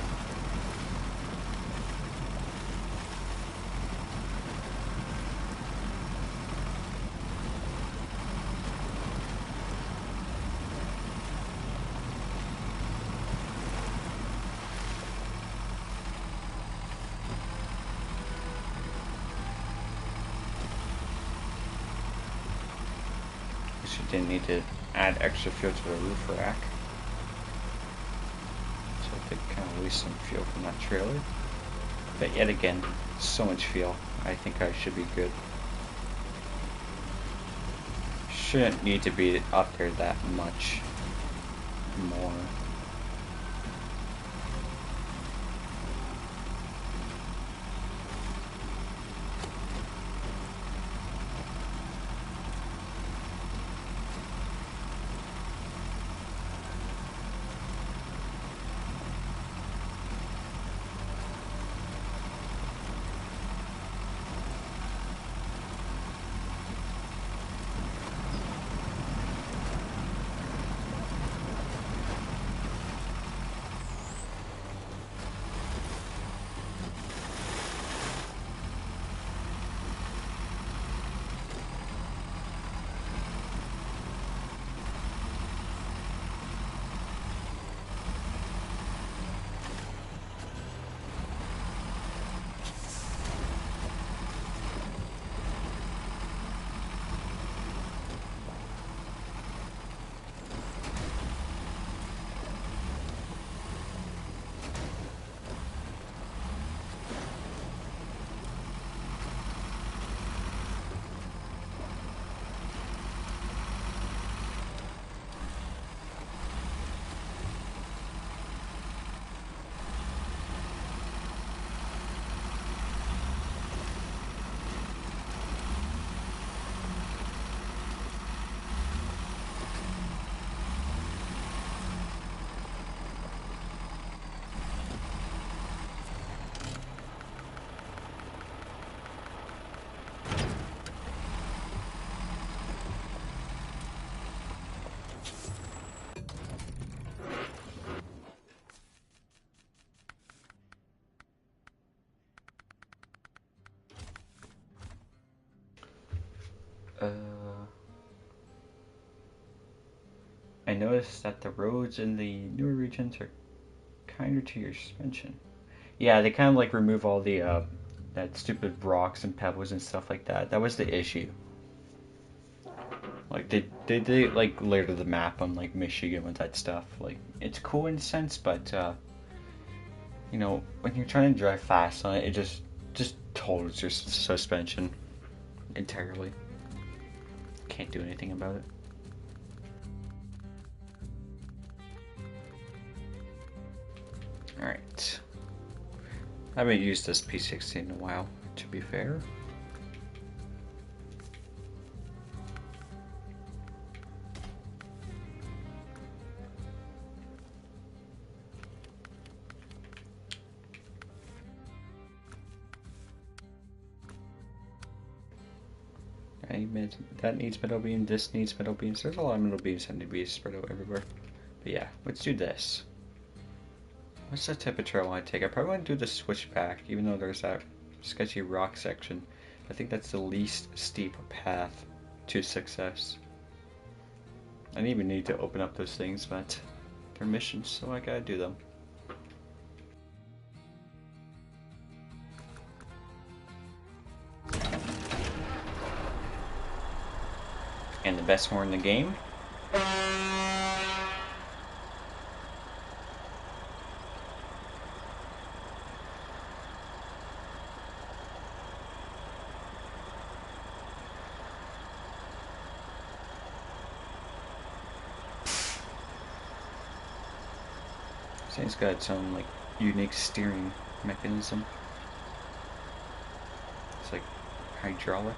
You didn't need to add extra fuel to the roof rack. So I did kind of waste some fuel from that trailer. But yet again, so much fuel. I think I should be good. Shouldn't need to be up there that much more. I noticed that the roads in the newer regions are kinder to your suspension. Yeah, they kind of like remove all the that stupid rocks and pebbles and stuff like that. That was the issue. Like they like layer the map on like Michigan with that stuff. Like it's cool in a sense, but you know, when you're trying to drive fast on it, it just totals your suspension entirely. Can't do anything about it. Alright. I haven't used this P16 in a while, to be fair. That needs metal beam, this needs metal beams. There's a lot of metal beams that need to be spread out everywhere. But yeah, let's do this. What's the type of trail I want to take? I probably want to do the switchback, even though there's that sketchy rock section. I think that's the least steep path to success. I didn't even need to open up those things, but they're missions, so I gotta do them. And the best horn in the game. It's got its own like unique steering mechanism. It's like hydraulic.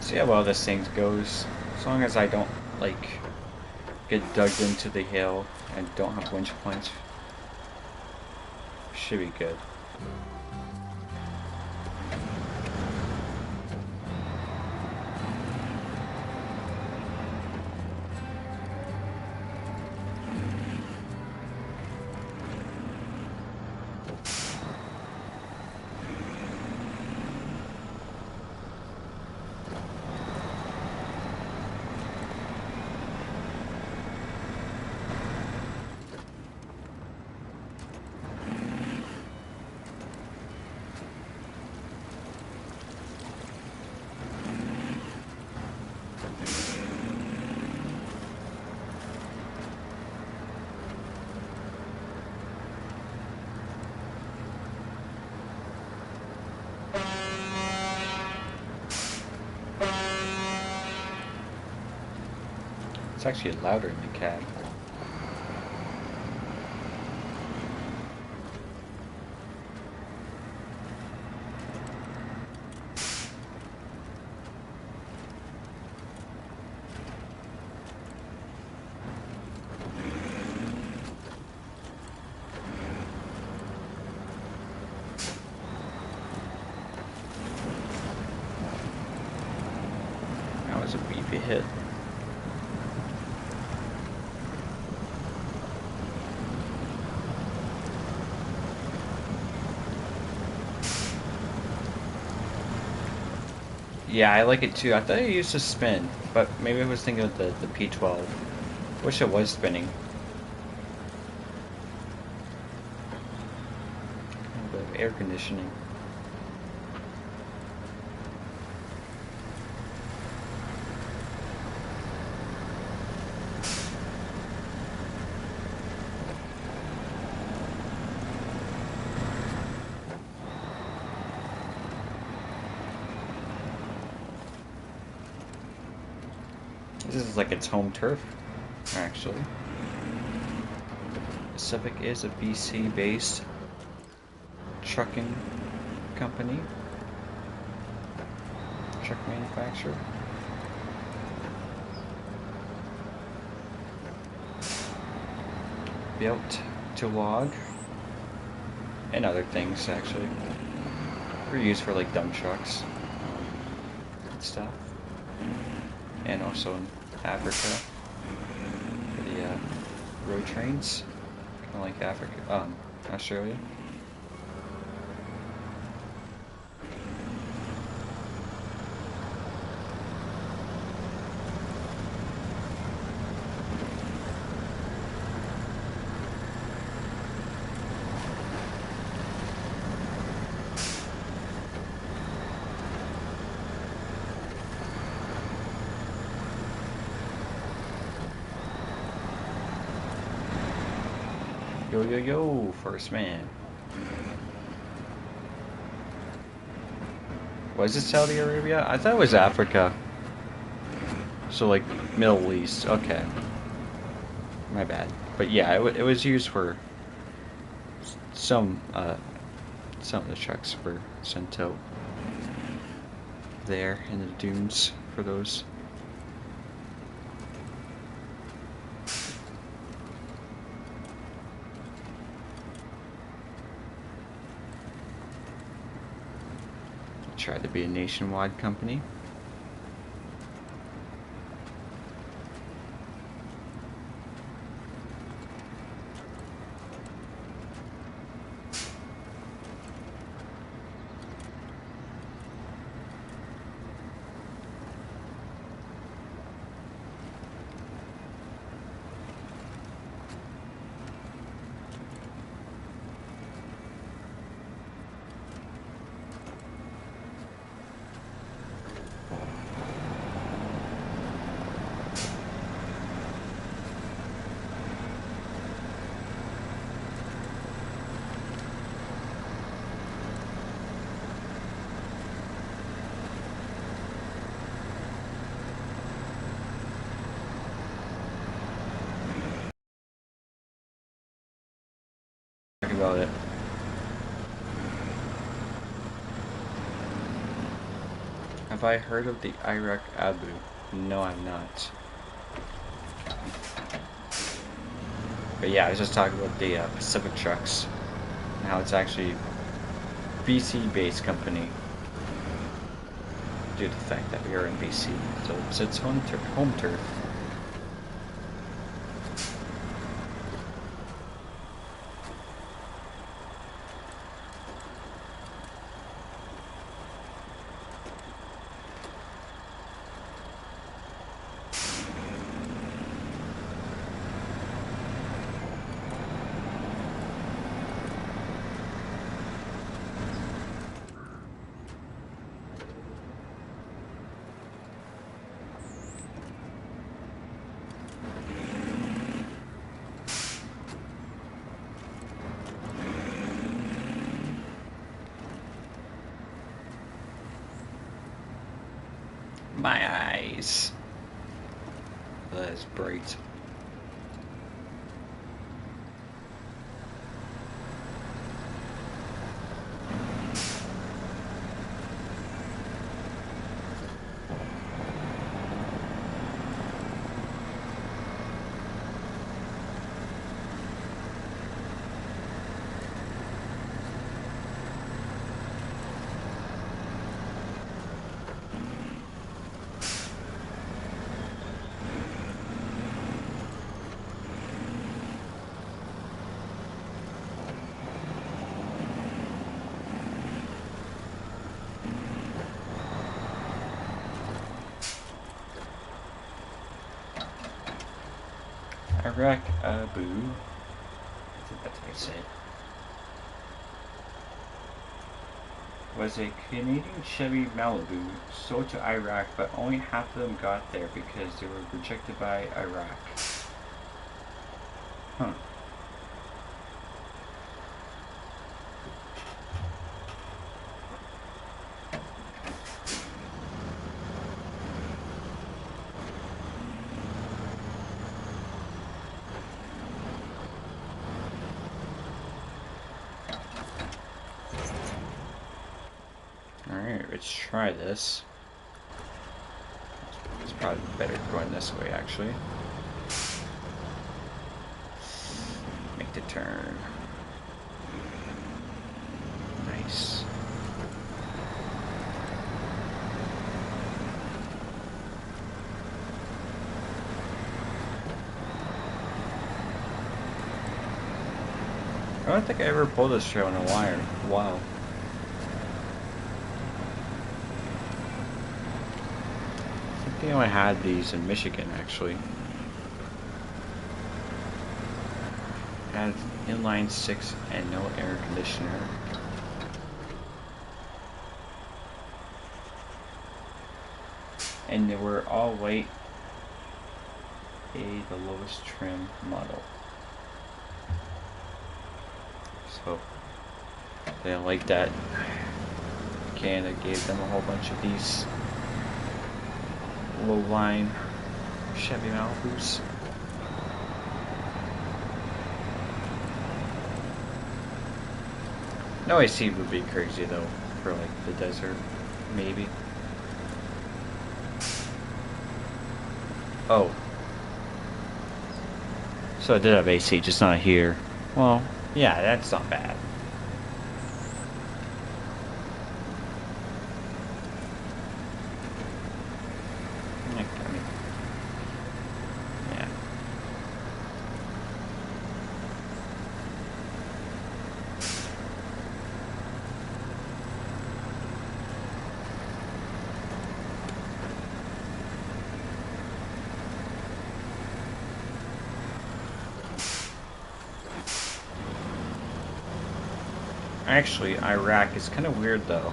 See how well this thing goes. As long as I don't like get dug into the hill and don't have winch points, should be good. It's actually louder in the cab. That was a beefy hit. Yeah, I like it too. I thought it used to spin, but maybe I was thinking of the P12. Wish it was spinning. A little bit of air conditioning. This is like its home turf, actually. Pacific is a BC-based trucking company, truck manufacturer. Built to log and other things, actually. They're used for like dump trucks and stuff, and also in Africa for the road trains, kind of like Africa, Australia. Yo, yo, yo, first man. Was it Saudi Arabia? I thought it was Africa. So, like, Middle East. Okay. My bad. But yeah, it was used for some of the trucks were sent out there in the dunes for those. try to be a nationwide company. About it. Have I heard of the Iraq Abu? No, I'm not. But yeah, I was just talking about the Pacific Trucks and how it's actually BC-based company due to the fact that we are in BC, so it's its home turf. My eyes. That is bright. Iraq Abu, I think that's how you say it, was a Canadian Chevy Malibu sold to Iraq, but only half of them got there because they were rejected by Iraq. Huh. Alright, let's try this. It's probably better going this way, actually. Make the turn. Nice. I don't think I ever pulled this trail in a while. I think I had these in Michigan, actually. Had inline 6 and no air conditioner. And they were all white, the lowest trim model. So they didn't like that. Canada gave them a whole bunch of these low line Chevy Malibus. No AC would be crazy though, for like the desert, maybe. Oh. So I did have AC, just not here. Well, yeah, that's not bad. Actually, Iraq is kind of weird though.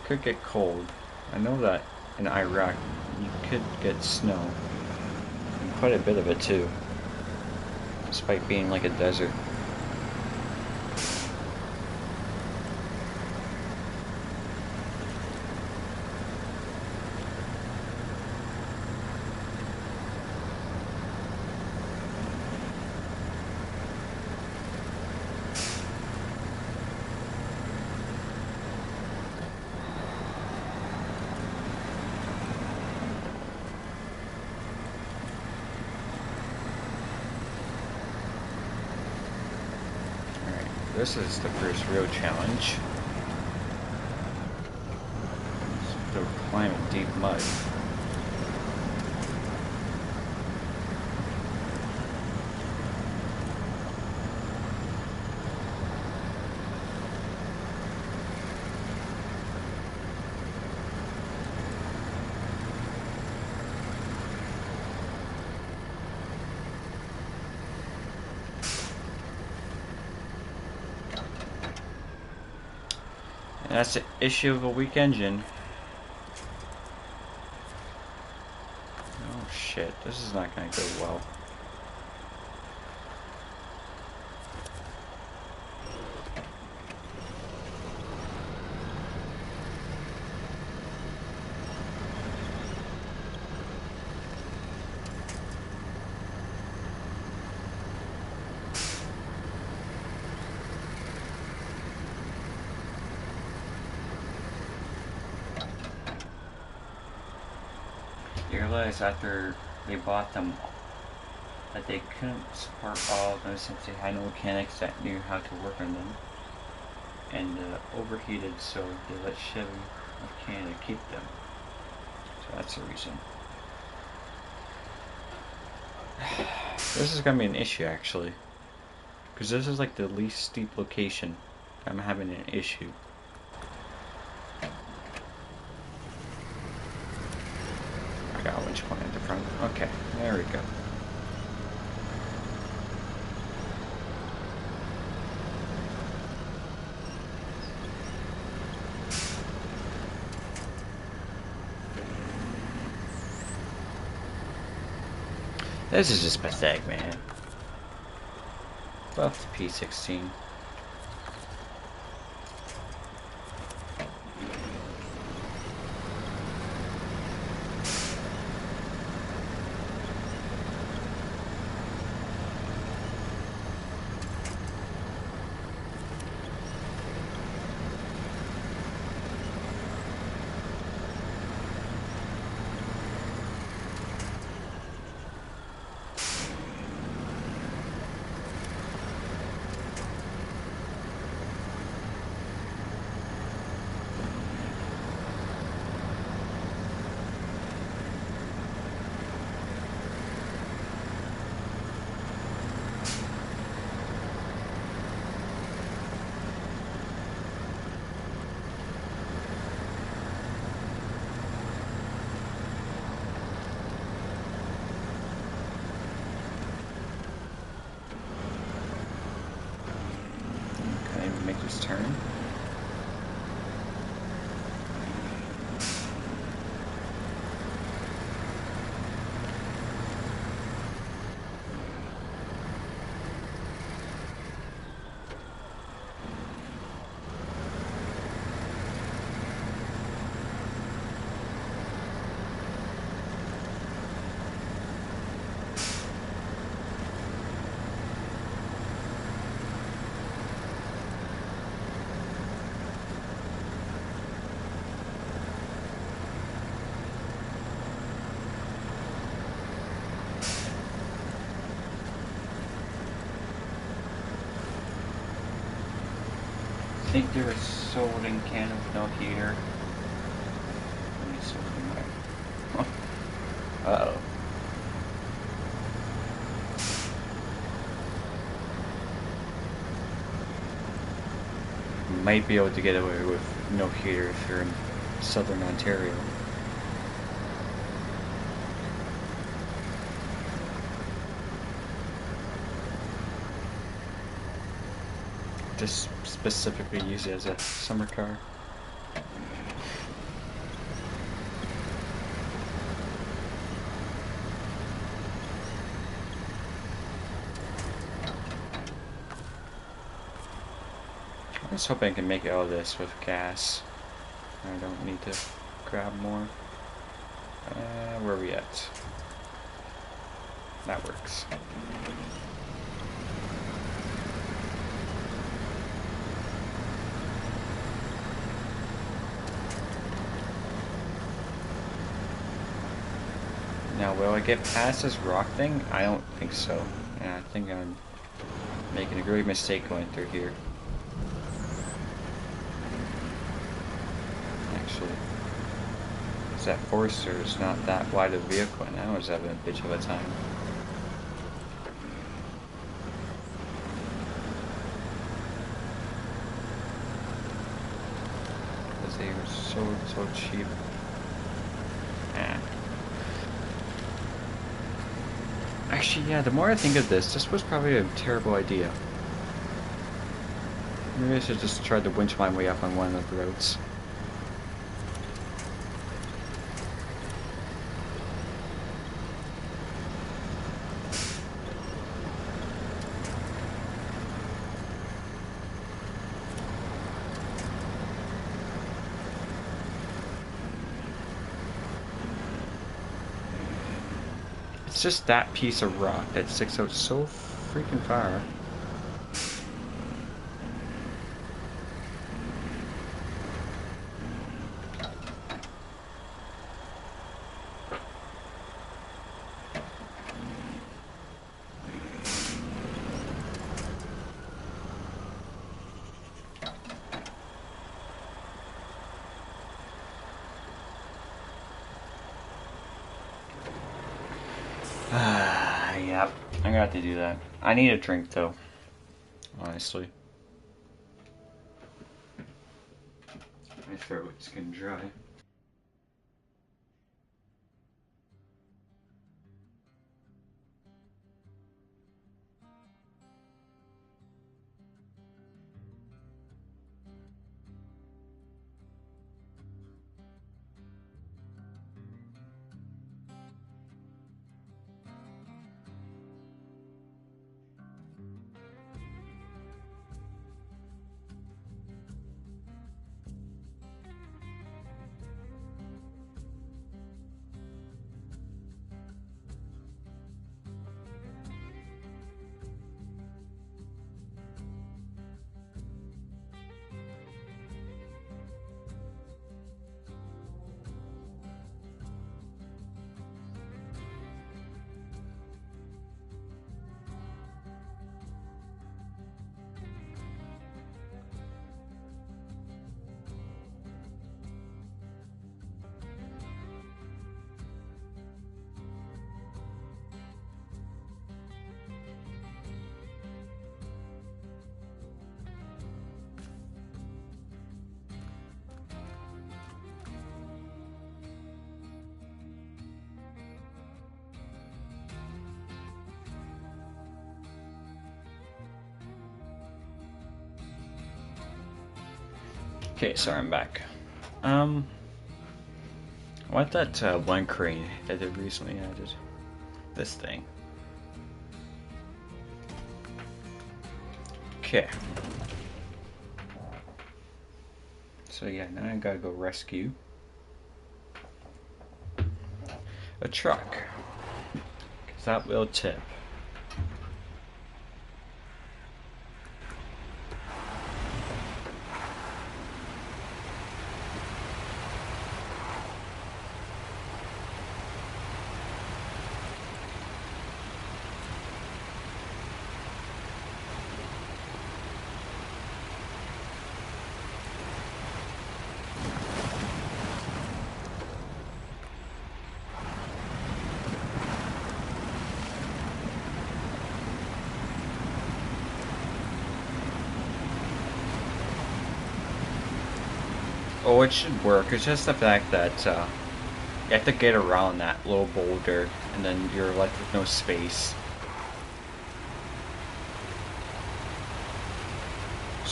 Could get cold. I know that in Iraq you could get snow. And quite a bit of it too. Despite being like a desert. This is the first real challenge. So climbing deep mud. And that's the issue of a weak engine. Oh shit, this is not gonna go well. You realize after they bought them that they couldn't support all of them since they had no mechanics that knew how to work on them, and overheated, so they let Chevy of Canada keep them. So that's the reason. This is gonna be an issue actually, because this is like the least steep location. I'm having an issue. I got a winch point at the front. Okay, there we go. This is just pathetic, man. Buff the P16. Make this turn. I think they were sold in Canada with no heater. Let me sort them out. Uh-oh. Might be able to get away with no heater if you're in southern Ontario. just specifically use it as a summer car. I was hoping I can make it all this with gas. I don't need to grab more. Where are we at? That works. Now, will I get past this rock thing? I don't think so. Yeah, I think I'm making a great mistake going through here. Actually, because that Forester is not that wide of a vehicle, and I was having a bitch of a time. Because they were so cheap. Ah. Actually, yeah, the more I think of this was probably a terrible idea. Maybe I should just try to winch my way up on one of the roads. It's just that piece of rock that sticks out so freaking far. Yep, I'm gonna have to do that. I need a drink though, honestly. My throat's getting dry. Okay, sorry, I'm back. What that one crane that they recently added? This thing. Okay. So yeah, now I gotta go rescue a truck. 'Cause that will tip. Oh, it should work. It's just the fact that you have to get around that little boulder, and then you're left with no space.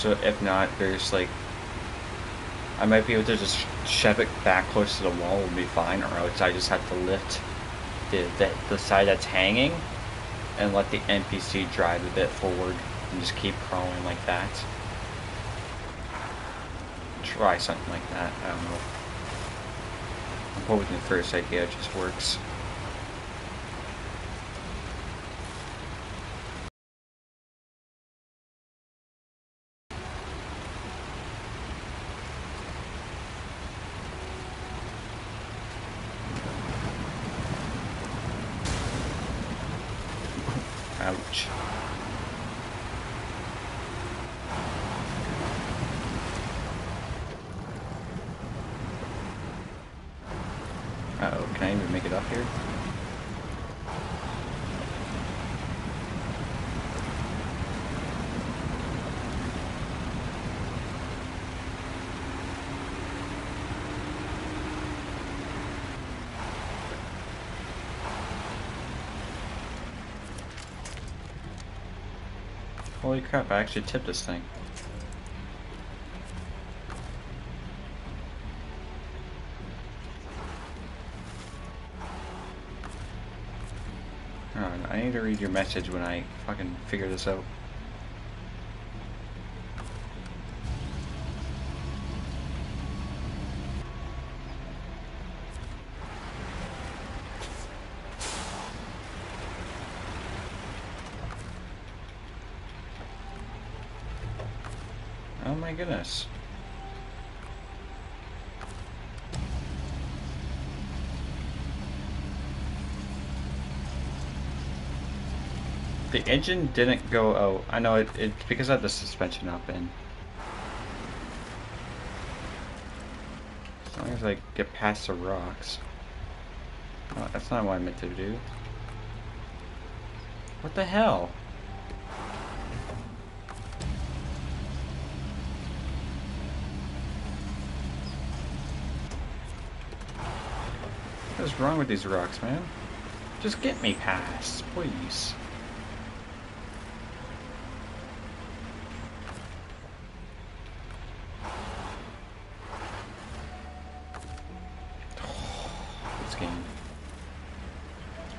So if not, there's like, I might be able to just shove it back close to the wall and be fine, or else I just have to lift the side that's hanging and let the NPC drive a bit forward and just keep crawling like that. Try something like that, I don't know. I'm hoping the first idea just works. Ouch. Uh-oh, can I even make it up here? Holy crap, I actually tipped this thing. I need to read your message when I fucking figure this out. Oh my goodness. The engine didn't go out. I know it's because I had the suspension up in. As long as I get past the rocks. Oh, that's not what I meant to do. What the hell? What is wrong with these rocks, man? Just get me past, please.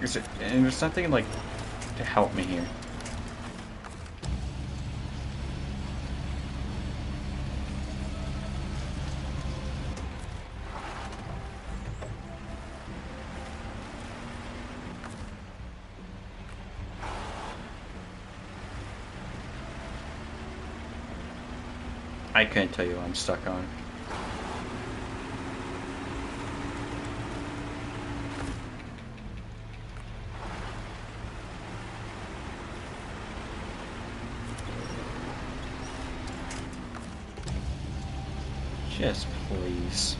This game. And there's nothing like to help me here. I couldn't tell you what I'm stuck on. Just please.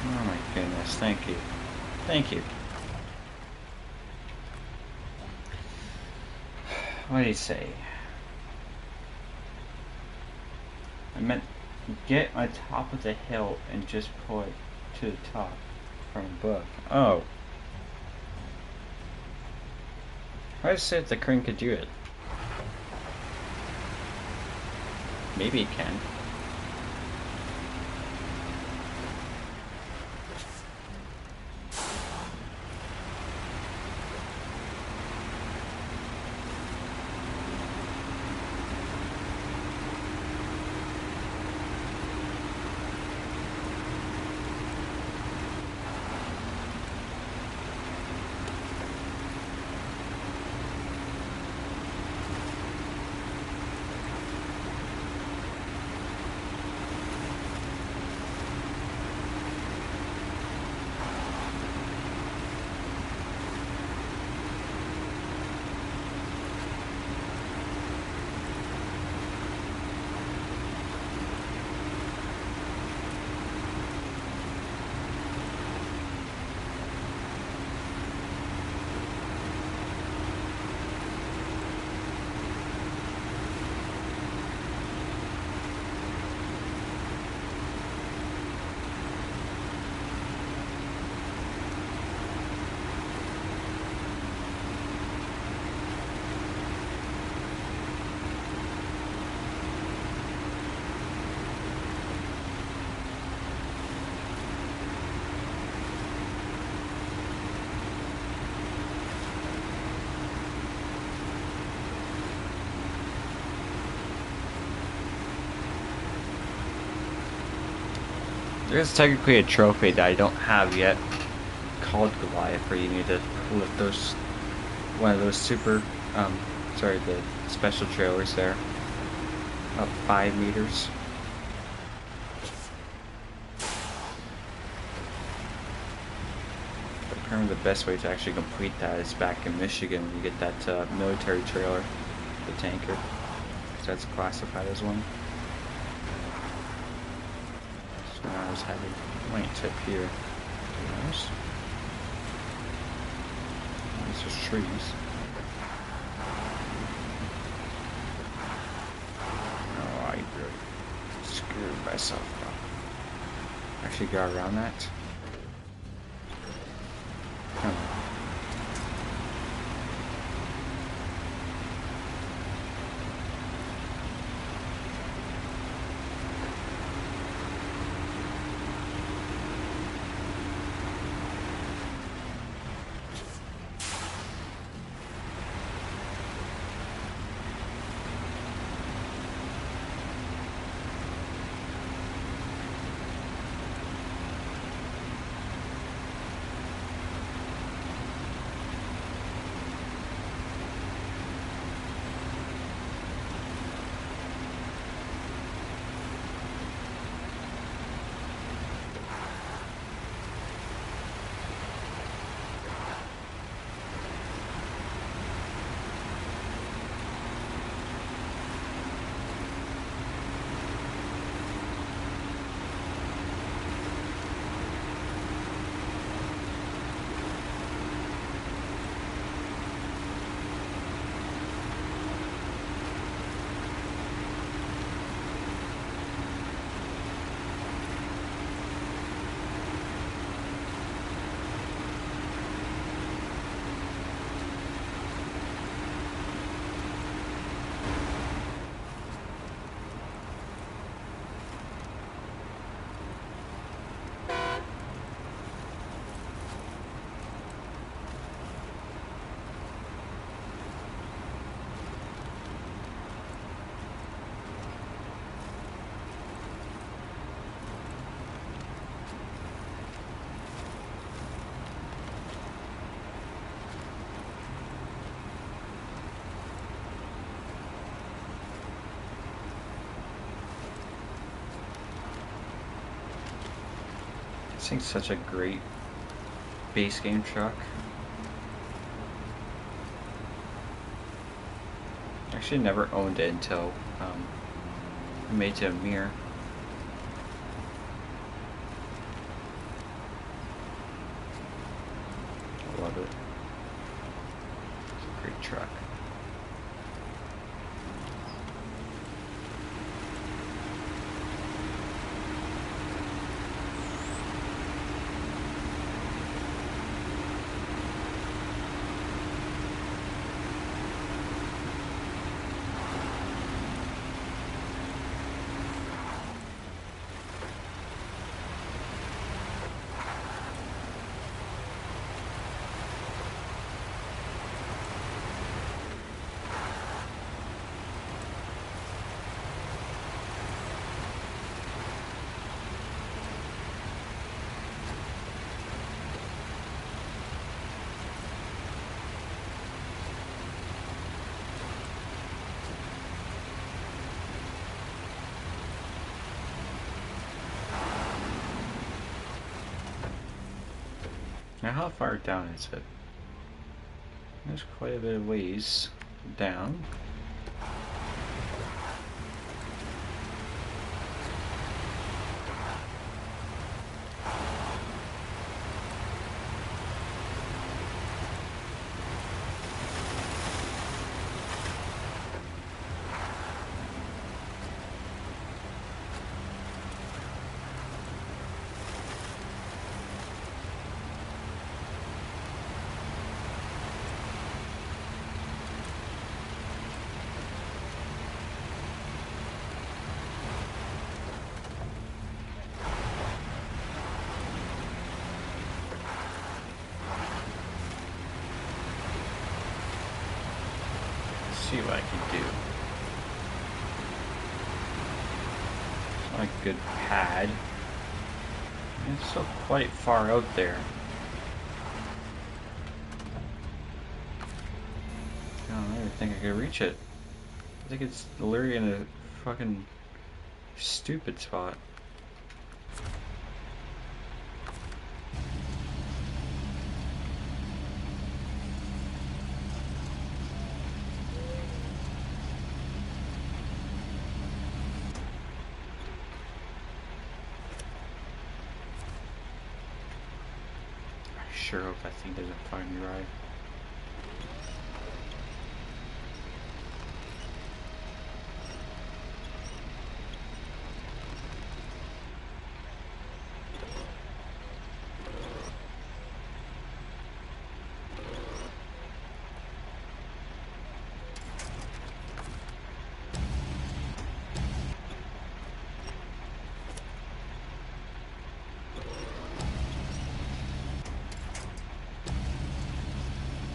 Oh my goodness, thank you. Thank you. What do you say? I meant get on top of the hill and just pull it to the top from above. Oh. I said the crane could do it. Maybe it can. There's technically a trophy that I don't have yet called Goliath, where you need to lift those, one of those super, the special trailers there, up 5 meters. But apparently the best way to actually complete that is back in Michigan. You get that military trailer, the tanker, so that's classified as one. So now I was having a lane tip here. Nice. These are trees. Oh, I really screwed myself up. Actually got around that. Come on. This thing's such a great base game truck. Actually never owned it until I made it to a mirror. I love it. It's a great truck. Now how far down is it? There's quite a bit of ways down. See what I can do. It's not a good pad. It's still quite far out there. I don't even think I could reach it. I think it's literally in a fucking stupid spot. I sure hope that thing doesn't find me right.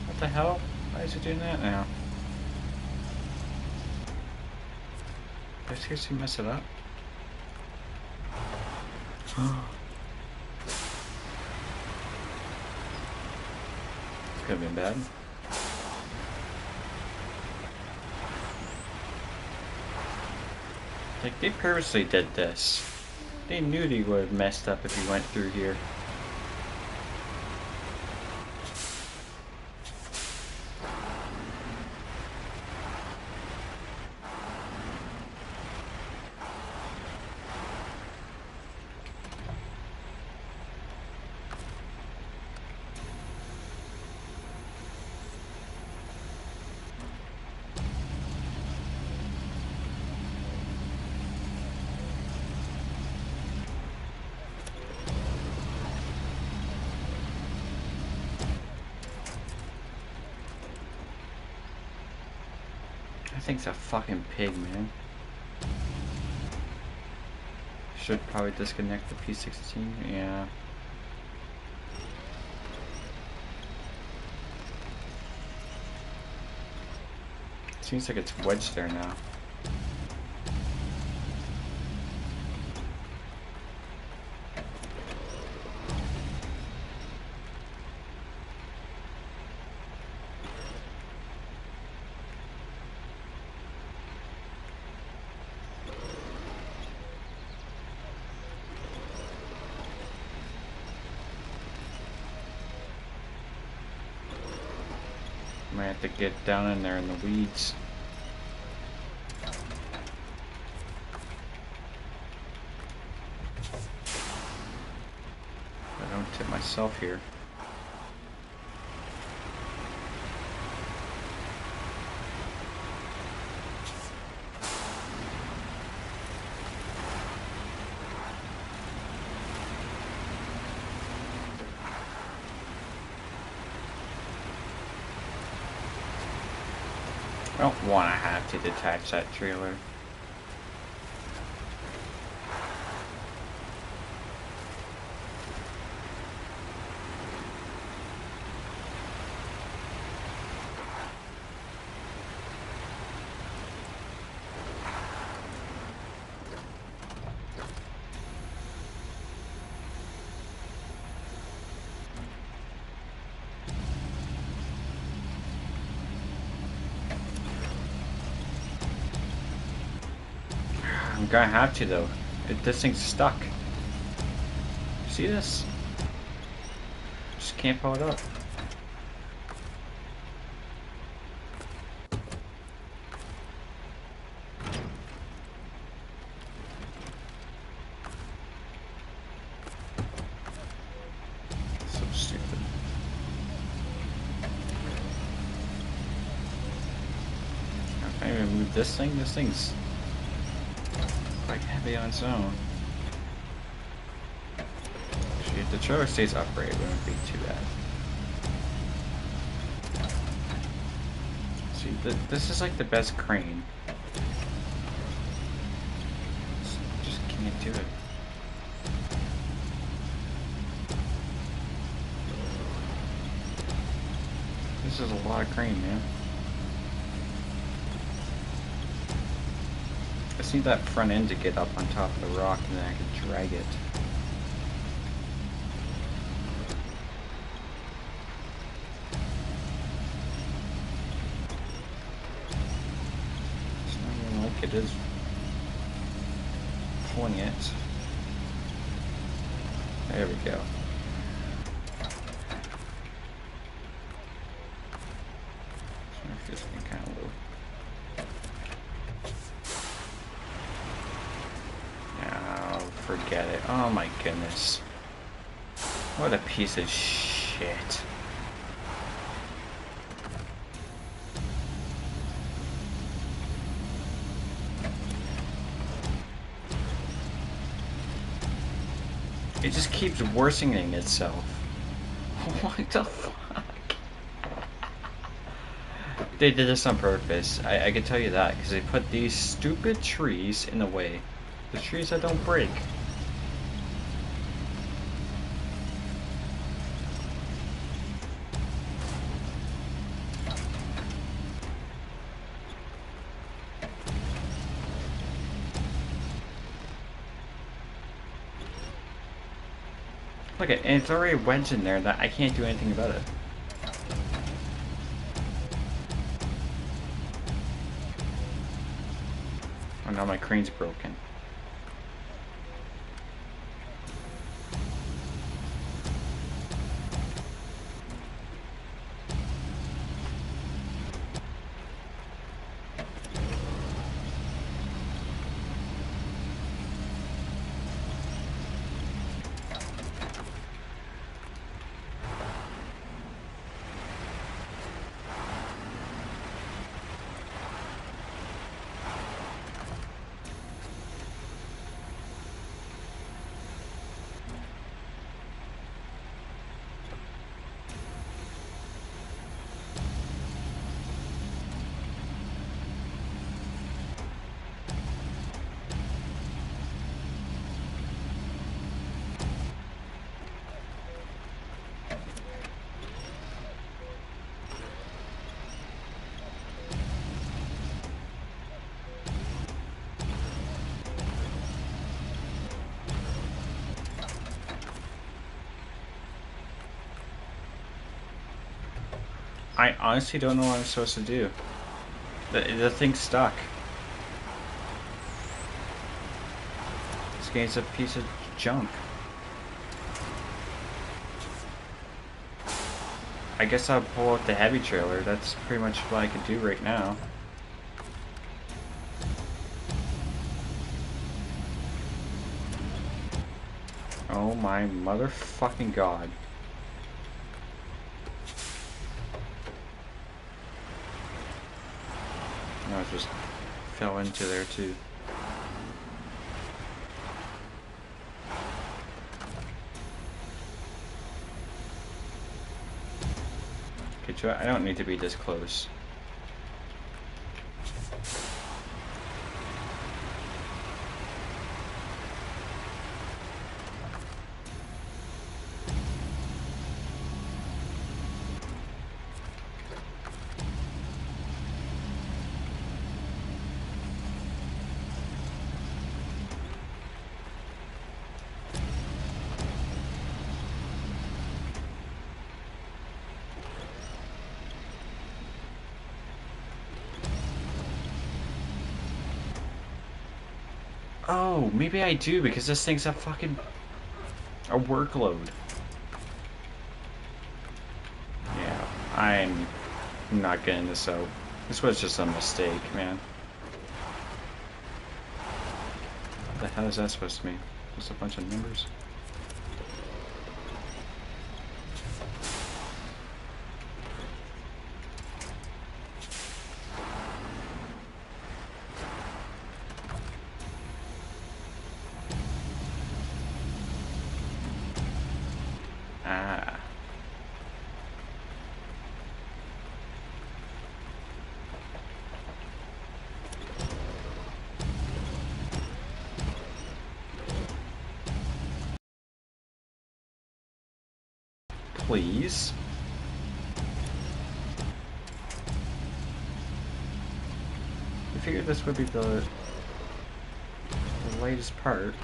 What the hell? Why is it doing that now? Did I seriously mess it up? This could have been bad. Like, they purposely did this. They knew they would have messed up if he went through here. That thing's a fucking pig, man. Should probably disconnect the P16, yeah. Seems like it's wedged there now. Might have to get down in there in the weeds. I don't tip myself here. I don't want to have to detach that trailer. I'm gonna have to though. This thing's stuck. See this? Just can't pull it up. So stupid. I can't even move this thing. This thing's quite heavy on its own. Actually, if the trailer stays upright, it wouldn't be too bad. See, this is like the best crane. Just can't do it. This is a lot of crane, man. I just need that front end to get up on top of the rock and then I can drag it. it is pulling it. There we go. This thing kind of low. Oh, forget it. Oh my goodness. What a piece of shit. It just keeps worsening itself. What the fuck? They did this on purpose. I can tell you that, because they put these stupid trees in the way. The trees that don't break. Look, and it's already wedged in there that I can't do anything about it. Oh, now my crane's broken. I honestly don't know what I'm supposed to do. The thing's stuck. This game's a piece of junk. I guess I'll pull out the heavy trailer. That's pretty much what I can do right now. Oh my motherfucking god. I just fell into there too. Okay, I don't need to be this close. Oh, maybe I do, because this thing's a fucking... a workload. Yeah, I'm not getting this out. This was just a mistake, man. What the hell is that supposed to mean? Just a bunch of numbers? Ah. Please. I figured this would be the lightest part.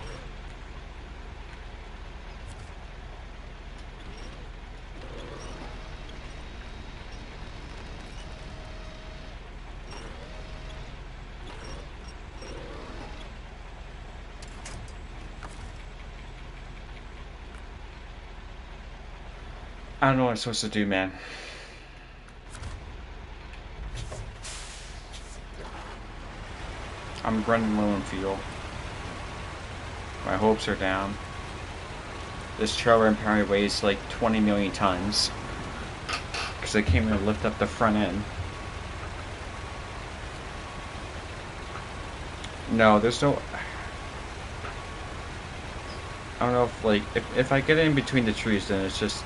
I don't know what I'm supposed to do, man. I'm running low on fuel. My hopes are down. This trailer apparently weighs like 20 million tons. Because they can't even lift up the front end. No, there's no... I don't know if, like, if I get in between the trees, then it's just...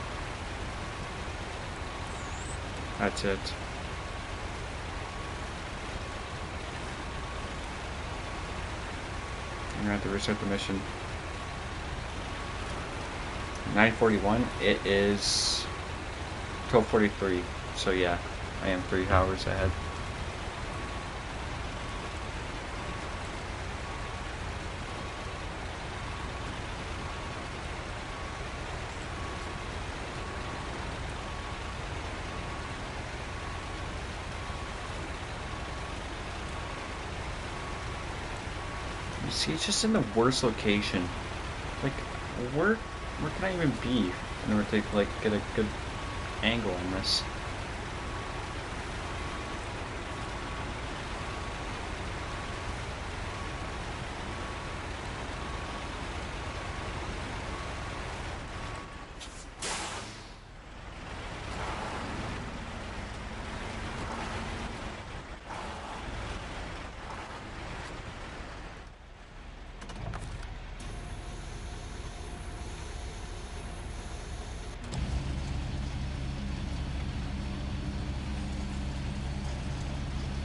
That's it. I'm gonna have to restart the mission. 9:41. It is 12:43. So yeah, I am 3 hours ahead. You see, it's just in the worst location. Like, where can I even be in order to like get a good angle on this?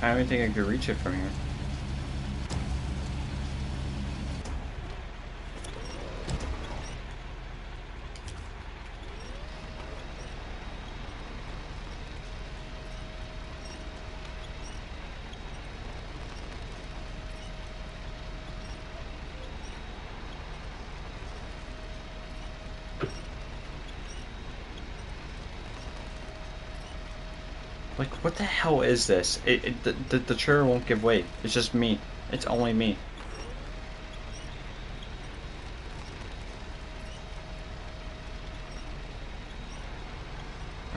I don't even think I could reach it from here. Like, what the hell is this? The trailer won't give way. It's just me. It's only me.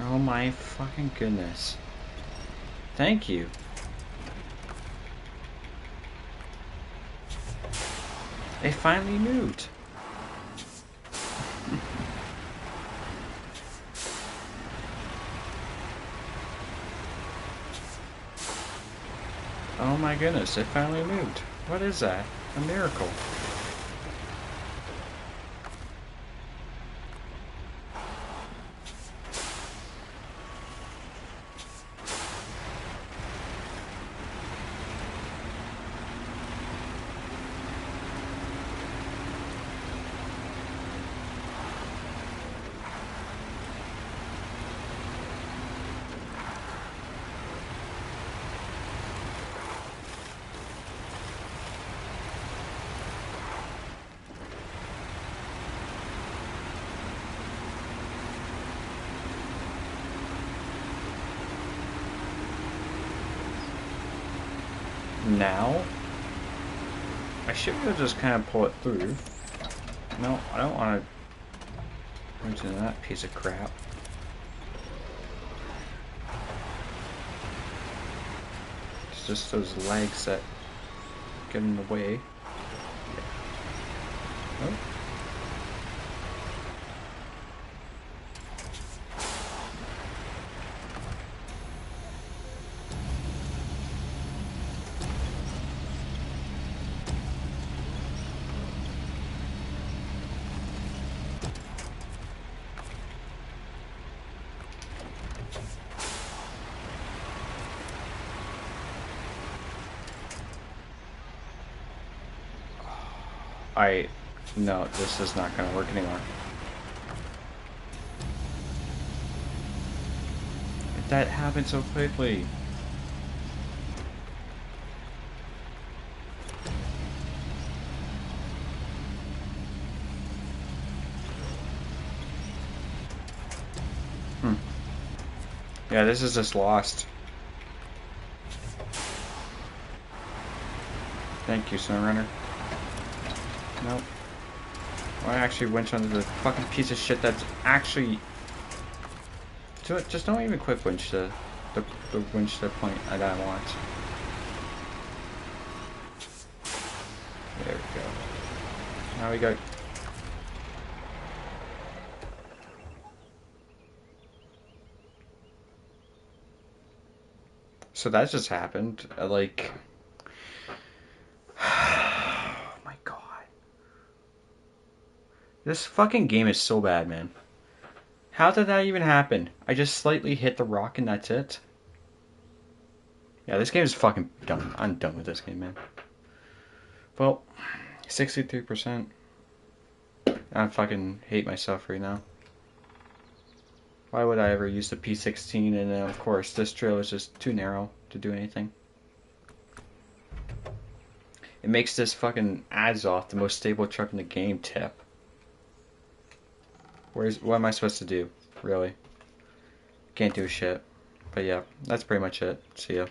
Oh my fucking goodness. Thank you. They finally moved. Oh my goodness, it finally moved. What is that? A miracle. Now, I should be able to just kind of pull it through. No, I don't want to go into that piece of crap. It's just those legs that get in the way. Oh. No, this is not going to work anymore. That happened so quickly. Yeah, this is just lost. Thank you, Snowrunner. Nope. I actually went under the fucking piece of shit that's actually Just don't even quick winch the winch to the point that I want. There we go. Now we go. So that just happened. Like, oh my god. This fucking game is so bad, man. How did that even happen? I just slightly hit the rock and that's it? Yeah, this game is fucking done. I'm done with this game, man. Well, 63%. I fucking hate myself right now. Why would I ever use the P16? And then, of course, this trail is just too narrow to do anything. It makes this fucking Azoth the most stable truck in the game tip. What am I supposed to do? Really? Can't do shit. But yeah, that's pretty much it. See ya.